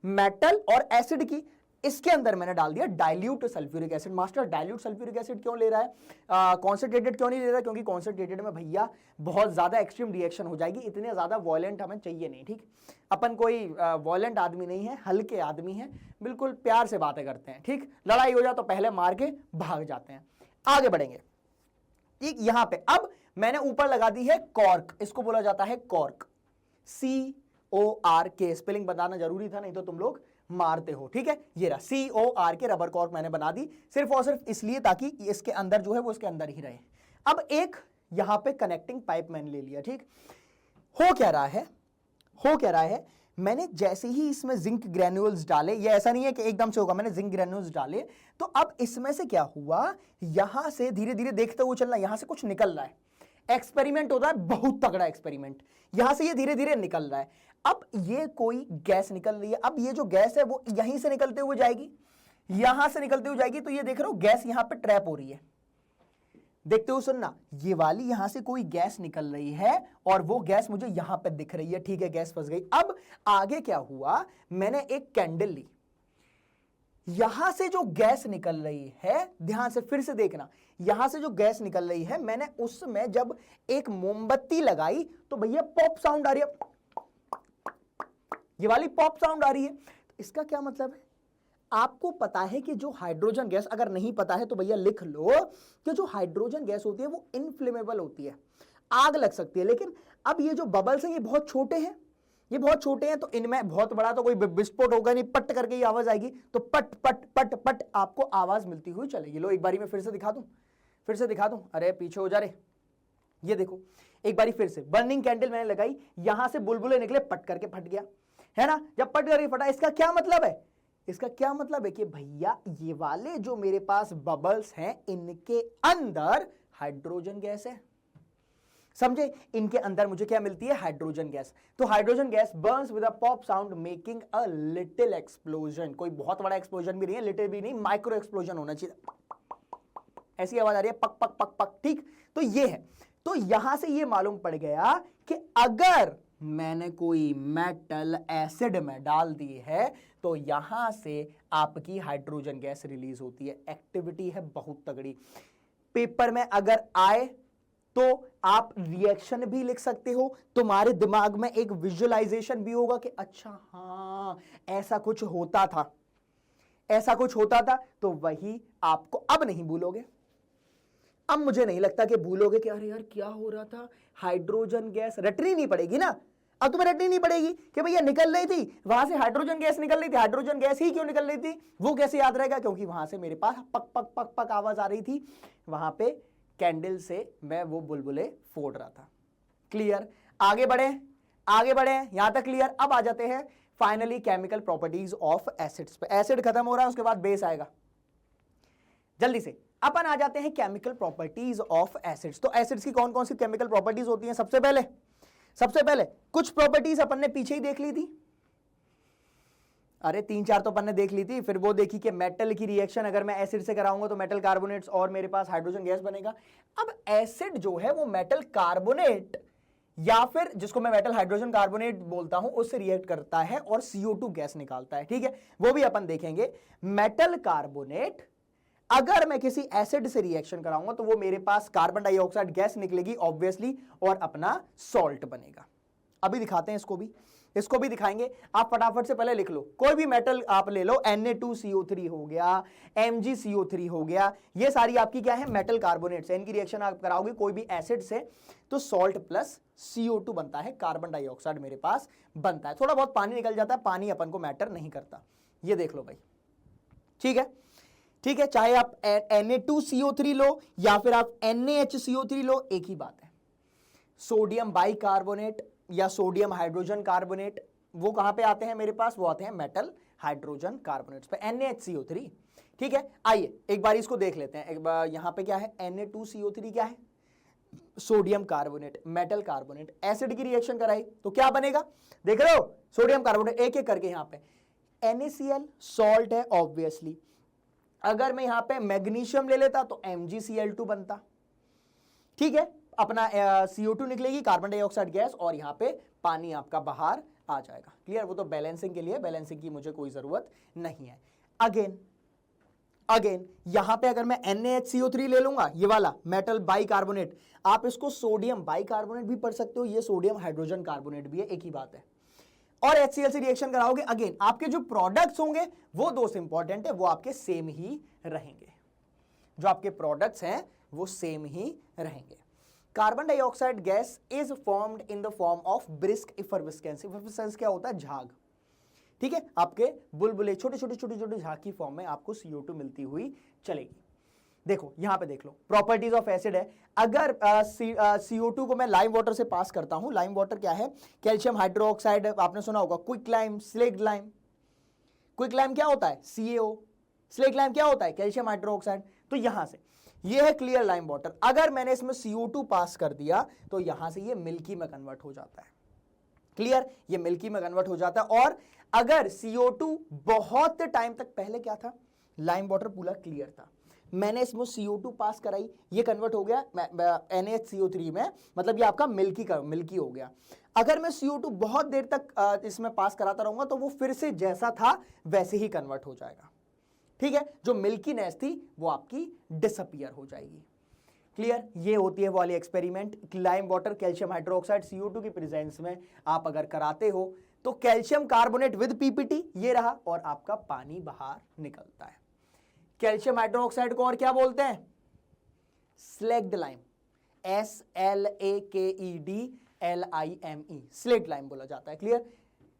A: मेटल और एसिड की, इसके अंदर मैंने डाल दिया dilute sulphuric acid. Master dilute sulphuric acid क्यों ले रहा है, कॉन्सेंट्रेटेड क्यों नहीं ले रहा, क्योंकि कॉन्सेंट्रेटेड में भैया बहुत ज्यादा एक्सट्रीम रिएक्शन हो जाएगी, इतने ज्यादा वॉयलेंट हमें चाहिए नहीं, ठीक। अपन कोई वॉयलेंट आदमी नहीं है, हल्के आदमी है, बिल्कुल प्यार से बातें करते हैं, ठीक। लड़ाई हो जाए तो पहले मार के भाग जाते हैं। आगे बढ़ेंगे, ठीक। यहां पे अब मैंने ऊपर लगा दी है कॉर्क, इसको बोला जाता है कॉर्क, CORK, स्पेलिंग बताना जरूरी था, नहीं तो तुम लोग मारते हो, ठीक है। ये रहा CORK, रबर कॉर्क मैंने बना दी, सिर्फ और सिर्फ इसलिए ताकि इसके अंदर जो है वो इसके अंदर ही रहे। अब एक यहां पे कनेक्टिंग पाइप मैंने ले लिया, ठीक। हो क्या रहा है, मैंने जैसे ही इसमें जिंक ग्रेन्यूल्स डाले, ये ऐसा नहीं है कि एकदम से होगा, मैंने जिंक ग्रेन्यूल्स डाले, तो अब इसमें से क्या हुआ, यहां से धीरे धीरे देखते हुए चलना, यहां से कुछ निकल रहा है, एक्सपेरिमेंट होता है, बहुत तगड़ा एक्सपेरिमेंट, यहां से ये धीरे धीरे निकल रहा है। अब ये कोई गैस निकल रही है, अब ये जो गैस है वो यहीं से निकलते हुए जाएगी, यहां से निकलते हुए जाएगी, तो ये देख रहे हो गैस यहां पे ट्रैप हो रही है, देखते हुए सुनना, ये वाली यहां से कोई गैस निकल रही है और वो गैस मुझे यहां पे दिख रही है, ठीक है, गैस फंस गई। अब आगे क्या हुआ, मैंने एक कैंडल ली, यहां से जो गैस निकल रही है, ध्यान से फिर से देखना, यहां से जो गैस निकल रही है, मैंने उसमें जब एक मोमबत्ती लगाई तो भैया पॉप साउंड आ रही है, ये वाली पॉप साउंड आ रही है। तो इसका क्या मतलब है, आपको पता है कि जो हाइड्रोजन गैस, अगर नहीं पता है तो भैया लिख लो कि जो हाइड्रोजन गैस होती है वो इनफ्लेमेबल होती है, आग लग सकती है, लेकिन अब ये जो बबल्स हैं ये बहुत छोटे हैं, तो इनमें बहुत बड़ा तो कोई विस्फोट होगा नहीं, पट करके ही आवाज आएगी, तो पट पट पट पट आपको आवाज मिलती हुई चलेगी। लो एक बारी मैं फिर से दिखा दूं, फिर से दिखा दूं, अरे पीछे हो जा रे, ये देखो एक बारी फिर से बर्निंग कैंडल मैंने लगाई, यहां से बुलबुले निकले, पट करके फट गया, है ना। जब पट करके फटा, इसका क्या मतलब है, इसका क्या मतलब है कि भैया ये वाले जो मेरे पास बबल्स हैं इनके अंदर हाइड्रोजन गैस है, समझे। इनके अंदर मुझे क्या मिलती है, हाइड्रोजन गैस। तो hydrogen gas Burns with a pop sound making a little explosion. कोई बहुत बड़ा एक्सप्लोजन भी नहीं है, लिटिल भी नहीं, माइक्रो एक्सप्लोजन होना चाहिए, ऐसी आवाज आ रही है, पक पक पक पक, ठीक। तो ये है, तो यहां से ये मालूम पड़ गया कि अगर मैंने कोई मेटल एसिड में डाल दी है तो यहां से आपकी हाइड्रोजन गैस रिलीज होती है। एक्टिविटी है बहुत तगड़ी, पेपर में अगर आए तो आप रिएक्शन भी लिख सकते हो, तुम्हारे दिमाग में एक विजुअलाइजेशन भी होगा कि अच्छा हां ऐसा कुछ होता था, ऐसा कुछ होता था, तो वही आपको अब नहीं भूलोगे। अब मुझे नहीं लगता कि भूलोगे कि अरे यार क्या हो रहा था, हाइड्रोजन गैस रटनी नहीं पड़ेगी ना, अब तुम्हें रटनी नहीं पड़ेगी कि भैया निकल रही थी वहां से हाइड्रोजन गैस निकल रही थी, हाइड्रोजन गैस ही क्यों निकल रही थी, वो कैसे याद रहेगा, क्योंकि वहां से मेरे पास पक पक पक पक आवाज आ रही थी, वहां पे कैंडल से मैं वो बुलबुले फोड़ रहा था। क्लियर, आगे बढ़े, आगे बढ़े, यहां तक क्लियर। अब आ जाते हैं finally chemical properties of acids पे। एसिड खत्म हो रहा है, उसके बाद बेस आएगा, जल्दी से अपन आ जाते हैं केमिकल प्रॉपर्टीज ऑफ एसिड्स। तो एसिड्स की कौन कौन सी केमिकल प्रॉपर्टीज होती हैं, सबसे पहले कुछ प्रॉपर्टीज अपन ने पीछे ही देख ली थी, अरे 3-4 तो अपन ने देख ली थी, फिर वो देखी कि मेटल की रिएक्शन अगर मैं एसिड से कराऊंगा तो मेटल कार्बोनेट्स और मेरे पास हाइड्रोजन गैस बनेगा। अब एसिड जो है वो मेटल कार्बोनेट या फिर जिसको मैं मेटल हाइड्रोजन कार्बोनेट बोलता हूं उससे रिएक्ट करता है और CO2 गैस निकालता है, ठीक है, वो भी अपन देखेंगे। मेटल कार्बोनेट अगर मैं किसी एसिड से रिएक्शन कराऊंगा तो वो मेरे पास कार्बन डाइऑक्साइड गैस निकलेगी ऑब्वियसली और अपना सॉल्ट बनेगा। अभी दिखाते हैं इसको भी दिखाएंगे। आप फटाफट से पहले लिख लो, कोई भी मेटल आप ले लो, Na2CO3 हो गया, MgCO3 हो गया, ये सारी आपकी क्या है, मेटल कार्बोनेट्स है। इनकी रिएक्शन आप कराओगे कोई भी एसिड से तो सॉल्ट प्लस CO2 बनता है, कार्बन डाइऑक्साइड मेरे पास बनता है, थोड़ा बहुत पानी निकल जाता है, पानी अपन को मैटर नहीं करता, ये देख लो भाई, ठीक है, ठीक है। चाहे आप Na2CO3 लो या फिर आप NaHCO3 लो, एक ही बात है। सोडियम बाइकार्बोनेट या सोडियम हाइड्रोजन कार्बोनेट वो कहां पे आते हैं मेरे पास, वो आते हैं मेटल हाइड्रोजन कार्बोनेट्स पे, NaHCO3, ठीक है। आइए एक बार इसको देख लेते हैं, एक बार यहां पे क्या है, Na2CO3 क्या है, sodium carbonate, metal carbonate, acid की रिएक्शन कराई तो क्या बनेगा, देख रहे हो, सोडियम कार्बोनेट, एक एक करके यहां पे NaCl सॉल्ट है ऑब्वियसली। अगर मैं यहां पे मैग्नीशियम ले लेता तो MgCl2 बनता, ठीक है, अपना CO2 निकलेगी, कार्बन डाइऑक्साइड गैस, और यहां पे पानी आपका बाहर आ जाएगा। क्लियर, वो तो बैलेंसिंग के लिए, बैलेंसिंग की मुझे कोई जरूरत नहीं है। अगेन यहां पे अगर मैं NaHCO3 ले लूंगा, ये वाला मेटल बाइकार्बोनेट, आप इसको सोडियम बाइकार्बोनेट भी पढ़ सकते हो, ये सोडियम हाइड्रोजन कार्बोनेट भी है, एक ही बात है। और HCl से रिएक्शन कराओगे, अगेन आपके जो प्रोडक्ट्स होंगे वो दोस्त इंपॉर्टेंट है, वो आपके सेम ही रहेंगे, जो आपके प्रोडक्ट्स हैं वो सेम ही रहेंगे। Carbon dioxide gas is formed in the form of brisk effervescence. Effervescence क्या होता है, झाग, ठीक है, आपके बुलबुले छोटे छोटे झाग की फॉर्म में आपको CO2 मिलती हुई चलेगी। देखो यहां पे देख लो, प्रॉपर्टीज ऑफ एसिड है। अगर CO2 को मैं लाइम वाटर से पास करता हूं, लाइम वाटर क्या है, कैल्शियम हाइड्रोक्साइड, आपने सुना होगा quick lime, slaked lime. Quick lime क्या होता है, CaO, स्लेक्ट लाइम क्या होता है, कैल्शियम हाइड्रोक्साइड। तो यहां से ये है क्लियर लाइम वाटर, अगर मैंने इसमें CO2 पास कर दिया तो यहां से ये मिल्की में कन्वर्ट हो जाता है। क्लियर, ये मिल्की में कन्वर्ट हो जाता है। और अगर CO2 बहुत टाइम तक, पहले क्या था, लाइम वाटर पूरा क्लियर था, मैंने इसमें CO2 पास कराई, ये कन्वर्ट हो गया NaHCO3 में, मतलब ये आपका मिल्की हो गया। अगर मैं CO2 बहुत देर तक इसमें पास कराता रहूंगा तो वो फिर से जैसा था वैसे ही कन्वर्ट हो जाएगा, ठीक है, जो मिल्कीनेस थी वो आपकी डिसअपीयर हो जाएगी। क्लियर, ये होती है वाली experiment, lime water, calcium hydroxide, CO2 की प्रेजेंस में आप अगर कराते हो तो कैल्शियम कार्बोनेट विद PPT ये रहा और आपका पानी बाहर निकलता है। कैल्शियम हाइड्रोक्साइड को और क्या बोलते हैं, slaked lime, SLAKEDLIME, slaked lime बोला जाता है। क्लियर,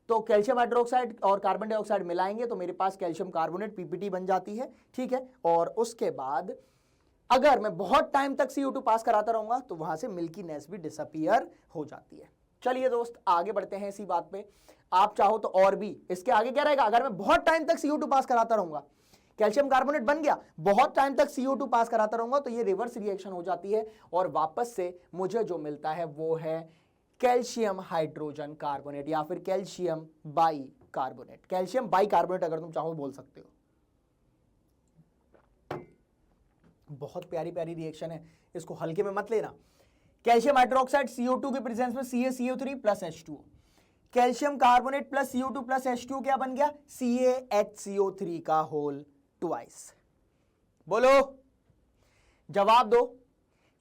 A: तो कैल्शियम हाइड्रोक्साइड और कार्बन डाइऑक्साइड मिलाएंगे तो मेरे पास कैल्शियम कार्बोनेट PPT बन जाती है, ठीक है। और उसके बाद अगर मैं बहुत टाइम तक CO2 पास कराता रहूंगा तो वहां से मिल्कीनेस भी डिसअपीयर हो जाती है। चलिए दोस्त आगे बढ़ते हैं इसी बात पे। आप चाहो तो और भी इसके आगे क्या रहेगा, अगर मैं बहुत टाइम तक CO2 पास कराता रहूंगा, कैल्शियम कार्बोनेट बन गया, बहुत टाइम तक CO2 पास कराता रहूंगा तो ये रिवर्स रिएक्शन हो जाती है और वापस से मुझे जो मिलता है वो है कैल्शियम हाइड्रोजन कार्बोनेट या फिर calcium by carbonate. Calcium by carbonate अगर तुम चाहो बोल सकते हो। बहुत प्यारी प्यारी रिएक्शन है, इसको हल्के में मत लेना। कैल्शियम हाइड्रोक्साइड CO2 के प्रेजेंस में CaCO3 plus H2O, calcium carbonate plus CO2 plus H2O क्या बन गया, CaHCO3 का होल ट्वाइस। बोलो, जवाब दो।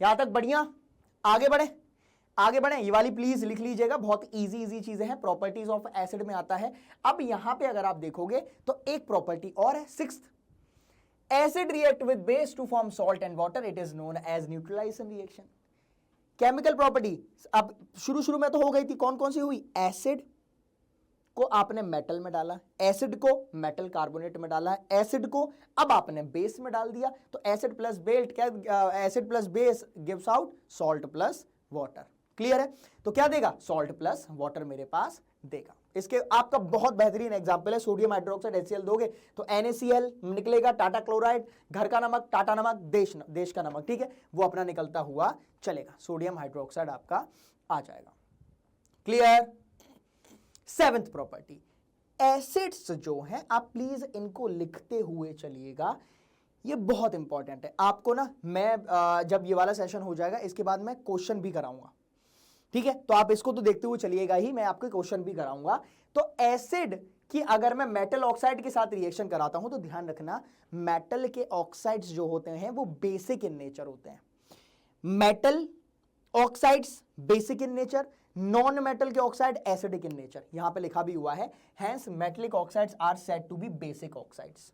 A: यहां तक बढ़िया, आगे बढ़े आगे बढ़े। ये वाली प्लीज लिख लीजिएगा, बहुत इजी चीजें हैं, प्रॉपर्टीज ऑफ एसिड में आता है। अब यहां पे अगर आप देखोगे तो एक प्रॉपर्टी और है, sixth, acid react with base to form salt and water, it is known as neutralisation reaction. Chemical property अब शुरू में तो हो गई थी, कौन कौन सी हुई, एसिड को आपने मेटल में डाला, एसिड को मेटल कार्बोनेट में डाला, एसिड को अब आपने बेस में डाल दिया, तो एसिड प्लस बेल्ट क्या, acid plus base gives out salt plus water. Clear है, तो क्या देगा, सॉल्ट प्लस वाटर मेरे पास देगा। इसके आपका बहुत बेहतरीन एग्जांपल है, सोडियम हाइड्रोक्साइड HCl दोगे तो NaCl निकलेगा, टाटा क्लोराइड, घर का नमक, टाटा नमक, देश का नमक, ठीक है, वो अपना निकलता हुआ चलेगा, सोडियम हाइड्रोक्साइड आपका आ जाएगा। क्लियर। सेवेंथ प्रॉपर्टी, एसिड्स जो हैं आप प्लीज इनको लिखते हुए चलिएगा, ये बहुत इंपॉर्टेंट है आपको ना। मैं जब ये वाला सेशन हो जाएगा इसके बाद मैं क्वेश्चन भी कराऊंगा, ठीक है, तो आप इसको तो देखते हुए चलिएगा ही, मैं आपको क्वेश्चन भी कराऊंगा। तो एसिड की अगर मैं मेटल ऑक्साइड के साथ रिएक्शन कराता हूं तो ध्यान रखना, मेटल के ऑक्साइड्स जो होते हैं वो बेसिक इन नेचर होते हैं। Metal oxides basic in nature, non metal के ऑक्साइड एसिडिक इन नेचर, यहां पे लिखा भी हुआ है, hence metallic oxides are said to be basic oxides.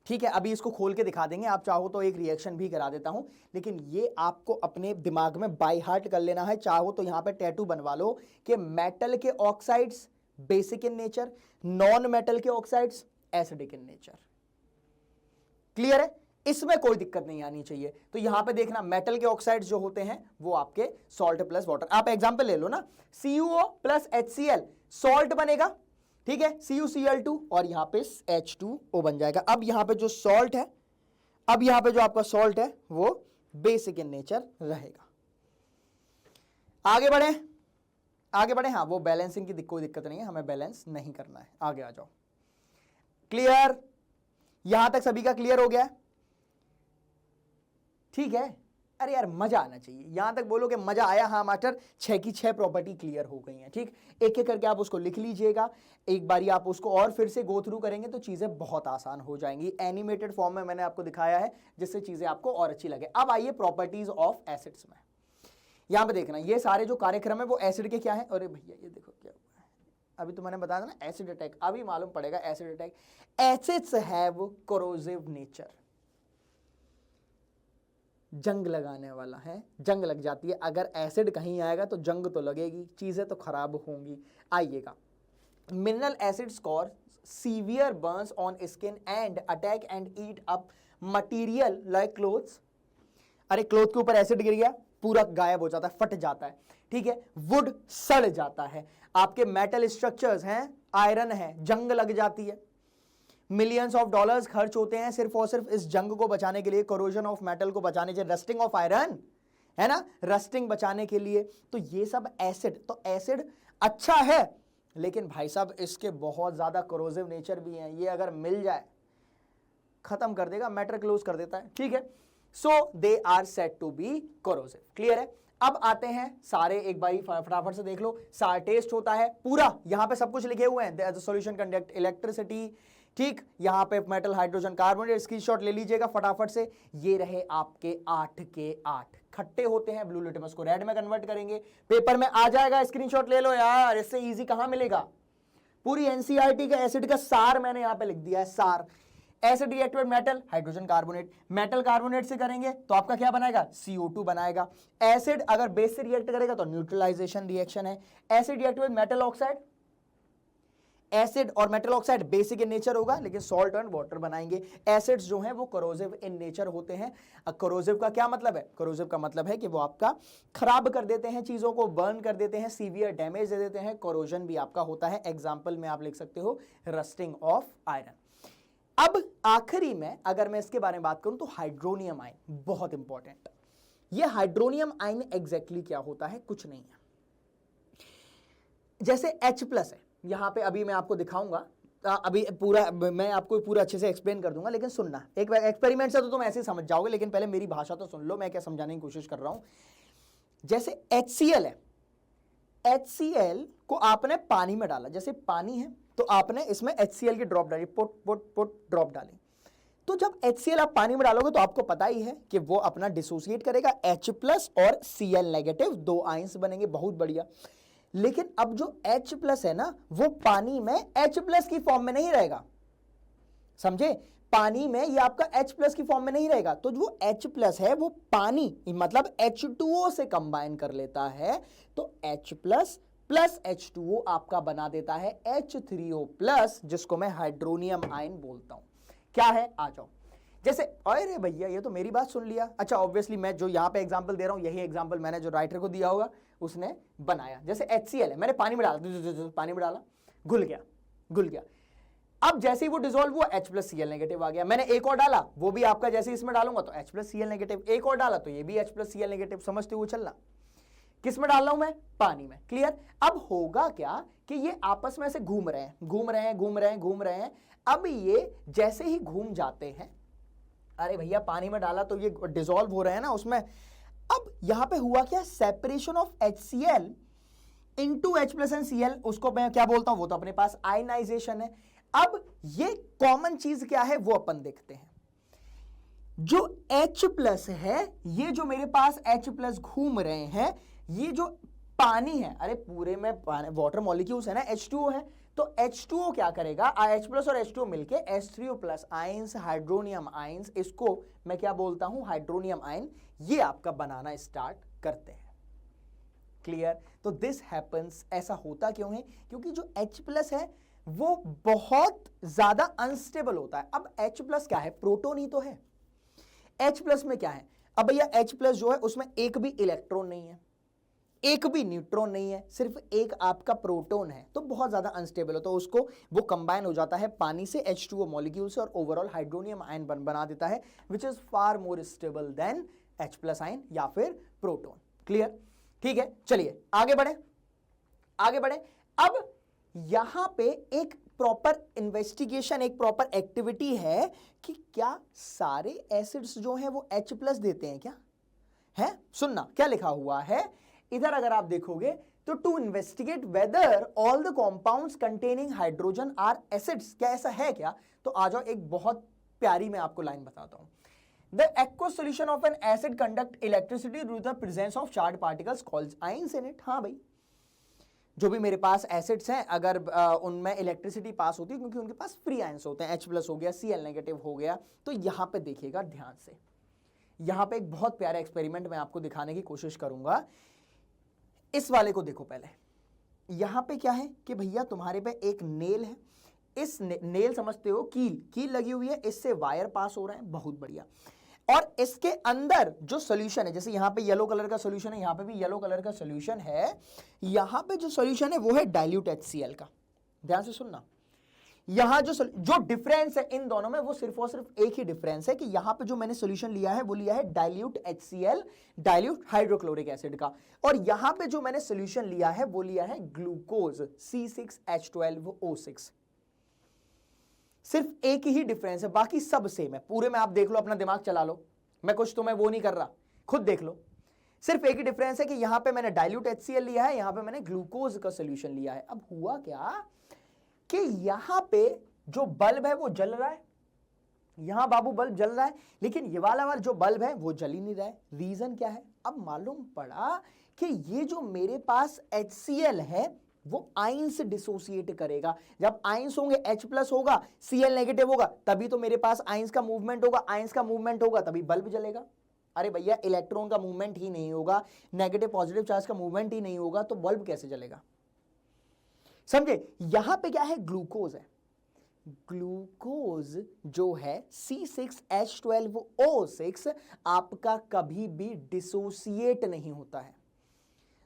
A: ठीक है, अभी इसको खोल के दिखा देंगे, आप चाहो तो एक रिएक्शन भी करा देता हूं, लेकिन ये आपको अपने दिमाग में बाय हार्ट कर लेना है। चाहो तो यहां पे टैटू बनवा लो कि मेटल के oxides basic in nature, non metal के oxides acidic in nature. Clear है, इसमें कोई दिक्कत नहीं आनी चाहिए। तो यहां पे देखना, मेटल के ऑक्साइड्स जो होते हैं वो आपके सॉल्ट प्लस वाटर। आप एग्जांपल ले लो ना, CuO प्लस HCl सॉल्ट बनेगा, ठीक है, CuCl2 और यहां पे H2O बन जाएगा। अब यहां पे जो सॉल्ट है, अब यहां पे जो आपका सॉल्ट है वो बेसिक इन नेचर रहेगा। आगे बढ़े आगे बढ़े, हाँ वो बैलेंसिंग की कोई दिक्कत नहीं है, हमें बैलेंस नहीं करना है। आगे आ जाओ। क्लियर, यहां तक सभी का क्लियर हो गया, ठीक है। अरे यार मजा आना चाहिए, यहां तक बोलो कि मजा आया, हाँ मास्टर 6 की 6 प्रॉपर्टी क्लियर हो गई हैं, ठीक। एक एक करके आप उसको लिख लीजिएगा, एक बारी आप उसको और फिर से गो थ्रू करेंगे तो चीजें बहुत आसान हो जाएंगी। एनिमेटेड फॉर्म में मैंने आपको दिखाया है जिससे चीजें आपको और अच्छी लगे। अब आइए प्रॉपर्टीज ऑफ एसिड्स में, यहां पे देखना ये सारे जो कार्यक्रम है वो एसिड के क्या है। अरे भैया ये देखो क्या हुआ है, अभी तो मैंने बताया ना एसिड अटैक, अभी मालूम पड़ेगा acid attack. Acids have corrosive nature, जंग लगाने वाला है, जंग लग जाती है। अगर एसिड कहीं आएगा तो जंग तो लगेगी, चीजें तो खराब होंगी। आइएगा, mineral acids cause severe Burns on skin and attack and eat up material like clothes. अरे क्लोथ के ऊपर एसिड गिर गया, पूरा गायब हो जाता है, फट जाता है, ठीक है। वुड सड़ जाता है, आपके मेटल स्ट्रक्चर्स हैं, आयरन है, जंग लग जाती है। मिलियंस ऑफ डॉलर्स खर्च होते हैं सिर्फ और सिर्फ इस जंग को बचाने के लिए, कोरोजन ऑफ मेटल को बचाने के लिए, रस्टिंग ऑफ आयरन है ना, रस्टिंग बचाने के लिए। तो ये सब एसिड, तो एसिड अच्छा है लेकिन भाई साहब इसके बहुत ज्यादा कोरोसिव नेचर भी हैं। ये अगर मिल जाए खत्म कर देगा, मैटर क्लोज कर देता है, ठीक है। So they are said to be corrosive. Clear है। अब आते हैं सारे, एक बारी फटाफट से देख लो। सार टेस्ट होता है पूरा, यहां पे सब कुछ लिखे हुए हैं, सॉल्यूशन कंडक्ट इलेक्ट्रिसिटी, ठीक। यहां पे मेटल हाइड्रोजन कार्बोनेट, स्क्रीनशॉट ले लीजिएगा फटाफट से। ये रहे आपके 8 के 8 खट्टे होते हैं, ब्लू लिटमस को रेड में कन्वर्ट करेंगे, पेपर में आ जाएगा, स्क्रीनशॉट ले लो यार, इससे इजी कहां मिलेगा। पूरी एनसीईआरटी का एसिड का सार मैंने यहां पे लिख दिया है, सार। Acid react with metal hydrogen carbonate, metal carbonate से करेंगे तो आपका क्या बनाएगा, CO2 बनाएगा। एसिड अगर बेस से रिएक्ट करेगा तो न्यूट्रलाइजेशन रिएक्शन है। Acid react with metal oxide, acid और metal oxide basic in nature होगा, लेकिन सॉल्ट एंड वाटर बनाएंगे। एसिड्स जो हैं वो करोसिव इन नेचर होते हैं। करोसिव का क्या मतलब है? करोसिव का मतलब है कि वो आपका खराब कर देते हैं, चीजों को बर्न कर देते हैं, सीवियर डैमेज दे देते हैं। कोरोजन भी आपका होता है। एग्जाम्पल में आप लिख सकते हो रस्टिंग ऑफ आयरन। अब आखिरी में अगर मैं इसके बारे में बात करूं तो हाइड्रोनियम आयन बहुत इंपॉर्टेंट। ये हाइड्रोनियम आयन एग्जैक्टली क्या होता है? कुछ नहीं है। जैसे H+ है, यहां पे अभी मैं आपको दिखाऊंगा, अभी पूरा मैं आपको पूरा अच्छे से एक्सप्लेन कर दूंगा, लेकिन सुनना, एक एक्सपेरिमेंट से तो तुम ऐसे ही समझ जाओगे, लेकिन पहले मेरी भाषा तो सुन लो, मैं क्या समझाने की कोशिश कर रहा हूं। जैसे HCl है, HCl को आपने पानी में डाला, जैसे पानी है तो आपने इसमें HCl की ड्रॉप डाली, पुट पुट पुट ड्रॉप डाली। तो जब HCl आप पानी में डालोगे तो आपको पता ही है कि वो अपना डिसोसिएट करेगा, H+ और Cl-, दो आयंस बनेंगे, बहुत बढ़िया। लेकिन अब जो H+ है ना, वो पानी में H+ की फॉर्म में नहीं रहेगा, समझे? पानी में ये आपका H+ की फॉर्म में नहीं रहेगा। तो जो H+ है वो पानी मतलब H2O से कंबाइन कर लेता है, तो H+ प्लस H2O आपका बना देता है H3O+, जिसको मैं हाइड्रोनियम आयन बोलता हूं। क्या है? आ जाओ। जैसे अरे भैया ये तो मेरी बात सुन लिया। अच्छा, ऑब्वियसली मैं जो यहां पे एग्जांपल दे रहा हूं, यही एग्जांपल मैंने जो राइटर को दिया होगा उसने बनाया। जैसे HCl है, मैंने पानी में डाला, पानी में डाला, घुल गया। अब जैसे ही वो डिसॉल्व हुआ, H+ Cl- आ गया। मैंने एक और डाला, वो भी आपका जैसे इसमें डालूंगा तो H+ Cl-, एक और डाला तो ये भी H+ Cl-, समझते हुए चलना। किस में डाल रहा हूं मैं? पानी में। क्लियर? अब होगा क्या कि ये आपस में से घूम रहे हैं। अब ये जैसे ही घूम जाते हैं, अरे भैया पानी में डाला तो ये डिसॉल्व हो रहे हैं ना उसमें। अब यहां पे हुआ क्या? Separation of HCl into H+ and Cl, उसको मैं क्या बोलता हूं? वो तो अपने पास आयनाइजेशन है। अब ये कॉमन चीज क्या है वो अपन देखते हैं। जो H+ है, ये जो मेरे पास H+ घूम रहे हैं, ये जो पानी है, अरे पूरे में वाटर मॉलिक्यूल्स है ना, H2O है, तो H2O क्या करेगा? H+ और H2O मिलके H3O+ आयंस, हाइड्रोनियम आयंस, इसको मैं क्या बोलता हूं? हाइड्रोनियम आयन, ये आपका बनाना स्टार्ट करते हैं। क्लियर? तो दिस हैपेंस, ऐसा होता क्यों है? क्योंकि जो H+ है वो बहुत ज्यादा अनस्टेबल होता है। अब H+ क्या है? प्रोटोन ही तो है। H+ में क्या है? अब भैया H+ जो है उसमें एक भी इलेक्ट्रॉन नहीं है, एक भी न्यूट्रॉन नहीं है, सिर्फ एक आपका प्रोटॉन है, तो बहुत ज्यादा अनस्टेबल हो, तो उसको वो कंबाइन हो जाता है पानी से, H2O मॉलिक्यूल से, और ओवरऑल हाइड्रोनियम आयन बना देता है, which is far more stable then H+ ion या फिर प्रोटॉन। क्लियर? ठीक है, चलिए आगे बढ़े। अब यहां पे एक प्रॉपर इन्वेस्टिगेशन, एक प्रॉपर एक्टिविटी है कि क्या सारे एसिड्स जो हैं वो H+ देते हैं क्या? है? सुनना क्या लिखा हुआ है इधर, अगर आप देखोगे तो to investigate whether all the compounds containing hydrogen are acids, क्या ऐसा है क्या? तो आ जाओ, एक बहुत प्यारी मैं आपको लाइन बताता हूं। The aqueous solution of an acid conduct electricity due to the presence of charged particles called ions in it। हाँ भाई, जो भी मेरे पास एसिड्स हैं, अगर उनमें इलेक्ट्रिसिटी पास होती है, क्योंकि उनके पास फ्री आयंस होते हैं, H+ हो गया, Cl- हो गया, तो यहां पे देखिएगा ध्यान से। यहां पे एक बहुत प्यारा एक्सपेरिमेंट मैं आपको दिखाने की कोशिश करूंगा। इस वाले को देखो पहले। यहां पे क्या है कि भैया तुम्हारे पे एक नेल है, इस नेल समझते हो, कील लगी हुई है, इससे वायर पास हो रहा है, बहुत बढ़िया। और इसके अंदर जो सॉल्यूशन है, जैसे यहां पे येलो कलर का सॉल्यूशन है, यहां पे भी येलो कलर का सॉल्यूशन है, यहां पे जो सॉल्यूशन है वो है डाइल्यूट HCl का। ध्यान से सुनना, यहां जो डिफरेंस है इन दोनों में, वो सिर्फ और सिर्फ एक ही डिफरेंस है कि यहां पे जो मैंने सॉल्यूशन लिया है वो लिया है dilute HCl, dilute hydrochloric acid का, और यहां पे जो मैंने सॉल्यूशन लिया है वो लिया है ग्लूकोज C6H12O6। सिर्फ एक ही डिफरेंस है, बाकी सब सेम है। पूरे में आप देख लो, अपना दिमाग चला लो, मैं कुछ तुम्हें वो नहीं कर रहा, खुद देख लो। सिर्फ एक ही डिफरेंस है कि यहां पे मैंने डाइल्यूट HCl लिया है, यहां पे मैंने ग्लूकोज का सॉल्यूशन लिया है। अब हुआ क्या कि यहां पे जो बल्ब है वो जल रहा है, यहां बाबू बल्ब जल रहा है, लेकिन ये वाला जो बल्ब है वो जल ही नहीं रहा है। रीजन क्या है? अब मालूम पड़ा कि ये जो मेरे पास HCl है वो आयंस डिसोसिएट करेगा। जब आयंस होंगे, H+ होगा, Cl- होगा, तभी तो मेरे पास आयंस का मूवमेंट होगा, आयंस का मूवमेंट होगा तभी बल्ब जलेगा। अरे भैया इलेक्ट्रॉन का मूवमेंट ही नहीं होगा, नेगेटिव पॉजिटिव चार्ज का मूवमेंट ही नहीं होगा, तो बल्ब कैसे जलेगा? समझे? यहां पे क्या है, ग्लूकोज है। ग्लूकोज जो है C6H12O6 आपका कभी भी डिसोसिएट नहीं होता है।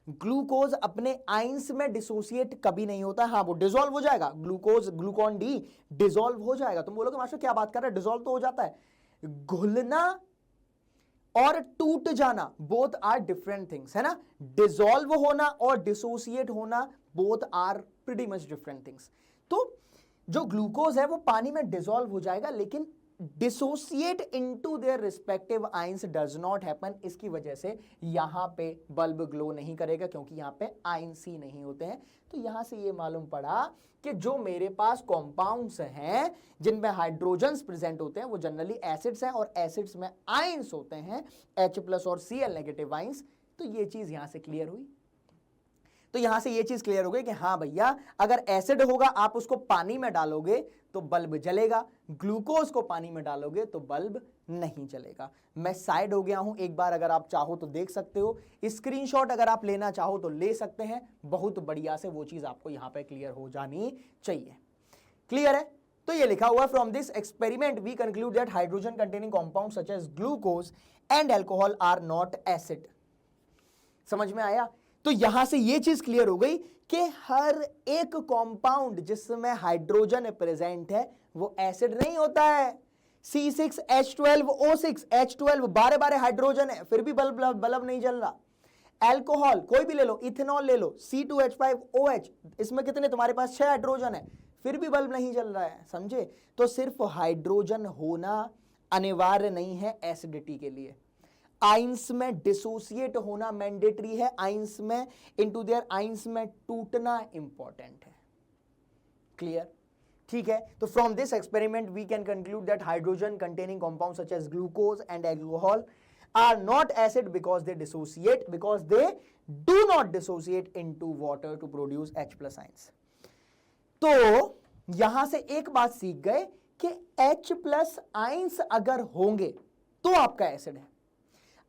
A: ग्लूकोज अपने आइंस में डिसोसिएट कभी नहीं होता। हाँ, वो डिसॉल्व हो जाएगा, ग्लूकोज ग्लूकॉन डी डिसॉल्व हो जाएगा। तुम बोलोगे मास्टर क्या बात कर रहे हैं, डिसॉल्व तो हो जाता है। घुलना और टूट जाना बोथ आर डिफरेंट थिंग्स, है ना। डिसॉल्व होना और डिसोसिएट होना both are pretty much different things. तो जो ग्लूकोज है वो पानी में डिसॉल्व हो जाएगा, लेकिन dissociate into their respective ions does not happen. इसकी वजह से यहां पे बल्ब ग्लो नहीं करेगा, क्योंकि यहां पे आयंस ही नहीं होते हैं। तो यहां से ये मालूम पड़ा कि जो मेरे पास कॉम्पाउंड्स हैं जिनमें हाइड्रोजन्स प्रेजेंट होते हैं वो जनरली एसिड्स हैं, और एसिड्स में आयंस होते हैं H+ और Cl नेगेटिव आयंस। तो ये चीज यहां से क्लियर हुई। तो यहां से ये चीज क्लियर हो गई कि हाँ भैया, अगर एसिड होगा आप उसको पानी में डालोगे तो बल्ब जलेगा, ग्लूकोज को पानी में डालोगे तो बल्ब नहीं जलेगा। मैं साइड हो गया हूं, एक बार अगर आप चाहो तो देख सकते हो, स्क्रीनशॉट अगर आप लेना चाहो तो ले सकते हैं। बहुत बढ़िया से वो चीज आपको यहां पे क्लियर हो जानी चाहिए। क्लियर है? तो ये लिखा हुआ, from this experiment we conclude that hydrogen containing compound such as glucose and alcohol are not acid. समझ में आया? तो यहां से यह चीज क्लियर हो गई कि हर एक कंपाउंड जिसमें हाइड्रोजन प्रेजेंट है वो एसिड नहीं होता है। C6H12O6 H12 बारे हाइड्रोजन है, फिर भी बल्ब नहीं जल रहा। अल्कोहल कोई भी ले लो, इथेनॉल ले लो, C2H5OH, इसमें कितने, तुम्हारे पास 6 हाइड्रोजन है, फिर भी बल्ब नहीं जल रहा है। समझे? तो सिर्फ हाइड्रोजन होना अनिवार्य नहीं है एसिडिटी के लिए। आइंस में डिसोसिएट होना मैंडेटरी है, आइंस में इनटू देयर आइंस में टूटना इंपॉर्टेंट है। क्लियर? ठीक है। तो from this experiment we can conclude that hydrogen containing compound such as glucose and alcohol are not acid because they do not dissociate into water to produce H+ ions। तो यहां से एक बात सीख गए कि H+ ions अगर होंगे तो आपका एसिड है।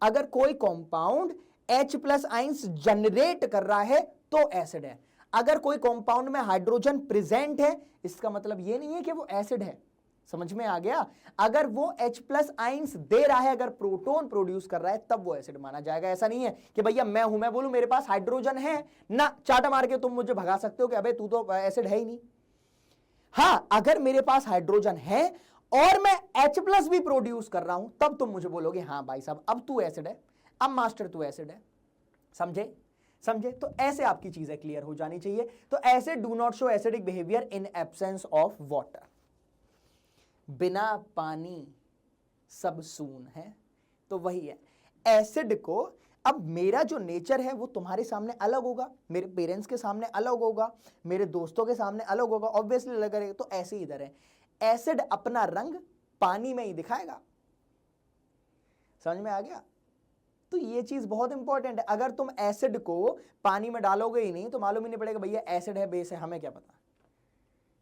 A: अगर कोई कंपाउंड H+ ions जनरेट कर रहा है तो एसिड है। अगर कोई कंपाउंड में हाइड्रोजन प्रेजेंट है इसका मतलब यह नहीं है कि वो एसिड है। समझ में आ गया? अगर वो H+ आइंस दे रहा है, अगर प्रोटॉन प्रोड्यूस कर रहा है, तब वो एसिड माना जाएगा। ऐसा नहीं है कि भैया मैं बोलूं मेरे पास हाइड्रोजन है ना, चाटा मार के तुम मुझे भगा सकते हो कि अबे तू तो एसिड है ही नहीं। हां, अगर मेरे पास हाइड्रोजन है और मैं H+ भी प्रोड्यूस कर रहा हूं, तब तुम मुझे बोलोगे हाँ भाई साहब अब तू एसिड है, अब मास्टर तू एसिड है। समझे? तो ऐसे आपकी चीजें क्लियर हो जानी चाहिए। तो acid do not show acidic behaviour in absence of water. बिना पानी सब सून है, तो वही है एसिड को। अब मेरा जो नेचर है वो तुम्हारे सामने अलग होगा, मेरे पेरेंट्स के सामने अलग होगा, मेरे दोस्तों के सामने अलग होगा, ऑब्वियसली अलग रहेगा। तो ऐसे ही इधर है, एसिड अपना रंग पानी में ही दिखाएगा। समझ में आ गया? तो ये चीज बहुत इंपॉर्टेंट है। अगर तुम एसिड को पानी में डालोगे ही नहीं तो मालूम ही नहीं पड़ेगा भैया एसिड है बेस है, हमें क्या पता।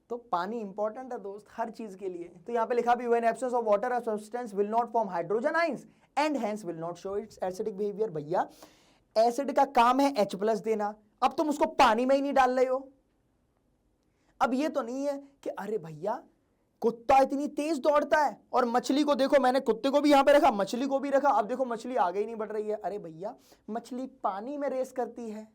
A: तो पानी इंपॉर्टेंट है दोस्त हर चीज के लिए। तो यहां पे लिखा भी हुआ है, absence of water a substance will not form hydrogen ions and hence will not show it's acidic behaviour. भैया एसिड का काम है H+ देना, अब तुम उसको पानी में ही नहीं डाल रहे हो। अब ये तो नहीं है कि अरे भैया कुत्ता इतनी तेज दौड़ता है और मछली को देखो, मैंने कुत्ते को भी यहां पे रखा, मछली को भी रखा, अब देखो मछली आगे ही नहीं बढ़ रही है। अरे भैया मछली पानी में रेस करती है,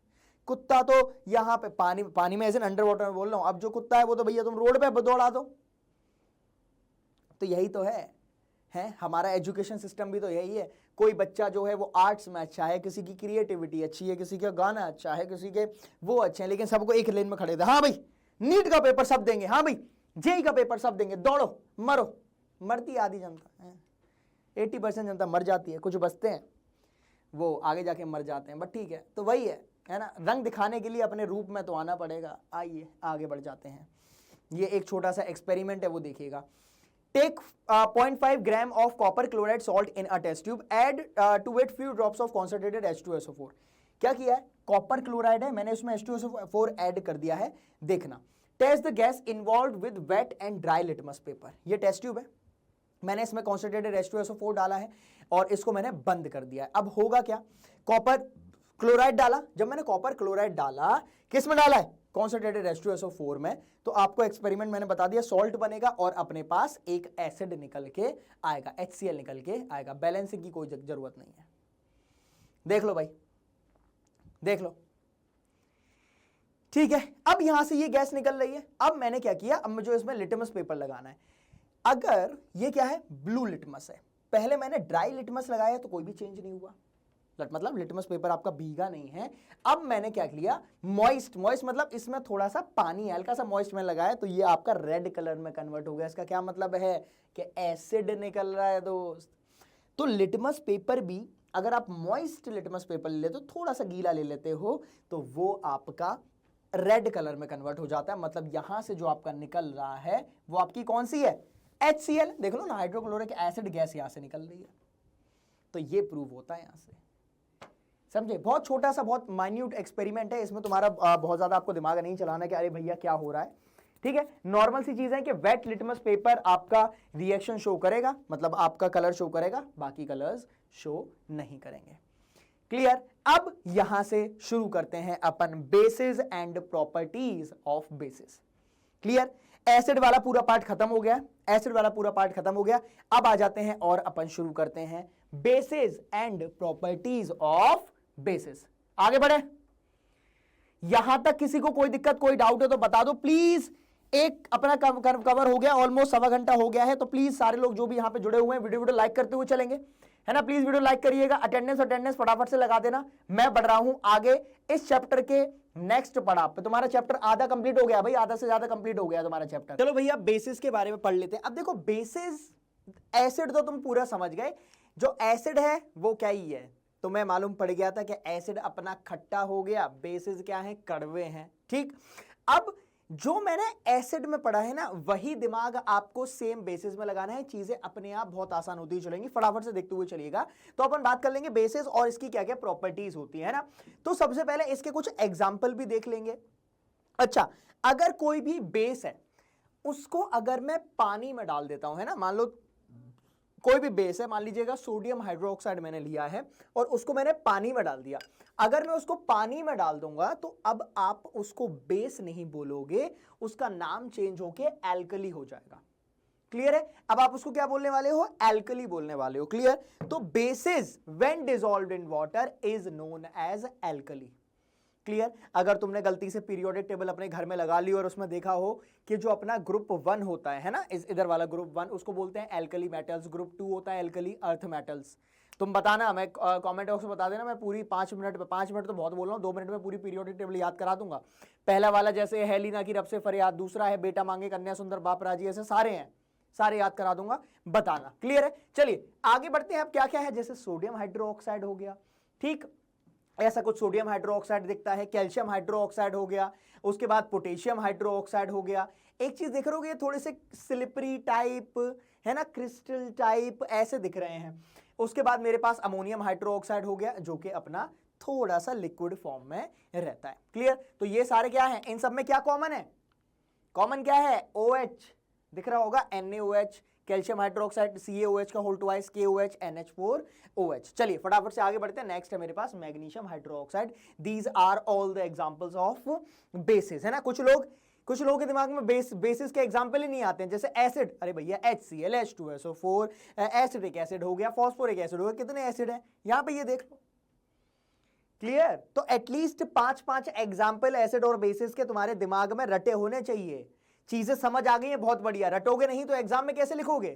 A: कुत्ता तो यहां पे पानी में ऐसे अंडर वाटर में बोल रहा हूं। अब जो कुत्ता है वो तो भैया तुम रोड पे दौड़ा दो। तो यही तो है हमारा एजुकेशन सिस्टम भी तो यही है। कोई बच्चा जो है वो आर्ट्स में अच्छा है, किसी की क्रिएटिविटी अच्छी है, किसी का गाना अच्छा है, किसी के वो अच्छे हैं, लेकिन सबको एक लेन में खड़े थे। हाँ भाई नीट का पेपर सब देंगे, हाँ भाई जेई का पेपर सब देंगे, दौड़ो मरो। मरती आधी जनता है, 80% जनता मर जाती है, कुछ बचते हैं वो आगे जाके मर जाते हैं। बट ठीक है, तो वही है ना, रंग दिखाने के लिए अपने रूप में तो आना पड़ेगा। आइए आगे बढ़ जाते हैं। ये एक छोटा सा एक्सपेरिमेंट है, वो देखिएगा। Take 0.5 gram of copper chloride salt in a test tube, add to it few drops of concentrated H2SO4। क्या किया है? कॉपर क्लोराइड है, मैंने इसमें H2SO4 ऐड कर दिया है। देखना, test the gas involve with wet and dry litmus paper. ये टेस्ट ट्यूब है, मैंने इसमें कॉन्सेंट्रेटेड H2SO4 डाला है और इसको मैंने बंद कर दिया है। अब होगा क्या? कॉपर क्लोराइड डाला, जब मैंने कॉपर क्लोराइड डाला, किस में डाला है? कॉन्सेंट्रेटेड H2SO4 में, तो आपको एक्सपेरिमेंट मैंने बता दिया, सॉल्ट बनेगा और अपने पास एक एसिड निकल के आएगा, HCl निकल के आएगा। बैलेंसिंग की कोई जरूरत नहीं है। देख लो भाई, देख लो, ठीक है। अब यहां से ये गैस निकल रही है। अब मैंने क्या किया, अब मुझे इसमें लिटमस पेपर लगाना है। अगर ये क्या है, ब्लू लिटमस है, पहले मैंने ड्राई लिटमस लगाया तो कोई भी चेंज नहीं हुआ, मतलब लिटमस पेपर आपका भीगा नहीं है। अब मैंने क्या किया, मॉइस्ट मतलब इसमें थोड़ा सा पानी, हल्का सा मॉइस्ट में लगाया, तो ये आपका रेड कलर में कन्वर्ट हो गया। इसका क्या मतलब है कि एसिड निकल रहा है दोस्त। तो लिटमस पेपर भी अगर आप मॉइस्ट लिटमस पेपर ले लेते हो, थोड़ा सा गीला ले लेते हो, तो वो आपका रेड कलर में कन्वर्ट हो जाता है। मतलब यहां से जो आपका निकल रहा है वो आपकी कौन सी है, HCl। देख लो ना, हाइड्रोक्लोरिक एसिड गैस यहां से निकल रही है। तो ये प्रूव होता है यहां से, समझे। बहुत छोटा सा, बहुत माइन्यूट एक्सपेरिमेंट है, इसमें तुम्हारा बहुत ज्यादा आपको दिमाग नहीं चलाना कि अरे भैया क्या हो रहा है, ठीक है। नॉर्मल सी चीज है कि वेट लिटमस पेपर आपका रिएक्शन शो करेगा, मतलब आपका कलर शो करेगा, बाकी कलर्स शो नहीं करेंगे। क्लियर। अब यहां से शुरू करते हैं अपन bases and properties of bases. Clear. Acid वाला पूरा पार्ट खत्म हो गया, एसिड वाला पूरा पार्ट खत्म हो गया। अब आ जाते हैं और अपन शुरू करते हैं basis and properties of basis. आगे बढ़े, यहां तक किसी को कोई दिक्कत, कोई डाउट है तो बता दो प्लीज। एक अपना कवर हो गया, ऑलमोस्ट सवा घंटा हो गया है, तो प्लीज सारे लोग जो भी यहां पे जुड़े हुए हैं वीडियो लाइक करते हुए चलेंगे, है ना। प्लीज वीडियो लाइक करिएगा, अटेंडेंस फटाफट से लगा देना। मैं बढ़ रहा हूं आगे इस चैप्टर के नेक्स्ट पड़ाव पे। तुम्हारा चैप्टर आधा कंप्लीट हो गया भाई, आधा से ज्यादा कंप्लीट हो गया तुम्हारा चैप्टर। चलो भैया बेसिस के बारे में पढ़ लेते हैं। अब देखो बेसिस, एसिड तो तुम पूरा समझ गए, जो एसिड है वो क्या ही है, तुम्हें मालूम पड़ गया था कि एसिड अपना खट्टा हो गया, बेसिस क्या है, कड़वे हैं, ठीक। अब जो मैंने एसिड में पढ़ा है ना, वही दिमाग आपको सेम बेसिस में लगाना है। चीजें अपने आप बहुत आसान होती चलेंगी, फटाफट से देखते हुए चलिएगा। तो अपन बात कर लेंगे बेसिस और इसकी क्या क्या प्रॉपर्टीज होती है ना। तो सबसे पहले इसके कुछ एग्जाम्पल भी देख लेंगे। अच्छा, अगर कोई भी बेस है, उसको अगर मैं पानी में डाल देता हूं, है ना, मान लो कोई भी बेस है, मान लीजिएगा सोडियम हाइड्रोक्साइड मैंने लिया है और उसको मैंने पानी में डाल दिया। अगर मैं उसको पानी में डाल दूंगा तो अब आप उसको बेस नहीं बोलोगे, उसका नाम चेंज होके एल्कली हो जाएगा। क्लियर है। अब आप उसको क्या बोलने वाले हो, एल्कली बोलने वाले हो। क्लियर। तो bases when dissolved in water is known as alkali. Clear. अगर तुमने गलती से पीरियोडिक टेबल अपने घर में लगा ली और उसमें देखा हो कि जो अपना ग्रुप 1 होता है ना, इस इधर वाला ग्रुप 1, उसको बोलते हैं एल्कली मेटल्स, ग्रुप 2 होता है एल्कली अर्थ मेटल्स। तुम बताना, मैं कमेंट बॉक्स में बता देना, मैं पूरी 5 मिनट तो बहुत बोल रहा हूँ, 2 मिनट में पूरी पीरियोडिक टेबल याद करा दूंगा। पहला वाला जैसे है लीना की रब से फरियाद, दूसरा है बेटा मांगे कन्या सुंदर बाप राजी, ऐसे सारे हैं, सारे याद करा दूंगा, बताना। क्लियर है। चलिए आगे बढ़ते हैं। अब क्या क्या है, जैसे सोडियम हाइड्रोक्साइड हो गया, ठीक, ऐसा कुछ सोडियम हाइड्रोक्साइड दिखता है, कैल्शियम हाइड्रोक्साइड हो गया, उसके बाद पोटेशियम हाइड्रोक्साइड हो गया। एक चीज देख रहे हो, थोड़े से स्लिपरी टाइप है ना, क्रिस्टल टाइप ऐसे दिख रहे हैं। उसके बाद मेरे पास अमोनियम हाइड्रोक्साइड हो गया, जो कि अपना थोड़ा सा लिक्विड फॉर्म में रहता है। क्लियर। तो ये सारे क्या है, इन सब में क्या कॉमन है, कॉमन क्या है, OH दिख रहा होगा, NaOH, कैल्शियम हाइड्रोक्साइड CaOH का होल ट्वाइस, KOH NH4OH। चलिए फटाफट से आगे बढ़ते हैं। नेक्स्ट है मेरे पास magnesium hydroxide. These are all the examples of bases, है ना। कुछ लोगों के दिमाग में बेसिस के एग्जांपल ही नहीं आते हैं। जैसे एसिड, अरे भैया HCl, H2SO4, एसिटिक एसिड हो गया, फॉस्फोरिक एसिड हो गया, कितने एसिड है यहां पे ये देख लो। क्लियर। तो एटलीस्ट 5 एग्जाम्पल एसिड और बेसिस के तुम्हारे दिमाग में रटे होने चाहिए। चीजें समझ आ गई है, बहुत बढ़िया। रटोगे नहीं तो एग्जाम में कैसे लिखोगे।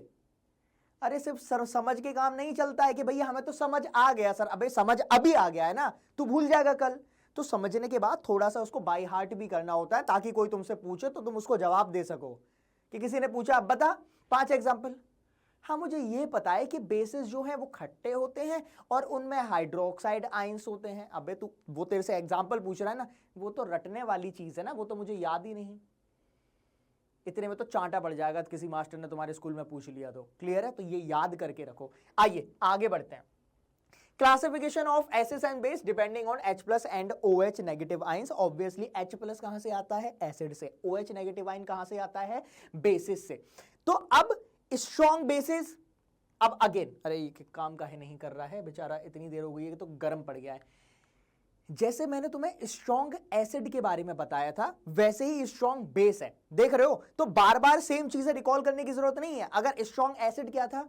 A: अरे सिर्फ समझ के काम नहीं चलता है कि भैया हमें तो समझ आ गया सर, अबे समझ अभी आ गया है ना, तू भूल जाएगा कल। तो समझने के बाद थोड़ा सा उसको बाय हार्ट भी करना होता है, ताकि कोई तुमसे पूछे तो तुम उसको जवाब दे सको। कि किसी ने पूछा अब बता 5 एग्जाम्पल, हाँ मुझे ये पता है कि बेसिस जो है वो खट्टे होते हैं और उनमें हाइड्रोक्साइड आयंस होते हैं। अबे तू, वो तेरे से एग्जाम्पल पूछ रहा है ना, वो तो रटने वाली चीज है ना, वो तो मुझे याद ही नहीं। इतने में तो चांटा पड़ जाएगा, किसी मास्टर ने तुम्हारे स्कूल में पूछ लिया तो। क्लियर है। तो ये याद करके रखो। आइए आगे बढ़ते हैं। Classification of acids and base depending on H+ and OH negative ions. Obviously H+ कहां से आता है, एसिड से। OH नेगेटिव आयन कहां से आता है, बेसिस से। तो अब स्ट्रॉन्ग बेसिस, अब अगेन, अरे ये काम काहे नहीं कर रहा है बेचारा, इतनी देर हो गई है तो गर्म पड़ गया है। जैसे मैंने तुम्हें स्ट्रॉन्ग एसिड के बारे में बताया था वैसे ही स्ट्रॉन्ग बेस है, देख रहे हो? तो बार बार सेम चीजें रिकॉल करने की जरूरत नहीं है। अगर स्ट्रॉन्ग एसिड क्या था,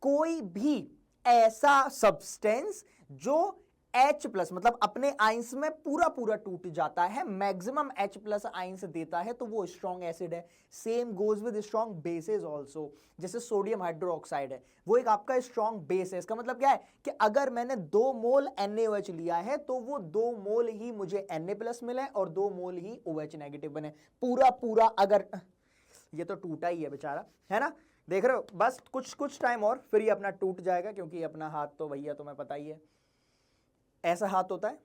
A: कोई भी ऐसा सब्सटेंस जो H प्लस मतलब अपने आइंस में पूरा पूरा टूट जाता है, मैक्सिमम H प्लस आइंस देता है, तो वो स्ट्रॉन्ग एसिड है। Same goes with strong bases also, जैसे सोडियम हाइड्रोक्साइड है, वो एक आपका स्ट्रॉन्ग बेस है। इसका मतलब क्या है कि अगर मैंने 2 मोल NaOH लिया है तो वो 2 मोल ही मुझे Na प्लस मिले और 2 मोल ही OH नेगेटिव बने। पूरा पूरा अगर ये तो टूटा ही है बेचारा, है ना? देख रहे हो? बस कुछ टाइम और फिर ये अपना टूट जाएगा, क्योंकि अपना हाथ तो भैया तुम्हें पता ही है, ऐसा हाथ होता है,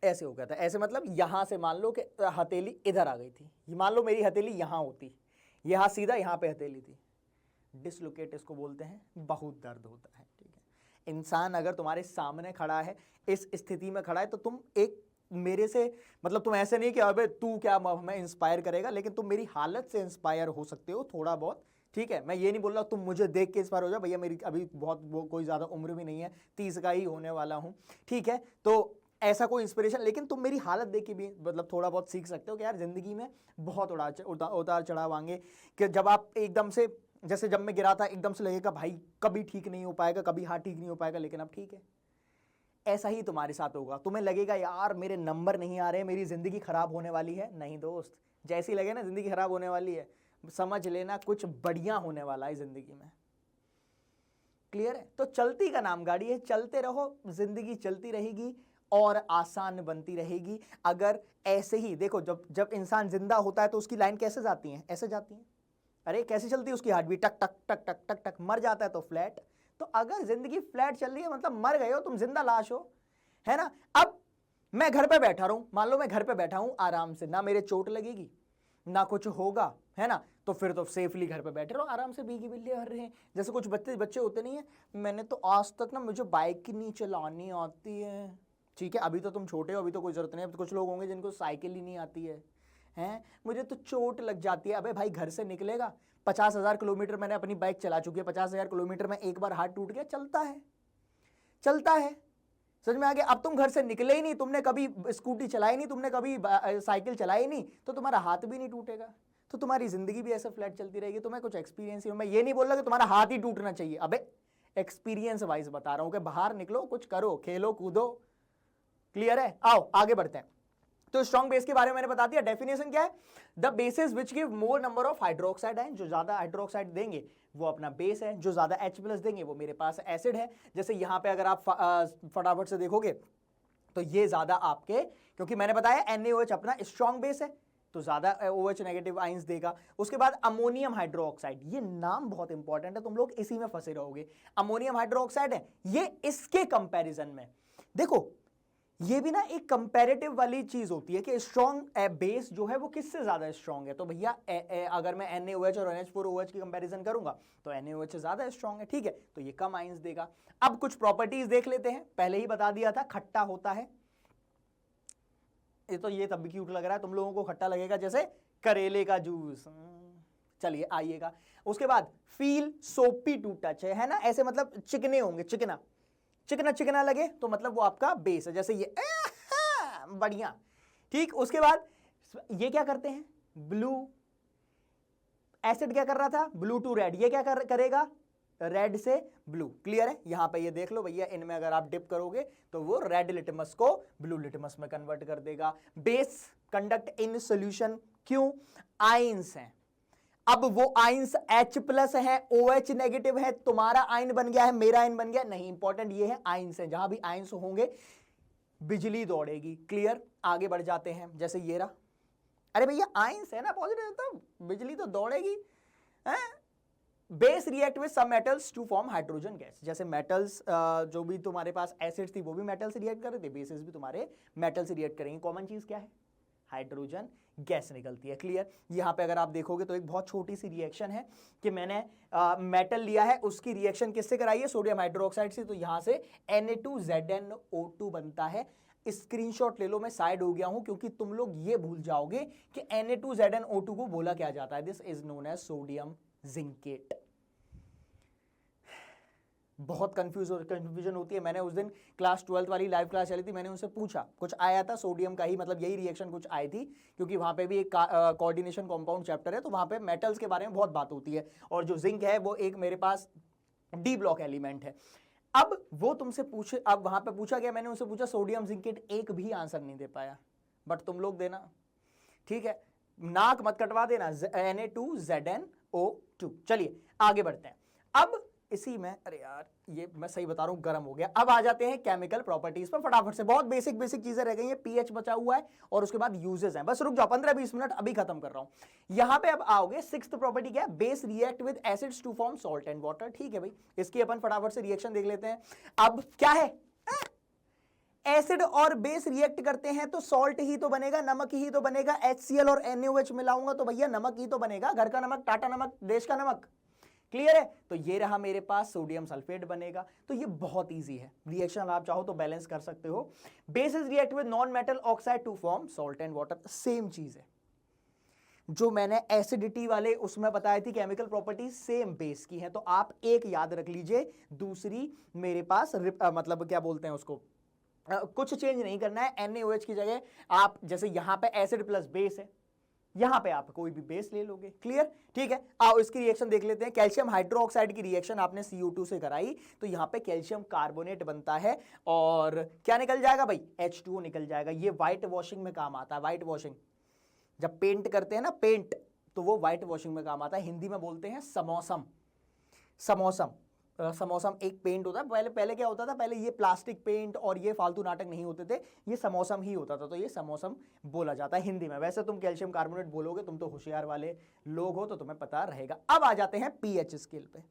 A: ऐसे हो गया था। ऐसे मतलब यहां से मान लो कि हथेली इधर आ गई थी, मान लो मेरी हथेली यहां होती, ये हाथ सीधा यहां पे हथेली थी, डिसलोकेट इसको बोलते हैं, बहुत दर्द होता है। ठीक है, इंसान अगर तुम्हारे सामने खड़ा है, इस स्थिति में खड़ा है, तो तुम एक मेरे से मतलब तुम ऐसे नहीं कि अबे तू क्या हमें इंस्पायर करेगा, लेकिन तुम मेरी हालत से इंस्पायर हो सकते हो थोड़ा बहुत। ठीक है, मैं ये नहीं बोल रहा तुम मुझे देख के इंस्पायर हो जाओ, भैया मेरी अभी बहुत वो कोई ज्यादा उम्र भी नहीं है, 30 का ही होने वाला हूं। ठीक है, तो ऐसा कोई इंस्पिरेशन, लेकिन तुम मेरी हालत देख के भी मतलब थोड़ा बहुत सीख सकते हो कि यार जिंदगी में बहुत उतार चढ़ाव आएंगे, कि जब आप एकदम से, जैसे जब मैं गिरा था एकदम से लगेगा भाई कभी ठीक नहीं हो पाएगा, कभी हाथ ठीक नहीं हो पाएगा, लेकिन अब ठीक है। ऐसा ही तुम्हारे साथ होगा, तुम्हें लगेगा यार मेरे नंबर नहीं आ रहे, मेरी जिंदगी खराब होने वाली है। नहीं दोस्त, जैसी लगे ना जिंदगी खराब होने वाली है, समझ लेना कुछ बढ़िया होने वाला है जिंदगी में। क्लियर है? तो चलती का नाम गाड़ी है, चलते रहो, जिंदगी चलती रहेगी और आसान बनती रहेगी। अगर ऐसे ही देखो, जब जब इंसान जिंदा होता है तो उसकी लाइन कैसे जाती है? ऐसे जाती है। अरे कैसे चलती है उसकी हार्ट बीट? टक टक टक टक टक टक। मर जाता है तो फ्लैट। तो अगर जिंदगी फ्लैट चल रही है मतलब मर गए हो तुम, जिंदा लाश हो, है ना? अब मैं घर पे बैठा रहूं, मान लो मैं घर पे बैठा हूं आराम से, ना मेरे चोट लगेगी ना कुछ होगा, है ना? तो फिर तो सेफली घर पे बैठे रहो, आराम से भीगी बिल्ली हर रहे। जैसे कुछ बच्चे होते नहीं है, मैंने तो आज तक ना मुझे बाइक नहीं चलानी आती है। ठीक है, अभी तो तुम छोटे हो, अभी तो कोई जरूरत नहीं है। कुछ लोग होंगे जिनको साइकिल ही नहीं आती है, हैं? मुझे तो चोट लग जाती है। अबे भाई घर से निकलेगा, 50,000 किलोमीटर मैंने अपनी बाइक चला चुकी है, 50,000 किलोमीटर में एक बार हाथ टूट गया, चलता है, चलता है। समझ में आ गया? अब तुम घर से निकले ही नहीं, तुमने कभी स्कूटी चलाई नहीं, तुमने कभी साइकिल चलाई नहीं, तो तुम्हारा हाथ भी नहीं टूटेगा, तो तुम्हारी जिंदगी भी ऐसे फ्लैट चलती रहेगी। तुम्हें कुछ एक्सपीरियंस ही हो। मैं ये नहीं बोल रहा कि तुम्हारा हाथ ही टूटना चाहिए, अबे एक्सपीरियंस वाइज बता रहा हूं कि बाहर निकलो, कुछ करो, खेलो कूदो। क्लियर है? आओ आगे बढ़ते हैं। तो स्ट्रॉन्ग बेस के बारे में मैंने बता दिया। डेफिनेशन क्या है? The bases which give more number of hydroxide ion, जो ज्यादा हाइड्रोक्साइड देंगे वो अपना बेस है, जो ज्यादा H प्लस देंगे वो मेरे पास एसिड है। जैसे यहां पे अगर आप फटाफट से देखोगे तो ये ज्यादा आपके, क्योंकि मैंने बताया NaOH अपना स्ट्रॉन्ग बेस है तो ज्यादा OH नेगेटिव आइंस देगा। उसके बाद अमोनियम हाइड्रोक्साइड, ये नाम बहुत इंपॉर्टेंट है, तुम लोग इसी में फंसे रहोगे। अमोनियम हाइड्रोक्साइड है, ये इसके कंपैरिजन में देखो, ये भी ना एक कंपैरेटिव वाली चीज होती है कि स्ट्रॉन्ग बेस जो है वो किससे ज्यादा स्ट्रॉन्ग है। तो भैया अगर मैं NaOH और NH4OH की कंपैरिजन करूंगा तो NaOH ज्यादा स्ट्रॉन्ग है, ठीक है, तो ये कम आइंस देगा। अब कुछ प्रॉपर्टीज देख लेते हैं, पहले ही बता दिया था खट्टा होता है, ये तो ये तब भी क्यूट लग रहा है, तुम लोगों को खट्टा लगेगा जैसे करेले का जूस। चलिए आइएगा। उसके बाद फील सोपी टू टच है ना, ऐसे मतलब चिकने होंगे, चिकना चिकना चिकना लगे तो मतलब वो आपका बेस है, जैसे ये बढ़िया। ठीक, उसके बाद ये क्या करते हैं, ब्लू एसिड क्या कर रहा था, ब्लू टू रेड, ये क्या करेगा, रेड से ब्लू। क्लियर है? यहां पे ये देख लो भैया, इनमें अगर आप डिप करोगे तो वो रेड लिटमस को ब्लू लिटमस में कन्वर्ट कर देगा। बेस कंडक्ट इन सॉल्यूशन, क्यों? आइंस हैं। अब वो आइंस H प्लस है, OH नेगेटिव है, तुम्हारा आइन बन गया है, मेरा आइन बन गया नहीं, इंपॉर्टेंट ये है आइंस है, जहां भी आइंस होंगे बिजली दौड़ेगी। क्लियर? आगे बढ़ जाते हैं, जैसे ये रहा, अरे भैया आइंस है ना पॉजिटिव, तो बिजली तो दौड़ेगी। Base react with some metals to form hydrogen gas, जैसे मेटल्स जो भी तुम्हारे पास एसिड थी वो भी मेटल से रिएक्ट कर रहे थे, बेसिस भी तुम्हारे मेटल से रिएक्ट करेंगे। कॉमन चीज क्या है? हाइड्रोजन गैस निकलती है। क्लियर? यहां पे अगर आप देखोगे तो एक बहुत छोटी सी रिएक्शन है कि मैंने मेटल लिया है, उसकी रिएक्शन किससे कराई है, सोडियम हाइड्रोक्साइड से, तो यहां से Na2ZnO2 बनता है। स्क्रीनशॉट ले लो, मैं साइड हो गया हूं क्योंकि तुम लोग ये भूल जाओगे कि Na2ZnO2 को बोला क्या जाता है, this is known as sodium zincate. बहुत कंफ्यूजन होती है। मैंने उस दिन क्लास 12th वाली लाइव क्लास चली थी, मैंने उनसे पूछा, कुछ आया था सोडियम का ही, मतलब यही रिएक्शन कुछ आई थी, क्योंकि वहां पे भी एक कोऑर्डिनेशन कंपाउंड चैप्टर है, तो वहां पे मेटल्स के बारे में बहुत बात होती है, और जो जिंक है वो एक मेरे पास डी ब्लॉक एलिमेंट है। अब वो तुमसे पूछे, अब वहां पे पूछा गया, मैंने उनसे पूछा सोडियम जिंकेट, एक भी आंसर नहीं दे पाया, बट तुम लोग देना, ठीक है, नाक मत कटवा देना, Na2ZnO2। चलिए आगे बढ़ते हैं। अब इसी में, अरे यार ये मैं सही बता रहा हूं, गर्म हो गया। अब आ जाते हैं केमिकल प्रॉपर्टीज पर फटाफट से, बहुत बेसिक बेसिक चीजें रह गई हैं, पीएच बचा हुआ है और उसके बाद यूजेस हैं, बस रुक जाओ 15-20 मिनट, अभी खत्म कर रहा हूं। यहां पे अब आओगे, सिक्स्थ प्रॉपर्टी क्या है, base react with acids to form salt and water. ठीक है भाई, इसकी अपन फटाफट से रिएक्शन देख लेते हैं। अब क्या है, एसिड और बेस रिएक्ट करते हैं तो सॉल्ट ही तो बनेगा, नमक ही तो बनेगा। HCl और NaOH मिलाऊंगा तो भैया नमक ही तो बनेगा, घर का नमक, टाटा नमक, देश का नमक। क्लियर है? तो ये रहा मेरे पास, सोडियम सल्फेट बनेगा। तो ये बहुत इजी है रिएक्शन, आप चाहो तो बैलेंस कर सकते हो। Bases react with non metal oxide to form salt and water, same चीज है जो मैंने एसिडिटी वाले उसमें बताई थी, केमिकल प्रॉपर्टी सेम बेस की है। तो आप एक याद रख लीजिए, दूसरी मेरे पास मतलब क्या बोलते हैं उसको, कुछ चेंज नहीं करना है। NaOH की जगह आप, जैसे यहां पे एसिड प्लस बेस है, यहां पे आप कोई भी बेस ले लोगे। क्लियर? ठीक है, आओ इसकी रिएक्शन देख लेते हैं। कैल्शियम हाइड्रोक्साइड की रिएक्शन आपने CO2 से कराई, तो यहां पे कैल्शियम कार्बोनेट बनता है, और क्या निकल जाएगा भाई, H2O निकल जाएगा। ये व्हाइट वॉशिंग में काम आता है। व्हाइट वॉशिंग, जब पेंट करते हैं ना पेंट, तो वो व्हाइट वॉशिंग में काम आता है। हिंदी में बोलते हैं समौसम। समौसम, समौसम एक पेंट होता है। पहले पहले क्या होता था, पहले ये प्लास्टिक पेंट और ये फालतू नाटक नहीं होते थे, ये समौसम ही होता था, तो ये समौसम बोला जाता है हिंदी में। वैसे तुम कैल्शियम कार्बोनेट बोलोगे, तुम तो होशियार वाले लोग हो, तो तुम्हें पता रहेगा। अब आ जाते हैं पीएच स्केल पे,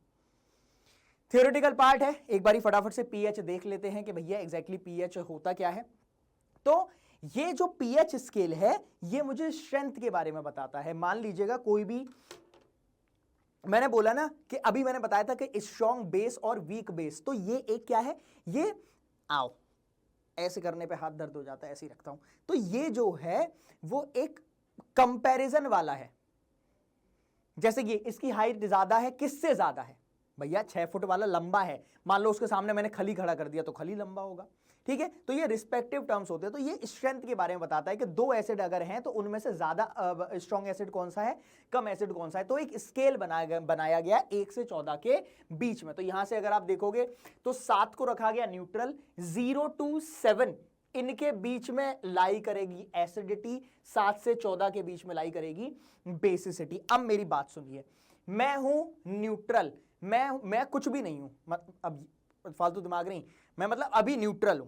A: थियोरेटिकल पार्ट है, एक बारी फटाफट से पीएच देख लेते हैं कि भैया एग्जैक्टली पीएच होता क्या है। तो ये जो पीएच स्केल है, ये मुझे स्ट्रेंथ के बारे में बताता है। मान लीजिएगा कोई भी, मैंने बोला ना कि अभी मैंने बताया था कि स्ट्रॉन्ग बेस और वीक बेस, तो ये एक क्या है, ये आओ ऐसे करने पे हाथ दर्द हो जाता है, ऐसे ही रखता हूं, तो ये जो है वो एक कंपैरिजन वाला है। जैसे कि इसकी हाइट ज्यादा है, किससे ज्यादा है भैया, 6 फुट वाला लंबा है, मान लो उसके सामने मैंने खली खड़ा कर दिया तो खली लंबा होगा। ठीक है, तो ये रिस्पेक्टिव टर्म्स होते हैं। तो ये स्ट्रेंथ के बारे में बताता है कि दो एसिड अगर हैं तो उनमें से ज्यादा स्ट्रॉन्ग एसिड कौन सा है, कम एसिड कौन सा है। तो एक स्केल बनाया गया 1 से 14 के बीच में। तो यहां से अगर आप देखोगे तो 7 को रखा गया न्यूट्रल, 0 to 7 इनके बीच में लाई करेगी एसिडिटी, 7 से 14 के बीच में लाई करेगी बेसिसिटी। अब मेरी बात सुनिए, मैं हूं न्यूट्रल, मैं कुछ भी नहीं हूं, अब फालतू दिमाग नहीं, मैं मतलब अभी न्यूट्रल हूं,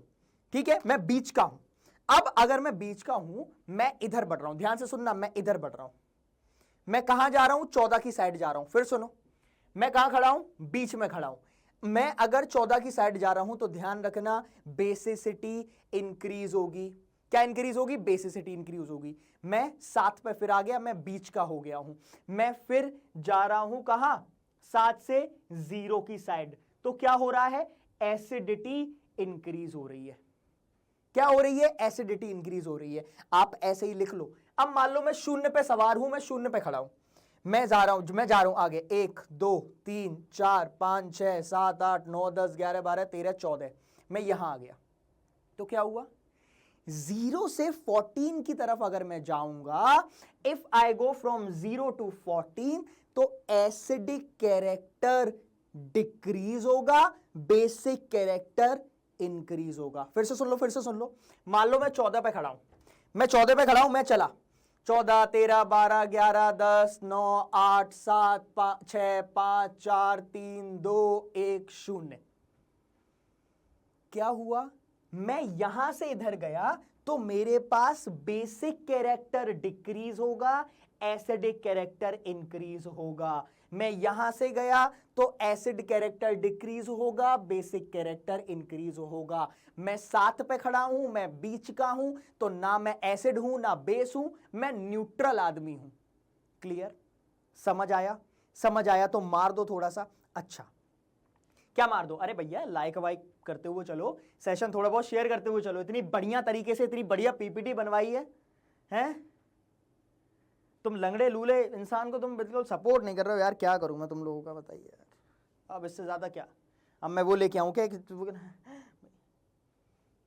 A: ठीक है, मैं बीच का हूं। अब अगर मैं बीच का हूं, मैं इधर बढ़ रहा हूं, ध्यान से सुनना, मैं इधर बढ़ रहा हूं, मैं कहां जा रहा हूं, 14 की साइड जा रहा हूं। फिर सुनो, मैं कहां खड़ा हूं, बीच में खड़ा हूं। मैं अगर 14 की साइड जा रहा हूं तो ध्यान रखना बेसिसिटी इंक्रीज होगी। क्या इंक्रीज होगी, बेसिसिटी इंक्रीज होगी। मैं 7 पे फिर आ गया, मैं बीच का हो गया हूं, मैं फिर जा रहा हूं कहां, 7 से 0 की साइड। तो क्या हो रहा है, एसिडिटी इंक्रीज हो रही है। क्या हो रही है, एसिडिटी इंक्रीज हो रही है। आप ऐसे ही लिख लो। अब मान लो मैं 0 पे सवार हूं, मैं 0 पे खड़ा हूं, मैं जा रहा हूं आगे, 1 2 3 4 5 6 7 8 9 10 11 12 13 14, मैं यहां आ गया। तो क्या हुआ, 0 से 14 की तरफ अगर मैं जाऊंगा, if I go from 0 to 14, तो एसिडिक कैरेक्टर डिक्रीज होगा, बेसिक कैरेक्टर इंक्रीज होगा। फिर से सुन लो, मान लो मैं 14 पे खड़ा हूं, मैं चला 14 13 12 11 10 9 8 7 6 5 4 3 2 1 0। क्या हुआ, मैं यहां से इधर गया तो मेरे पास बेसिक कैरेक्टर डिक्रीज होगा, एसिडिक कैरेक्टर इंक्रीज होगा। मैं यहां से गया तो एसिड कैरेक्टर डिक्रीज होगा, बेसिक कैरेक्टर इंक्रीज होगा। मैं 7 पे खड़ा हूं, मैं बीच का हूं, तो ना मैं एसिड हूं ना बेस हूं, मैं न्यूट्रल आदमी हूं। क्लियर? समझ आया तो मार दो थोड़ा सा। अच्छा, क्या मार दो, अरे भैया लाइक वाइक करते हुए चलो, सेशन थोड़ा बहुत शेयर करते हुए चलो। इतनी बढ़िया तरीके से इतनी बढ़िया पीपीटी बनवाई है, हैं? तुम लंगड़े लूले इंसान को तुम बिल्कुल सपोर्ट नहीं कर रहे हो यार, क्या करूं मैं तुम लोगों का, बताइए यार। अब इससे ज्यादा क्या, अब मैं वो लेके आऊं क्या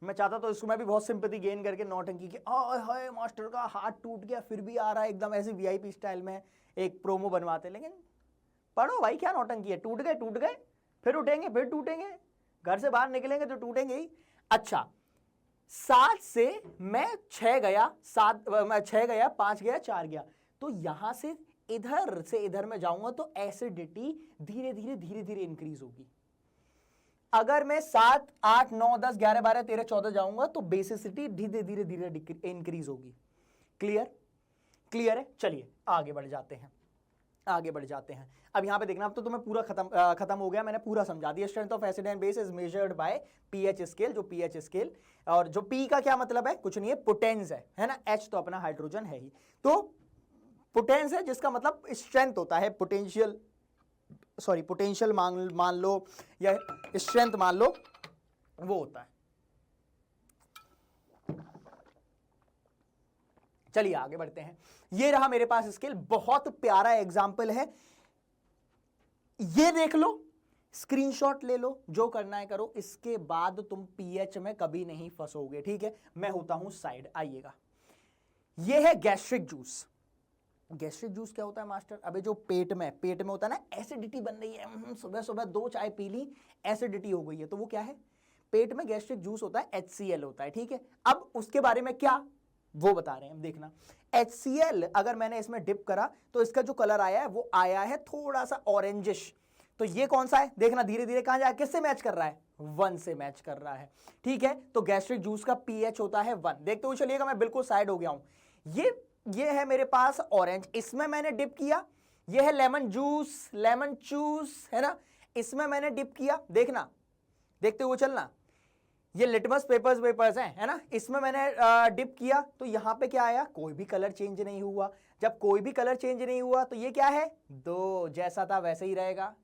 A: मैं चाहता तो इसको मैं भी बहुत सिंपैथी गेन करके नौटंकी के हाय मास्टर का हाथ टूट गया फिर भी आ रहा है एकदम ऐसे वीआईपी स्टाइल में एक प्रोमो बनवाते, लेकिन पढ़ो भाई क्या नौटंकी है, टूट गए फिर उठेंगे फिर टूटेंगे, घर से बाहर निकलेंगे तो टूटेंगे ही। अच्छा 7 से मैं 6 गया, 6 गया 5 गया 4 गया, तो यहां से इधर मैं जाऊंगा तो एसिडिटी धीरे धीरे इंक्रीज होगी। अगर मैं 7 8 9 10 11 12 13 14 जाऊंगा तो बेसिसिटी धीरे धीरे इंक्रीज होगी। क्लियर है। चलिए आगे बढ़ जाते हैं। अब यहां पे देखना, अब तो तुम्हें पूरा खत्म हो गया, मैंने पूरा समझा दिया। Strength of acid and base is measured by pH scale, जो पीएच स्केल, और जो पी का क्या मतलब है, कुछ नहीं है, पोटेंस है ना, एच तो अपना हाइड्रोजन है ही, तो पोटेंस है जिसका मतलब स्ट्रेंथ होता है, पोटेंशियल मान लो या स्ट्रेंथ मान लो, वो होता है। चलिए आगे बढ़ते हैं। ये रहा मेरे पास स्केल, बहुत प्यारा एग्जाम्पल है, ये देख लो, स्क्रीनशॉट ले लो, जो करना है करो, इसके बाद तुम पीएच में कभी नहीं फंसोगे, ठीक है। मैं होता हूं साइड, आइएगा। ये है गैस्ट्रिक जूस। गैस्ट्रिक जूस क्या होता है मास्टर? अबे जो पेट में होता है ना, एसिडिटी बन रही है, सुबह सुबह 2 चाय पी ली, एसिडिटी हो गई है, तो वो क्या है, पेट में गैस्ट्रिक जूस होता है, HCl होता है, ठीक है। अब उसके बारे में क्या वो बता रहे हैं, देखना। HCl अगर मैंने इसमें डिप करा तो इसका जो कलर आया है वो आया है थोड़ा सा ऑरेंजिश, तो ये कौन सा है, देखना धीरे धीरे कहां जाए, किससे मैच कर रहा है, 1 से मैच कर रहा है, ठीक है। तो गैस्ट्रिक जूस का पीएच होता है 1। देखते हुए चलिएगा, मैं बिल्कुल साइड हो गया हूं। ये है मेरे पास ऑरेंज, इसमें मैंने डिप किया। ये है लेमन जूस है ना, इसमें मैंने डिप किया, देखना, देखते हुए चलना। ये लिटमस पेपर्स हैं, है ना, इसमें मैंने डिप किया, तो यहां पे क्या आया, कोई भी कलर चेंज नहीं हुआ। जब कोई भी कलर चेंज नहीं हुआ तो ये क्या है, 2, जैसा था वैसे ही रहेगा।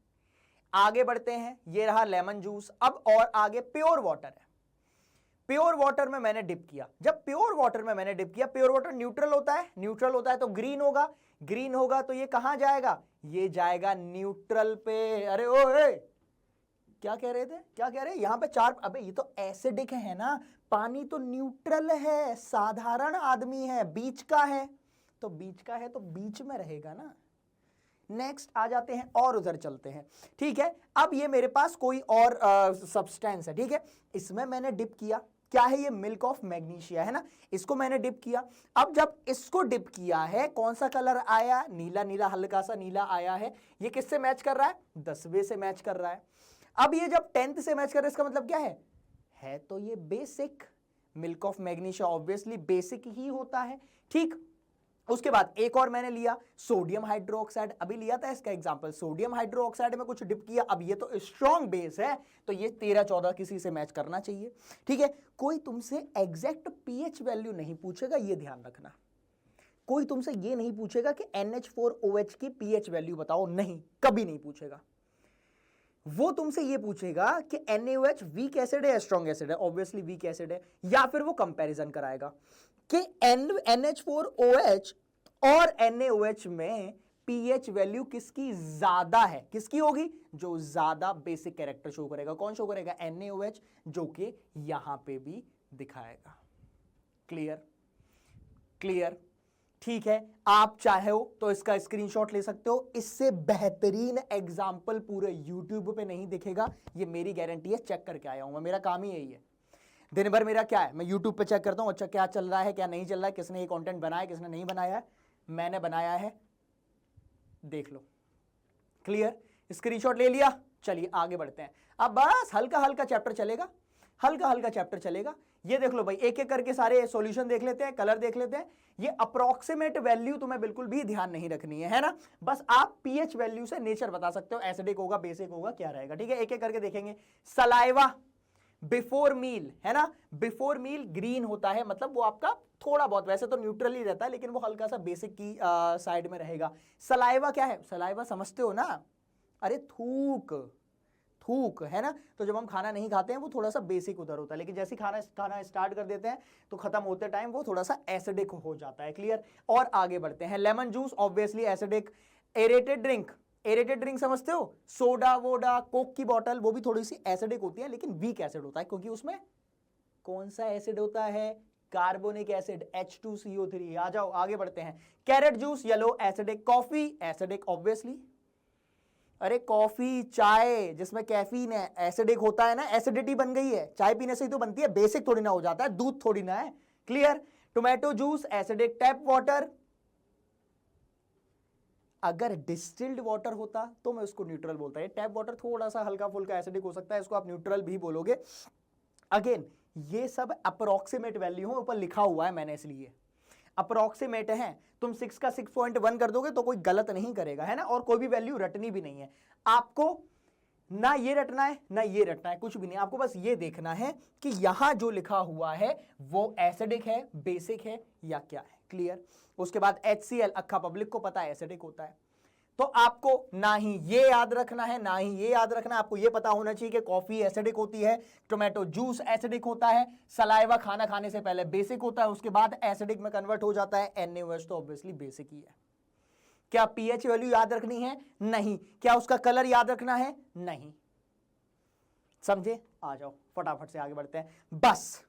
A: आगे बढ़ते हैं, ये रहा लेमन जूस। अब और आगे प्योर वाटर है, प्योर वाटर में मैंने डिप किया। जब प्योर वाटर में मैंने डिप किया, प्योर वाटर न्यूट्रल होता है तो ग्रीन होगा, तो ये कहां जाएगा, ये जाएगा न्यूट्रल पे। अरे ओ क्या कह रहे यहां पे 4, अबे ये तो एसिडिक है ना, पानी तो न्यूट्रल है, साधारण आदमी है, बीच का है तो बीच में रहेगा ना। नेक्स्ट आ जाते हैं और उधर चलते हैं, ठीक है। अब ये मेरे पास कोई और सब्सटेंस है, ठीक है, इसमें मैंने डिप किया, क्या है ये, मिल्क ऑफ मैग्नीशिया है ना, इसको मैंने डिप किया। अब जब इसको डिप किया है, कौन सा कलर आया, नीला, हल्का सा नीला आया है। ये किससे मैच कर रहा है, 10वें से मैच कर रहा है। अब ये जब 10th से मैच कर रहा है, इसका मतलब क्या है तो ये basic, milk of magnesia obviously basic ही होता है, ठीक। उसके बाद एक और मैंने लिया सोडियम हाइड्रोक्साइड, अभी लिया था इसका एग्जांपल, सोडियम हाइड्रोक्साइड में कुछ डिप किया। अब ये तो स्ट्रॉन्ग बेस है, तो ये 13 14 किसी से मैच करना चाहिए, ठीक है। कोई तुमसे एग्जैक्ट पीएच वैल्यू नहीं पूछेगा, ये ध्यान रखना। कोई तुमसे ये नहीं पूछेगा कि NH4OH की पीएच वैल्यू बताओ, नहीं, कभी नहीं पूछेगा। वो तुमसे ये पूछेगा कि NaOH वीक एसिड है या स्ट्रॉन्ग एसिड है, ऑब्वियसली वीक एसिड है, या फिर वो कंपैरिजन कराएगा कि NH4OH और NaOH में पीएच वैल्यू किसकी ज्यादा है, किसकी होगी, जो ज्यादा बेसिक कैरेक्टर शो करेगा। कौन शो करेगा, NaOH, जो कि यहां पे भी दिखाएगा। क्लियर, ठीक है। आप चाहे हो तो इसका स्क्रीनशॉट ले सकते हो, इससे बेहतरीन एग्जाम्पल पूरे यूट्यूब पे नहीं दिखेगा, ये मेरी गारंटी है, चेक करके आया हूं मैं, मेरा काम ही यही है। दिन भर मेरा क्या है, मैं यूट्यूब पे चेक करता हूं, अच्छा क्या चल रहा है क्या नहीं चल रहा है, किसने ये कंटेंट बनाया किसने नहीं बनाया है, मैंने बनाया है, देख लो। क्लियर, स्क्रीनशॉट ले लिया, चलिए आगे बढ़ते हैं। अब बस हल्का हल्का चैप्टर चलेगा, ये देख लो भाई, एक एक करके सारे सॉल्यूशन देख लेते हैं, कलर देख लेते हैं। ये अप्रोक्सीमेट वैल्यू तुम्हें बिल्कुल भी ध्यान नहीं रखनी है ना, बस आप पीएच वैल्यू से नेचर बता सकते हो, एसिडिक होगा, बेसिक होगा, क्या रहेगा, ठीक है। एक एक करके देखेंगे। सलाइवा बिफोर मील है ना, बिफोर मील ग्रीन होता है, मतलब वो आपका थोड़ा बहुत, वैसे तो न्यूट्रल ही रहता है, लेकिन वो हल्का सा बेसिक की साइड में रहेगा। सलाइवा क्या है, सलाइवा समझते हो ना, अरे थूक है ना, तो जब हम खाना नहीं खाते हैं वो थोड़ा सा बेसिक उधर होता है, लेकिन जैसे खाना स्टार्ट कर देते हैं तो खत्म होते टाइम वो थोड़ा सा एसिडिक हो जाता है। क्लियर, और आगे बढ़ते हैं। Lemon juice obviously acidic. Aerated drink, aerated drink समझते हो, सोडा वोडा कोक की बोतल, वो भी थोड़ी सी एसिडिक होती है, लेकिन वीक एसिड होता है क्योंकि उसमें कौन सा एसिड होता है, कार्बोनिक एसिड H2CO3। आ जाओ आगे बढ़ते हैं। Carrot juice yellow acidic, coffee acidic obviously, अरे कॉफी चाय जिसमें कैफीन है एसिडिक होता है ना, एसिडिटी बन गई है, चाय पीने से ही तो बनती है, बेसिक थोड़ी ना हो जाता है, दूध थोड़ी ना है, clear. Tomato juice acidic, tap water, अगर डिस्टिल्ड वाटर होता तो मैं उसको न्यूट्रल बोलता है, टैप वाटर थोड़ा सा हल्का फुल्का एसिडिक हो सकता है, इसको आप न्यूट्रल भी बोलोगे। अगेन ये सब अप्रोक्सीमेट वैल्यू है, ऊपर लिखा हुआ है मैंने इसलिए अप्रोक्सीमेट है, तुम 6 का 6.1 कर दोगे तो कोई गलत नहीं करेगा, है ना, और कोई भी वैल्यू रटनी भी नहीं है आपको, ना ये रटना है ना ये रटना है, कुछ भी नहीं, आपको बस ये देखना है कि यहां जो लिखा हुआ है वो एसिडिक है, बेसिक है या क्या है, क्लियर। उसके बाद HCl, अक्खा पब्लिक को पता है एसिडिक होता है, तो आपको ना ही ये याद रखना है ना ही ये याद रखना है, आपको ये पता होना चाहिए कि कॉफी एसिडिक होती है, टोमेटो जूस एसिडिक होता है, सलाइवा खाना खाने से पहले बेसिक होता है, उसके बाद एसिडिक में कन्वर्ट हो जाता है, NaOH तो ऑब्वियसली बेसिक ही है। क्या पीएच वैल्यू याद रखनी है? नहीं। क्या उसका कलर याद रखना है? नहीं। समझे? आ जाओ फटाफट से आगे बढ़ते हैं। बस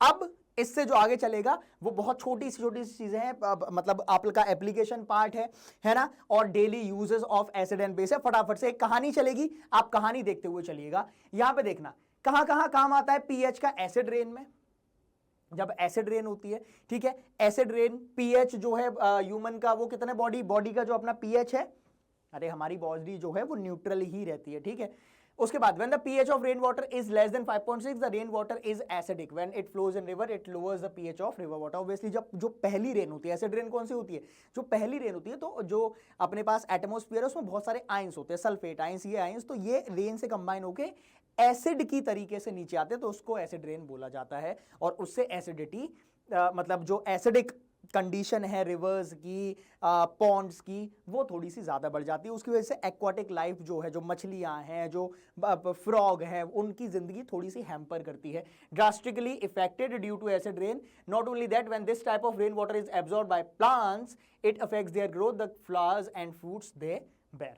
A: अब इससे जो आगे चलेगा वो बहुत छोटी सी चीजें हैं, मतलब आपका एप्लीकेशन पार्ट है ना, और daily uses of acid and base है। फटाफट से एक कहानी चलेगी, आप कहानी देखते हुए चलिएगा। यहां पे देखना कहां कहां काम आता है पीएच का, एसिड रेन में, जब एसिड रेन होती है, ठीक है, एसिड रेन पीएच जो है ह्यूमन का वो कितने बॉडी का जो अपना पीएच है, अरे हमारी बॉडी जो है वो न्यूट्रल ही रहती है, ठीक है। उसके बाद when the pH of rain water is less than 5.6 the rain water is acidic when it flows in river it lowers the pH of river water। obviously जब जो पहली रेन होती है, एसिड रेन कौन सी होती है, जो पहली रेन होती है, तो जो अपने पास एटमॉस्फेयर है उसमें बहुत सारे आयंस होते हैं, सल्फेट आयंस, ये आयंस, तो ये रेन से कंबाइन होके एसिड की तरीके से नीचे आते हैं, तो उसको एसिड रेन बोला जाता है, और उससे एसिडिटी मतलब जो एसिडिक कंडीशन है रिवर्स की, पॉन्ड्स की, वो थोड़ी सी ज्यादा बढ़ जाती है। उसकी वजह से एक्वाटिक लाइफ जो है, जो मछलियां हैं, जो फ्रॉग है, उनकी जिंदगी थोड़ी सी हैम्पर करती है, drastically affected due to acid rain. Not only that when this type of rain water is absorbed by plants it affects their growth, the flowers and fruits they bear.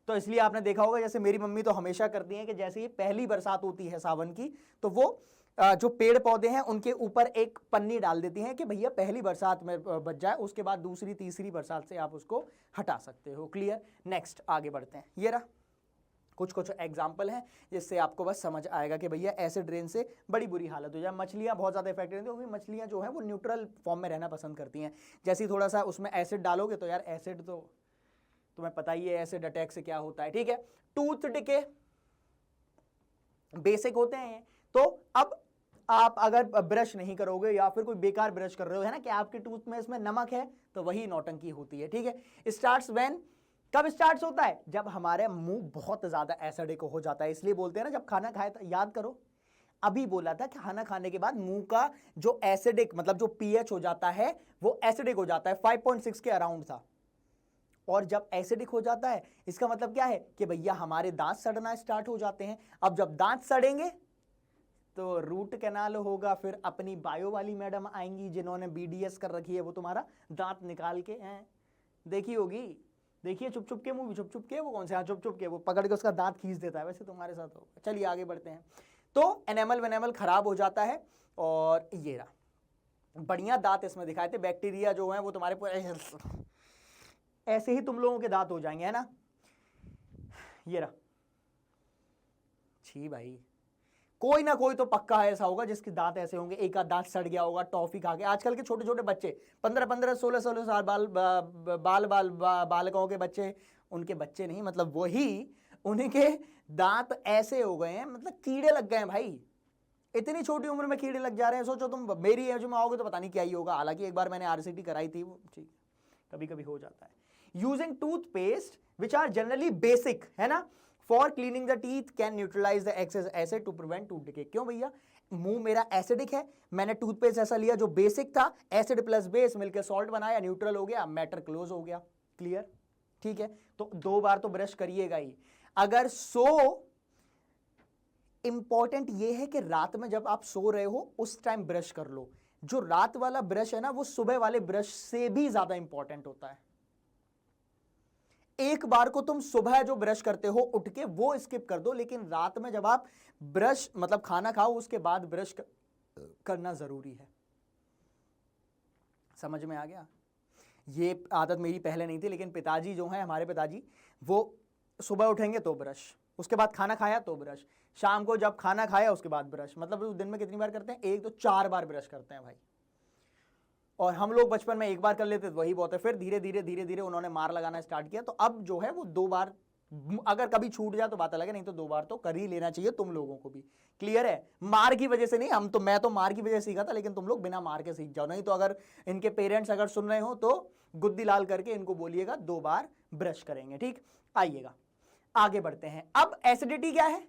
A: तो इसलिए आपने देखा होगा, जैसे मेरी मम्मी तो हमेशा करती हैं कि जैसे ही पहली बरसात होती है सावन की, तो वो जो पेड़ पौधे हैं उनके ऊपर एक पन्नी डाल देती हैं कि भैया पहली बरसात में बच जाए, उसके बाद दूसरी तीसरी बरसात से आप उसको हटा सकते हो, क्लियर। नेक्स्ट आगे बढ़ते हैं। ये रहा कुछ एग्जाम्पल हैं जिससे आपको बस समझ आएगा कि भैया एसिड रेन से बड़ी बुरी हालत हो जाए। मछलियां बहुत ज़्यादा इफेक्टेड रहती हैं, मछलियां जो है वो न्यूट्रल फॉर्म में रहना पसंद करती हैं। जैसे ही थोड़ा सा उसमें एसिड डालोगे तो यार एसिड तो तुम्हें पता ही है एसिड अटैक से क्या होता है, ठीक है। टूथ डिके बेसिक होते हैं, तो अब आप अगर ब्रश नहीं करोगे या फिर कोई बेकार ब्रश कर रहे हो, है ना, कि आपके टूथ में इसमें नमक है, तो वही नौटंकी होती है, ठीक है। स्टार्ट्स व्हेन, कब स्टार्ट होता है, जब हमारे मुंह बहुत ज्यादा एसिडिक हो जाता है। इसलिए बोलते हैं ना, जब खाना खाए, याद करो अभी बोला था कि खाना खाने के बाद मुंह का जो एसिडिक मतलब जो पीएच हो जाता है वो एसिडिक हो जाता है, 5.6 के अराउंड था। और जब एसिडिक हो जाता है इसका मतलब क्या है कि भैया हमारे दांत सड़ना स्टार्ट हो जाते हैं। अब जब दांत सड़ेंगे तो रूट कैनाल होगा, फिर अपनी बायो वाली मैडम आएंगी जिन्होंने BDS कर रखी है, वो तुम्हारा दांत निकाल के देखी होगी, देखिए चुप चुप के मूवी, चुप चुप के वो कौन से, हाँ चुप चुप के, वो पकड़ के उसका दांत खींच देता है, वैसे तुम्हारे साथ होगा। चलिए आगे बढ़ते हैं। तो एनेमल वेनेमल खराब हो जाता है, और ये रहा बढ़िया दांत इसमें दिखाए थे, बैक्टीरिया जो है वो तुम्हारे पूरे ऐसे ही तुम लोगों के दांत हो जाएंगे, है ना। ये रहा, छी भाई, कोई ना कोई तो पक्का ऐसा होगा जिसके दांत ऐसे होंगे, एक आध दांत सड़ गया होगा टॉफी खा के। आजकल के छोटे छोटे बच्चे 15-15 16-16 साल बालकों के बच्चे, उनके बच्चे नहीं मतलब वही, उनके दांत ऐसे हो गए हैं, मतलब कीड़े लग गए हैं भाई, इतनी छोटी उम्र में कीड़े लग जा रहे हैं। सोचो तुम मेरी एज में आओगे तो पता नहीं क्या ही होगा। हालांकि एक बार मैंने RCT कराई थी, वो ठीक कभी कभी हो जाता है। Using toothpaste which are generally basic, है ना, for cleaning the teeth can neutralise the excess acid to prevent tooth decay. क्यों भैया, मुंह मेरा एसिडिक है, मैंने टूथपेस्ट ऐसा लिया जो बेसिक था, एसिड प्लस बेस मिलकर सॉल्ट बनाया, न्यूट्रल हो गया, मैटर क्लोज हो गया, क्लियर, ठीक है। तो 2 बार तो ब्रश करिएगा ही। अगर इंपॉर्टेंट ये है कि रात में जब आप सो रहे हो उस टाइम ब्रश कर लो। जो रात वाला ब्रश है ना, वो सुबह वाले ब्रश से भी ज्यादा इंपॉर्टेंट होता है। एक बार को तुम सुबह जो ब्रश करते हो उठ के वो स्किप कर दो, लेकिन रात में जब आप ब्रश मतलब खाना खाओ उसके बाद ब्रश करना जरूरी है। समझ में आ गया? ये आदत मेरी पहले नहीं थी, लेकिन पिताजी जो हैं, हमारे पिताजी, वो सुबह उठेंगे तो ब्रश, उसके बाद खाना खाया तो ब्रश, शाम को जब खाना खाया उसके बाद ब्रश, मतलब वो दिन में कितनी बार करते हैं? 1 तो 4 बार ब्रश करते हैं भाई। और हम लोग बचपन में 1 बार कर लेते तो वही बहुत है। फिर धीरे धीरे उन्होंने मार लगाना स्टार्ट किया, तो अब जो है वो 2 बार, अगर कभी छूट जाए तो बात अलग है, नहीं तो 2 बार तो कर ही लेना चाहिए तुम लोगों को भी। क्लियर है? मार की वजह से नहीं, मैं तो मार की वजह से सीखा था, लेकिन तुम लोग बिना मार के सीख जाओ। नहीं तो अगर इनके पेरेंट्स अगर सुन रहे हो तो गुद्दी लाल करके इनको बोलिएगा 2 बार ब्रश करेंगे। ठीक, आइएगा आगे बढ़ते हैं। अब एसिडिटी क्या है?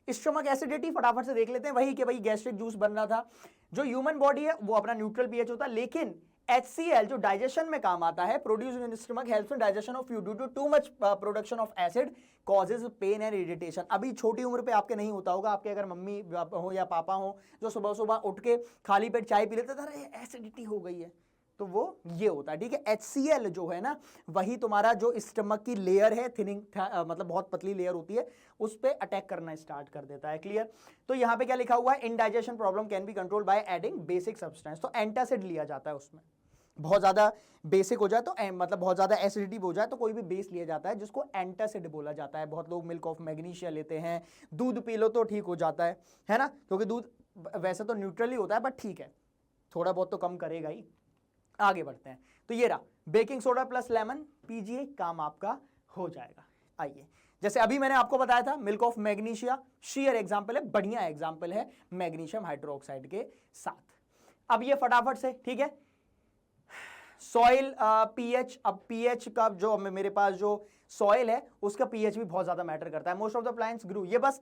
A: स्टमक एसिडिटी फटाफट से देख लेते हैं। वही कि भाई गैस्ट्रिक जूस बन रहा था। जो ह्यूमन बॉडी है वो अपना न्यूट्रल पीएच होता है, लेकिन HCl जो डाइजेशन में काम आता है, produce in stomach helps in digestion of food due to too much production of acid causes pain and irritation. अभी छोटी उम्र पे आपके नहीं होता होगा, आपके अगर मम्मी हो या पापा हो जो सुबह सुबह उठ के खाली पेट चाय पी लेते थे, अरे एसिडिटी हो गई है, तो वो ये होता है। ठीक है, HCl जो है ना, वही तुम्हारा जो स्टमक की लेयर है, थिनिंग मतलब बहुत पतली लेयर होती है, उस पे अटैक करना स्टार्ट कर देता है। क्लियर? तो यहां पे क्या लिखा हुआ है? Indigestion problem can be controlled by adding basic substance. तो एंटासिड लिया जाता है उसमें, बहुत ज्यादा बेसिक हो जाए तो मतलब बहुत ज्यादा एसिडिटी हो जाए तो कोई भी बेस लिया जाता है जिसको एंटासिड बोला जाता है। बहुत लोग मिल्क ऑफ मैग्नीशिया लेते हैं, दूध पी लो तो ठीक हो जाता है ना, क्योंकि दूध वैसे तो न्यूट्रल ही होता है, बट ठीक है थोड़ा बहुत तो कम करेगा ही। आगे बढ़ते हैं। तो ये रहा, बेकिंग सोडा प्लस लेमन पीजिए, काम आपका हो जाएगा। आइए, जैसे अभी मैंने आपको बताया था milk of magnesia share example है, बढ़िया एग्जांपल है मैग्नीशियम हाइड्रोक्साइड के साथ। अब ये फटाफट से, ठीक है, सॉइल पीएच। अब पीएच का जो मेरे पास जो सॉइल है उसका पीएच भी बहुत ज्यादा मैटर करता है। मोस्ट ऑफ द प्लांट्स ग्रू, ये बस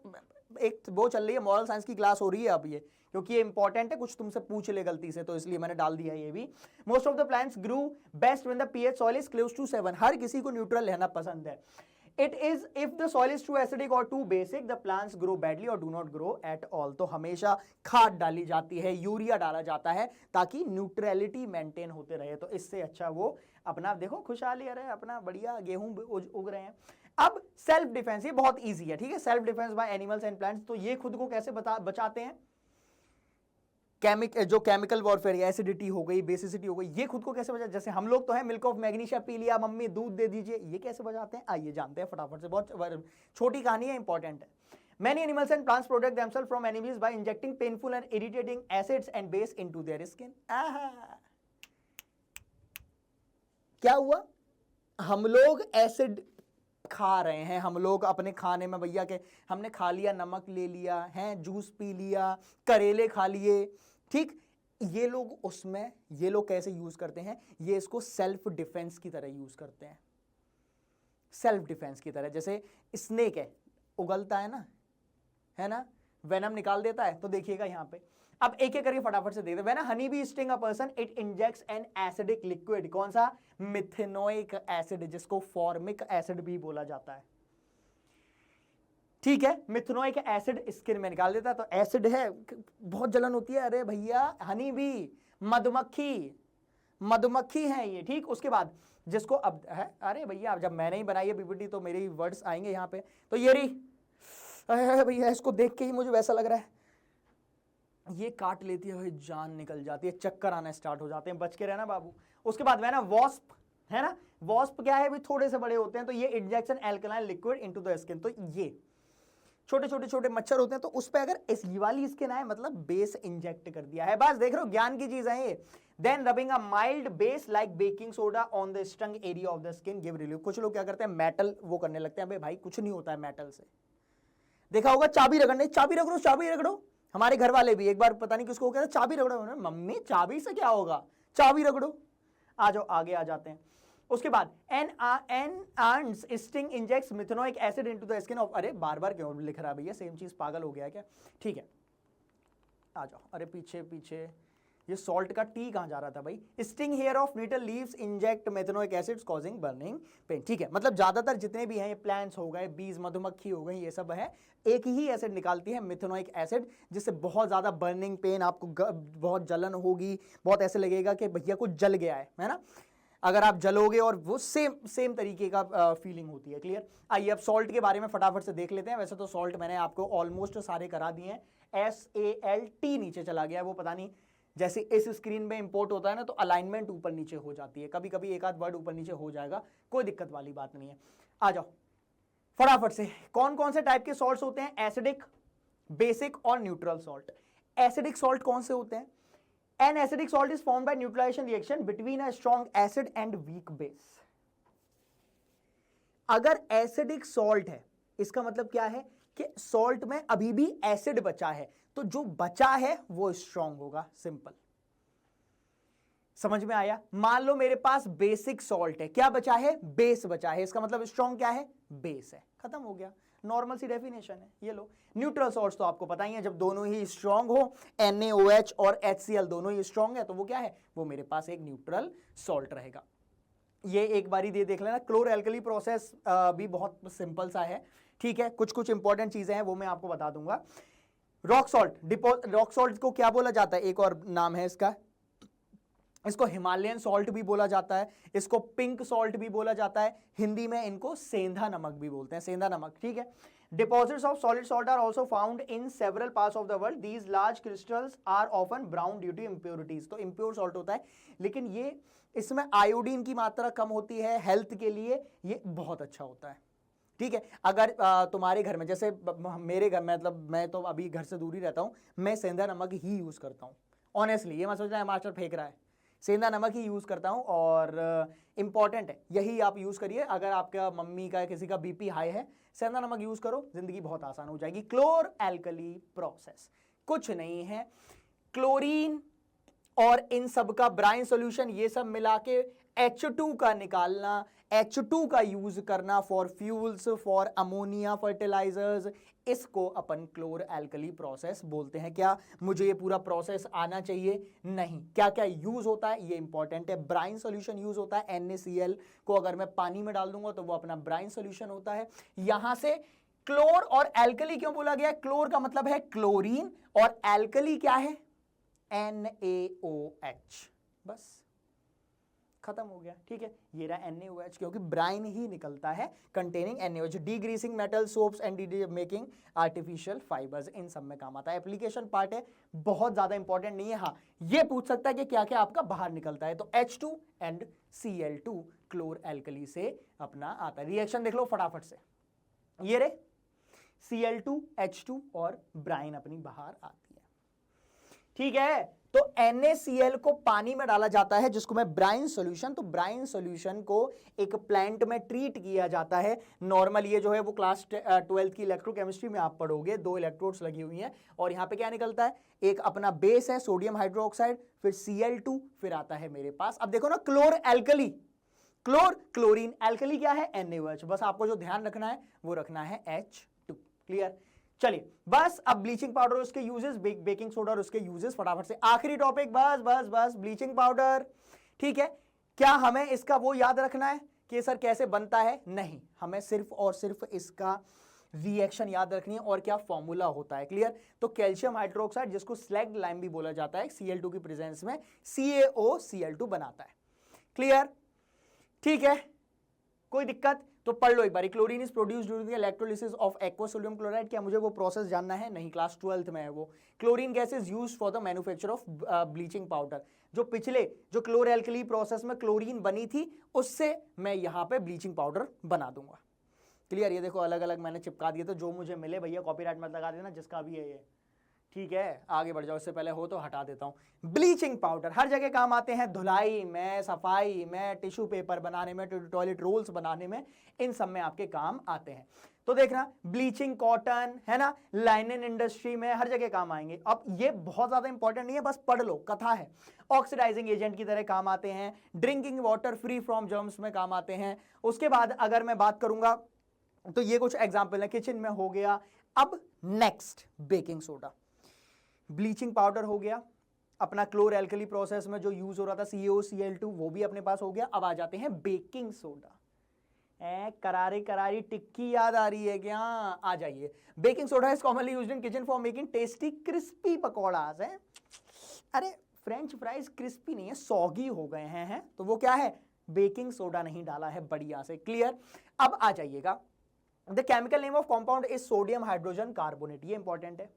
A: एक वो चल रही है, मॉरल साइंस की क्लास हो रही है अब ये, क्योंकि ये इंपॉर्टेंट है, कुछ तुमसे पूछ ले गलती से, तो इसलिए मैंने डाल दिया ये भी। Most of the plants grew best when the pH soil is close to 7। हर किसी को न्यूट्रल रहना पसंद है। It is if the soil is too acidic or too basic, the plants grow badly or do not grow at all. तो हमेशा खाद डाली जाती है, यूरिया डाला जाता है ताकि न्यूट्रलिटी मेंटेन होते रहे। तो इससे अच्छा वो अपना देखो खुशहाली रहे, अपना बढ़िया गेहूं उग रहे हैं। अब सेल्फ डिफेंस, ये बहुत इजी है। ठीक है, self defence by animals and plants. तो ये खुद को कैसे बचाते हैं? जो केमिकल वॉरफेयर, एसिडिटी हो गई, बेसिसिटी हो गई, ये खुद को कैसे बचा? जैसे हम लोग तो है मिल्क ऑफ मैग्नीशिया पी लिया, मम्मी दूध दे दीजिए, ये कैसे बचाते हैं आइए जानते हैं फटाफट से। बहुत छोटी कहानी है, इंपॉर्टेंट है। Many animals and plants protect themselves from enemies by injecting painful and irritating acids and base into their skin. क्या हुआ? हम लोग एसिड खा रहे हैं, हम लोग अपने खाने में भैया के हमने खा लिया, नमक ले लिया है, जूस पी लिया, करेले खा लिए, ठीक। ये लोग उसमें, ये लोग कैसे यूज करते हैं? ये इसको सेल्फ डिफेंस की तरह यूज करते हैं, सेल्फ डिफेंस की तरह। जैसे स्नेक है, उगलता है ना, वेनम निकाल देता है। तो देखिएगा यहां पे, अब एक एक करके फटाफट से देखते हैं। Honey bee sting a person, it injects an acidic liquid. कौन सा? मिथेनोइक एसिड, जिसको फॉर्मिक एसिड भी बोला जाता है। ठीक है, मिथेनोइक एसिड स्किन में निकाल देता है। तो एसिड है, बहुत जलन होती है। अरे भैया हनी बी, मधुमक्खी है ये, ठीक। उसके बाद जिसको अब है, अरे भैया जब मैंने ही बनाई है पीपीटी तो मेरे ही वर्ड्स आएंगे यहाँ पे। तो ये रही भैया, इसको देख के ही मुझे वैसा लग रहा है, ये काट लेती है भाई, जान निकल जाती है, चक्कर आना स्टार्ट हो जाते हैं, बच के रहना बाबू। उसके बाद है ना वॉस्प, है ना, वॉस्प क्या है भी, थोड़े से बड़े होते हैं। तो ये injection alkaline liquid into the skin. तो ये छोटे मच्छर होते हैं, तो उस पे अगर इस वाली स्किन आए मतलब बेस इंजेक्ट कर दिया है। बस देख रहे हो, ज्ञान की चीज है ये। Then rubbing a mild base like baking soda on the stung area of the skin give relief. कुछ लोग क्या करते हैं, मेटल वो करने लगते हैं। भाई कुछ नहीं होता है मेटल से, देखा होगा चाबी रगड़ने, चाबी रगड़ो। हमारे घर वाले भी एक बार पता नहीं किसको कहते चाबी रगड़ो, मम्मी चाबी से क्या होगा, चाबी रगड़ो। आ जाओ आगे आ जाते हैं। उसके बाद an ant's sting injects methanoic acid into the skin of. अरे बार क्यों लिख रहा है भैया, सेम चीज, पागल हो गया क्या? ठीक है, आ जाओ। अरे पीछे ये सॉल्ट का टी कहां जा रहा था भाई? Sting hair of nettle leaves inject methanoic acids causing burning pain. ठीक है, मतलब ज्यादातर जितने भी हैं ये प्लांट्स हो गए, बीज, मधुमक्खी हो गई, ये सब है, एक ही एसिड निकालती है मिथेनोइक एसिड, जिससे बहुत ज्यादा बर्निंग पेन, आपको बहुत जलन होगी, बहुत ऐसे लगेगा कि भैया कुछ जल गया है ना। अगर आप जलोगे और वो सेम तरीके का फीलिंग होती है। क्लियर। आइए अब सॉल्ट के बारे में फटाफट से देख लेते हैं। वैसे तो सॉल्ट मैंने आपको ऑलमोस्ट सारे करा दिए हैं। SALT नीचे चला गया, वो पता नहीं जैसे इस स्क्रीन में इंपोर्ट होता है ना तो अलाइनमेंट ऊपर नीचे हो जाती है, कभी कभी एक आध वर्ड ऊपर नीचे हो जाएगा, कोई दिक्कत वाली बात नहीं है। आ जाओ फटाफट से, कौन कौन से टाइप के सॉल्ट्स होते हैं? एसिडिक, बेसिक और न्यूट्रल सॉल्ट। एसिडिक सॉल्ट कौन से होते हैं? An acidic salt is formed by neutralisation reaction between a strong acid and weak base. अगर एसिडिक सॉल्ट है इसका मतलब क्या है कि सॉल्ट में अभी भी एसिड बचा है, तो जो बचा है वो स्ट्रॉन्ग होगा। सिंपल, समझ में आया? मान लो मेरे पास बेसिक सॉल्ट है, क्या बचा है? बेस बचा है, इसका मतलब स्ट्रॉन्ग क्या है? बेस है। खत्म हो गया, नॉर्मल सी डेफिनेशन है। ये लो, न्यूट्रल सॉल्ट्स तो आपको पता ही है, जब दोनों ही स्ट्रॉन्ग हो, NaOH और HCl दोनों ही स्ट्रॉन्ग है, तो वो क्या है? वो मेरे पास एक न्यूट्रल सॉल्ट रहेगा। ये एक बारी दे देख लेना। क्लोर एल्कली प्रोसेस भी बहुत सिंपल सा है, ठीक है। कुछ कुछ इंपॉर्टेंट चीजें हैं वो मैं आपको बता दूंगा। रॉक सॉल्ट, रॉक सॉल्ट को क्या बोला जाता है? एक और नाम है इसका, इसको हिमालयन सॉल्ट भी बोला जाता है, इसको पिंक सॉल्ट भी बोला जाता है, हिंदी में इनको सेंधा नमक भी बोलते हैं, सेंधा नमक, ठीक है। Deposits of solid salt are also found in several parts of the world. These large crystals are often brown due to impurities. तो impure salt होता है, लेकिन ये इसमें आयोडीन की मात्रा कम होती है, हेल्थ के लिए ये बहुत अच्छा होता है, ठीक है। अगर तुम्हारे घर में, जैसे मेरे घर में, मतलब मैं तो अभी घर से दूर ही रहता हूँ, मैं सेंधा नमक ही यूज करता हूँ ऑनेस्टली। ये मत सोचना है मास्टर फेंक रहा है, सेंधा नमक ही यूज करता हूं और इंपॉर्टेंट है, यही आप यूज करिए। अगर आपका मम्मी का किसी का बीपी हाई है, सेंधा नमक यूज करो, जिंदगी बहुत आसान हो जाएगी। क्लोर एल्कली प्रोसेस कुछ नहीं है, क्लोरीन और इन सब का ब्राइन सॉल्यूशन, ये सब मिला के H2 का निकालना, H2 का यूज करना for fuels, for ammonia fertilisers, इसको अपन क्लोर एल्कली प्रोसेस बोलते हैं। क्या मुझे ये पूरा प्रोसेस आना चाहिए? नहीं। क्या क्या यूज होता है ये इंपॉर्टेंट है। ब्राइन सॉल्यूशन यूज होता है, NaCl को अगर मैं पानी में डाल दूंगा तो वो अपना ब्राइन सॉल्यूशन होता है। यहां से क्लोर और एल्कली क्यों बोला गया? क्लोर का मतलब है क्लोरीन और एल्कली क्या है? NaOH, बस खत्म हो गया, ठीक है। ये रहा NaOH, क्योंकि ब्राइन ही निकलता है containing NaOH। Degreasing metal, soaps and making artificial fibres, इन सब में काम आता है। एप्लीकेशन पार्ट है, बहुत ज्यादा इंपॉर्टेंट नहीं है। हाँ, ये पूछ सकता है कि क्या क्या आपका बाहर निकलता है, तो H2 एंड Cl2 क्लोर एल्कली से अपना आता है। रिएक्शन देख लो फटाफट से, ये रे Cl2 H2 और ब्राइन अपनी बाहर आती है, ठीक है। तो NaCl को पानी में डाला जाता है, जिसको मैं ब्राइन सॉल्यूशन, तो ब्राइन सॉल्यूशन को एक प्लांट में ट्रीट किया जाता है। नॉर्मल ये जो है वो क्लास 12th की इलेक्ट्रोकेमिस्ट्री में आप पढ़ोगे, 2 इलेक्ट्रोड्स लगी हुई हैं और यहां पे क्या निकलता है? एक अपना बेस है सोडियम हाइड्रोक्साइड, फिर Cl2, फिर आता है मेरे पास, अब देखो ना, क्लोर एल्कली, क्लोर क्लोरीन, एल्कली क्या है? NaOH। बस आपको जो ध्यान रखना है वो रखना है H2। क्लियर? चलिए बस, अब ब्लीचिंग पाउडर उसके यूजेस, बेकिंग सोडा और उसके यूजेस, फटाफट से आखिरी टॉपिक, बस बस बस, ब्लीचिंग पाउडर, ठीक है। क्या हमें इसका वो याद रखना है कि सर कैसे बनता है? नहीं, हमें सिर्फ और सिर्फ इसका रिएक्शन याद रखनी है और क्या फॉर्मूला होता है। क्लियर? तो कैल्शियम हाइड्रोक्साइड, जिसको स्लैग्ड लाइम भी बोला जाता है, Cl2 की प्रेजेंस में CaOCl2 बनाता है। क्लियर? ठीक है, कोई दिक्कत? तो पढ़ लो एक बार। Chlorine is produced during the electrolysis of aqueous sodium chloride. क्या मुझे वो प्रोसेस जानना है? नहीं, क्लास 12th में है वो। Chlorine gas is used for the manufacture of bleaching powder. जो पिछले जो क्लोर एल्कली प्रोसेस में क्लोरीन बनी थी, उससे मैं यहां पे ब्लीचिंग पाउडर बना दूंगा। क्लियर? ये देखो अलग अलग मैंने चिपका दिए, तो जो मुझे मिले भैया कॉपीराइट मत लगा देना, जिसका भी है ये, ठीक है। आगे बढ़ जाओ, इससे पहले हो तो हटा देता हूं। ब्लीचिंग पाउडर हर जगह काम आते हैं, धुलाई में, सफाई में, टिश्यू पेपर बनाने में, टॉयलेट रोल्स बनाने में, इन सब में आपके काम आते हैं। तो देखना, ब्लीचिंग कॉटन है ना, लाइनिन इंडस्ट्री में, हर जगह काम आएंगे। अब ये बहुत ज्यादा इंपॉर्टेंट नहीं है, बस पढ़ लो, कथा है। ऑक्सीडाइजिंग एजेंट की तरह काम आते हैं, drinking water free from germs में काम आते हैं। उसके बाद अगर मैं बात करूंगा तो ये कुछ एग्जाम्पल है, किचन में हो गया। अब next, baking soda, bleaching powder हो गया, अपना क्लोर एल्कली प्रोसेस में जो यूज हो रहा था CaOCl2, वो भी अपने पास हो गया। अब आ जाते हैं बेकिंग सोडा। करारी करारी टिक्की याद आ रही है क्या? आ जाइए। Baking soda is commonly used in kitchen for making tasty crispy pakoras है। अरे फ्रेंच फ्राइज क्रिस्पी नहीं है, सॉगी हो गए हैं, तो वो क्या है? बेकिंग सोडा नहीं डाला है, बढ़िया से क्लियर। अब आ जाइएगा, the chemical name of compound is sodium hydrogen carbonate, ये इंपॉर्टेंट है।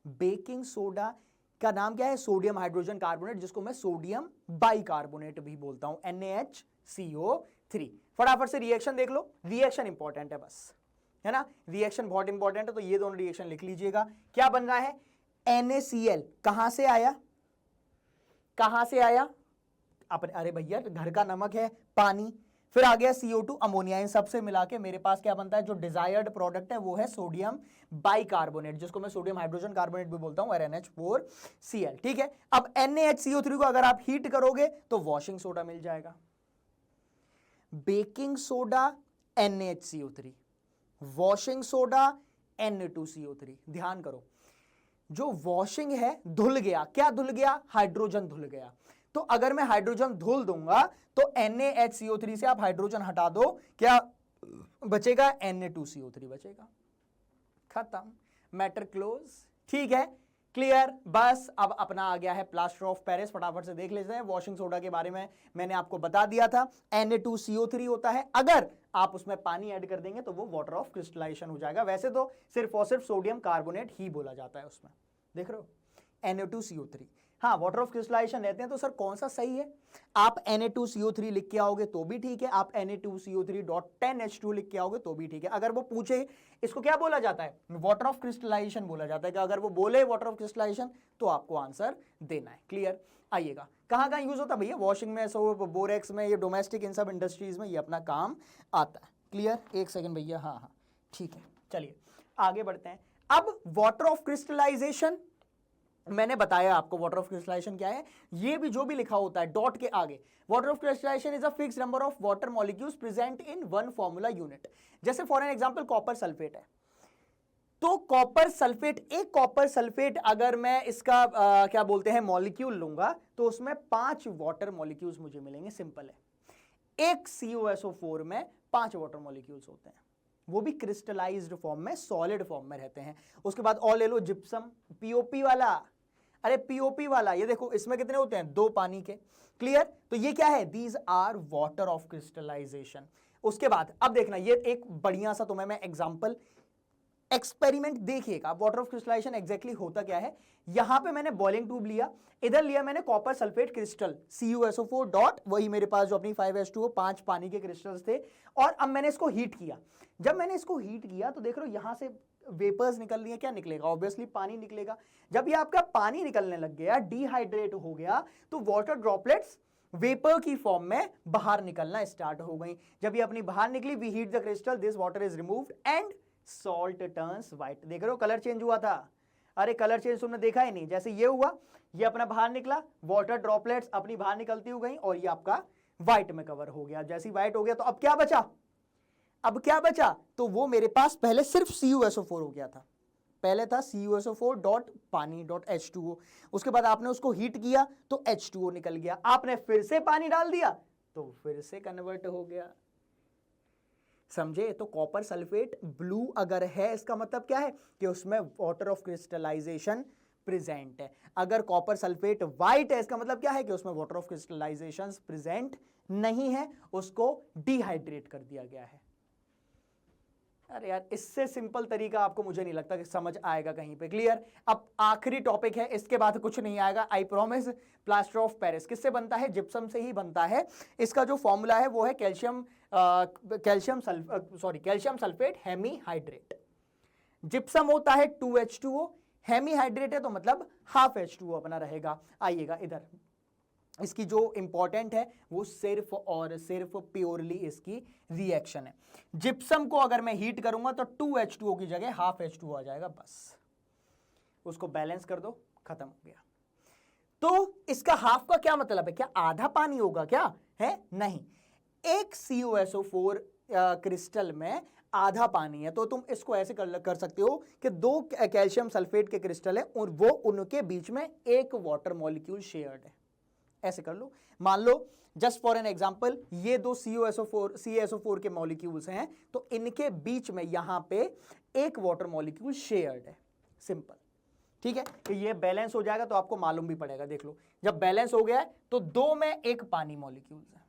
A: बेकिंग सोडा का नाम क्या है? सोडियम हाइड्रोजन कार्बोनेट, जिसको मैं सोडियम बाइकार्बोनेट भी बोलता हूं, NaHCO3। फटाफट से रिएक्शन देख लो, रिएक्शन इंपॉर्टेंट है बस, है ना, रिएक्शन बहुत इंपॉर्टेंट है, तो ये दोनों रिएक्शन लिख लीजिएगा। क्या बन रहा है? NaCl, कहां से आया, कहां से आया? अपने, अरे भैया घर का नमक है, पानी, फिर आ गया CO2 अमोनिया, इन सबसे मिला के मेरे पास क्या बनता है? जो डिजायर्ड प्रोडक्ट है वो है सोडियम बाइकार्बोनेट, जिसको मैं सोडियम हाइड्रोजन कार्बोनेट भी बोलता हूं, और NH4Cl। ठीक है, अब NaHCO3 को अगर आप हीट करोगे तो वॉशिंग सोडा मिल जाएगा। Baking soda NaHCO3, washing soda Na2CO3। ध्यान करो, जो वॉशिंग है धुल गया, क्या धुल गया? हाइड्रोजन धुल गया। तो अगर मैं हाइड्रोजन धुल दूंगा तो NaHCO3 से आप हाइड्रोजन हटा दो, क्या बचेगा? Na2CO3 बचेगा, खत्म, मैटर क्लोज। ठीक है, क्लियर। बस अब अपना आ गया है प्लास्टर ऑफ पेरिस, फटाफट से देख लेते हैं। वॉशिंग सोडा के बारे में मैंने आपको बता दिया था, Na2CO3 होता है, अगर आप उसमें पानी ऐड कर देंगे तो वो वाटर ऑफ क्रिस्टलाइजेशन हो जाएगा। वैसे तो सिर्फ और सिर्फ सोडियम कार्बोनेट ही बोला जाता है उसमें, देख रहे हो, Na2CO3। हाँ, वाटर ऑफ क्रिस्टलाइजेशन रहते हैं, तो सर कौन सा सही है? आप Na2CO3 लिख के आओगे तो भी ठीक है, आप Na2CO3.10H2 लिख के आओगे तो भी ठीक है। अगर वो पूछे इसको क्या बोला जाता है? वाटर ऑफ क्रिस्टलाइजेशन बोला जाता है, कि अगर वो बोले वाटर ऑफ क्रिस्टलाइजेशन तो आपको आंसर देना है। क्लियर। आइएगा, कहाँ कहाँ यूज होता है भैया? वॉशिंग में, सोप, बोरेक्स में, ये डोमेस्टिक, इन सब इंडस्ट्रीज में ये अपना काम आता है। क्लियर, एक सेकेंड भैया, हाँ हाँ ठीक है, चलिए आगे बढ़ते हैं। अब वाटर ऑफ क्रिस्टलाइजेशन मैंने बताया आपको, वाटर ऑफ क्रिस्टलाइजेशन क्या है, ये भी जो भी लिखा होता है डॉट के आगे, water of crystallisation is a fixed number of water molecules present in one formula unit. जैसे for an example copper sulphate है, तो कॉपर सल्फेट, एक कॉपर सल्फेट अगर मैं इसका क्या बोलते हैं मॉलिक्यूल लूंगा तो उसमें 5 वाटर मॉलिक्यूल्स मुझे मिलेंगे। सिंपल है, एक CuSO4 में 5 वाटर मॉलिक्यूल्स होते हैं, वो भी क्रिस्टलाइज्ड फॉर्म में, सॉलिड फॉर्म में रहते हैं। उसके बाद और ले लो जिप्सम, POP वाला, अरे POP वाला, ये देखो इसमें कितने होते हैं? 2 पानी के। क्लियर, तो ये क्या है? These are water of crystallisation. उसके बाद अब देखना, ये एक बढ़िया सा तुम्हें मैं एग्जांपल, एक्सपेरिमेंट देखिएगा, वाटर ऑफ क्रिस्टलाइजेशन एग्जैक्टली होता क्या है। यहां पे मैंने बॉइलिंग ट्यूब लिया, इधर लिया मैंने copper sulphate crystal CuSO4 dot, वही मेरे पास जो अपनी 5H2O, 5 पानी के क्रिस्टल्स थे, और अब मैंने इसको हीट किया। जब मैंने इसको हीट किया तो देख रहे हो यहां से वेपर्स निकल रही है, क्या निकलेगा? ऑब्वियसली पानी निकलेगा। जब ये आपका पानी निकलने लग गया, डिहाइड्रेट हो गया, तो वाटर ड्रॉपलेट्स वेपर की फॉर्म में बाहर निकलना स्टार्ट हो गई। जब ये अपनी बाहर निकली, we heat the crystal, this water is removed and salt turns white. देख रहे हो कलर चेंज हुआ था? अरे कलर चेंज तुमने देखा ही नहीं। जैसे ये हुआ, ये अपना बाहर निकला, वाटर ड्रॉपलेट्स अपनी बाहर निकलती हो गई, और ये आपका व्हाइट में कवर हो गया। जैसे व्हाइट हो गया तो अब क्या बचा? अब क्या बचा? तो वो मेरे पास पहले सिर्फ CuSO4 हो गया था, पहले था CuSO4 डॉट पानी डॉट H2O। उसके बाद आपने उसको हीट किया तो H2O निकल गया, आपने फिर से पानी डाल दिया तो फिर से कन्वर्ट हो गया। समझे? तो कॉपर सल्फेट ब्लू अगर है, इसका मतलब क्या है कि उसमें वाटर ऑफ क्रिस्टलाइजेशन प्रेजेंट है। अगर कॉपर सल्फेट व्हाइट है, इसका मतलब क्या है कि उसमें वाटर ऑफ क्रिस्टलाइजेशन प्रेजेंट नहीं है, उसको डिहाइड्रेट कर दिया गया है। अरे यार, इससे सिंपल तरीका आपको मुझे नहीं लगता कि समझ आएगा कहीं पे। क्लियर। अब आखिरी टॉपिक है, इसके बाद कुछ नहीं आएगा, I promise. Plaster of Paris किससे बनता है? जिप्सम से ही बनता है। इसका जो फॉर्मूला है वो है कैल्शियम सल्फेट हेमीहाइड्रेट। जिप्सम होता है 2H2O, हेमीहाइड्रेट है तो मतलब हाफ H2O अपना रहेगा। आइएगा इधर, इसकी जो इंपॉर्टेंट है वो सिर्फ और सिर्फ प्योरली इसकी रिएक्शन है। जिप्सम को अगर मैं हीट करूंगा तो 2H2O की जगह हाफ H2O आ जाएगा, बस उसको बैलेंस कर दो, खत्म हो गया। तो इसका हाफ का क्या मतलब है? क्या आधा पानी होगा क्या? है नहीं, एक CuSO4 क्रिस्टल में आधा पानी है, तो तुम इसको ऐसे कर सकते हो कि 2 कैल्शियम सल्फेट के क्रिस्टल है और वो उनके बीच में एक वाटर मॉलिक्यूल शेयर्ड है। ऐसे कर लो, मान लो जस्ट फॉर एन एग्जांपल ये 2 CuSO4 के मॉलिक्यूल्स हैं, तो इनके बीच में यहां पे एक वाटर मॉलिक्यूल शेयर्ड है। सिंपल, ठीक है। तो ये बैलेंस हो जाएगा तो आपको मालूम भी पड़ेगा। देख लो, जब बैलेंस हो गया है तो 2 में एक पानी मॉलिक्यूल्स है,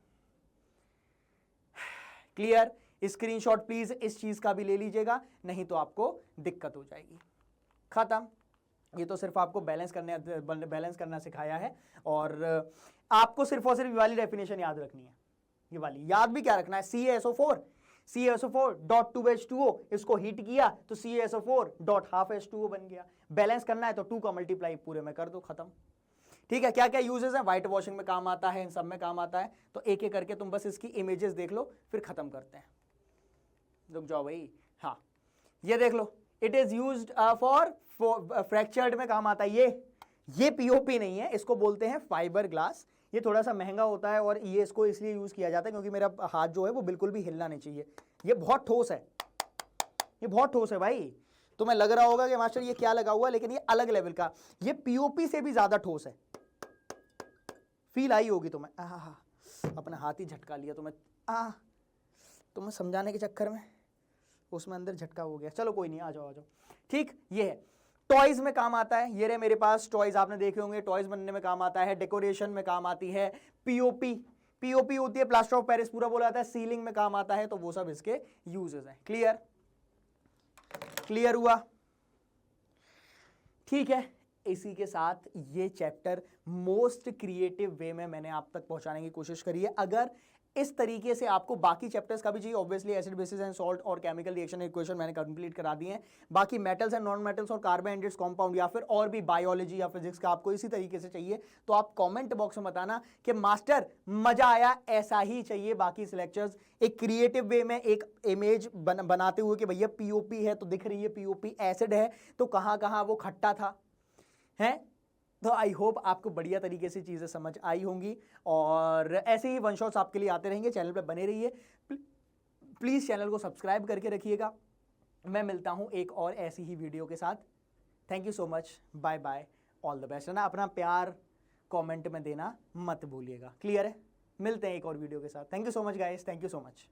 A: क्लियर? स्क्रीनशॉट प्लीज इस चीज का भी ले लीजिएगा, नहीं तो आपको दिक्कत हो जाएगी। खत्म। ये तो सिर्फ आपको बैलेंस करना सिखाया है, और आपको सिर्फ और सिर्फ ये वाली डेफिनेशन याद रखनी है। ये वाली याद भी क्या रखना है, CaSO4 CaSO4.2H2O, इसको हीट किया तो CaSO4.12H2O बन गया। बैलेंस करना है तो 2 का मल्टीप्लाई पूरे में कर दो, खत्म। ठीक है, क्या क्या यूजेस है, व्हाइट वॉशिंग में काम आता है, इन सब में काम आता है। तो एक एक करके तुम बस इसकी इमेजेस देख लो, फिर खत्म करते हैं। रुक जाओ भाई, हाँ ये देख लो, it is used for fractured में काम आता है। ये पीओपी नहीं है, इसको बोलते हैं फाइबर ग्लास। ये थोड़ा सा महंगा होता है, और ये इसको इसलिए यूज किया जाता है क्योंकि मेरा हाथ जो है वो बिल्कुल भी हिलना नहीं चाहिए। ये बहुत ठोस है, ये बहुत ठोस है भाई। तुम्हें लग रहा होगा कि मास्टर ये क्या लगा हुआ है, लेकिन ये अलग लेवल का, ये पीओपी से भी ज्यादा ठोस है। फील आई होगी तुम्हें, अपना हाथ ही झटका लिया तुम्हें समझाने के चक्कर में, उसमें अंदर झटका हो गया। चलो कोई नहीं, आ जाओ आ जाओ। ठीक, ये है टॉयज में काम आता है। ये रहे मेरे पास टॉयज, आपने देखे होंगे, टॉयज बनने में काम आता है, डेकोरेशन में काम आती है। पीओपी होती है, प्लास्टर ऑफ पेरिस पूरा बोला जाता है, सीलिंग में काम आता है। तो वो सब इसके यूजेस हैं। क्लियर हुआ? ठीक है, इसी के साथ ये चैप्टर मोस्ट क्रिएटिव वे में मैंने आप तक पहुंचाने की कोशिश करी है। अगर इस तरीके से आपको बाकी चैप्टर्स का भी चाहिए, obviously acid basis and salt और केमिकल रिएक्शन इक्वेशन मैंने कंप्लीट करा दिए हैं। बाकी मेटल्स एंड नॉन मेटल्स और कार्बोहाइड्रेट्स कंपाउंड, या फिर और भी बायोलॉजी या फिजिक्स का आपको इसी तरीके से चाहिए, तो आप कमेंट बॉक्स में बताना कि मास्टर मजा आया, ऐसा ही चाहिए बाकी लेक्चर्स, एक क्रिएटिव वे में एक इमेज बनाते हुए कि भैया पीओपी है तो दिख रही है पीओपी, एसिड है तो कहाँ कहाँ वो खट्टा था, है। तो आई होप आपको बढ़िया तरीके से चीज़ें समझ आई होंगी, और ऐसे ही वन शॉट्स आपके लिए आते रहेंगे। चैनल पे बने रहिए, प्लीज़ चैनल को सब्सक्राइब करके रखिएगा। मैं मिलता हूँ एक और ऐसी ही वीडियो के साथ। Thank you so much, bye bye, all the best. है ना, अपना प्यार कमेंट में देना मत भूलिएगा। क्लियर है? मिलते हैं एक और वीडियो के साथ। Thank you so much guys, thank you so much.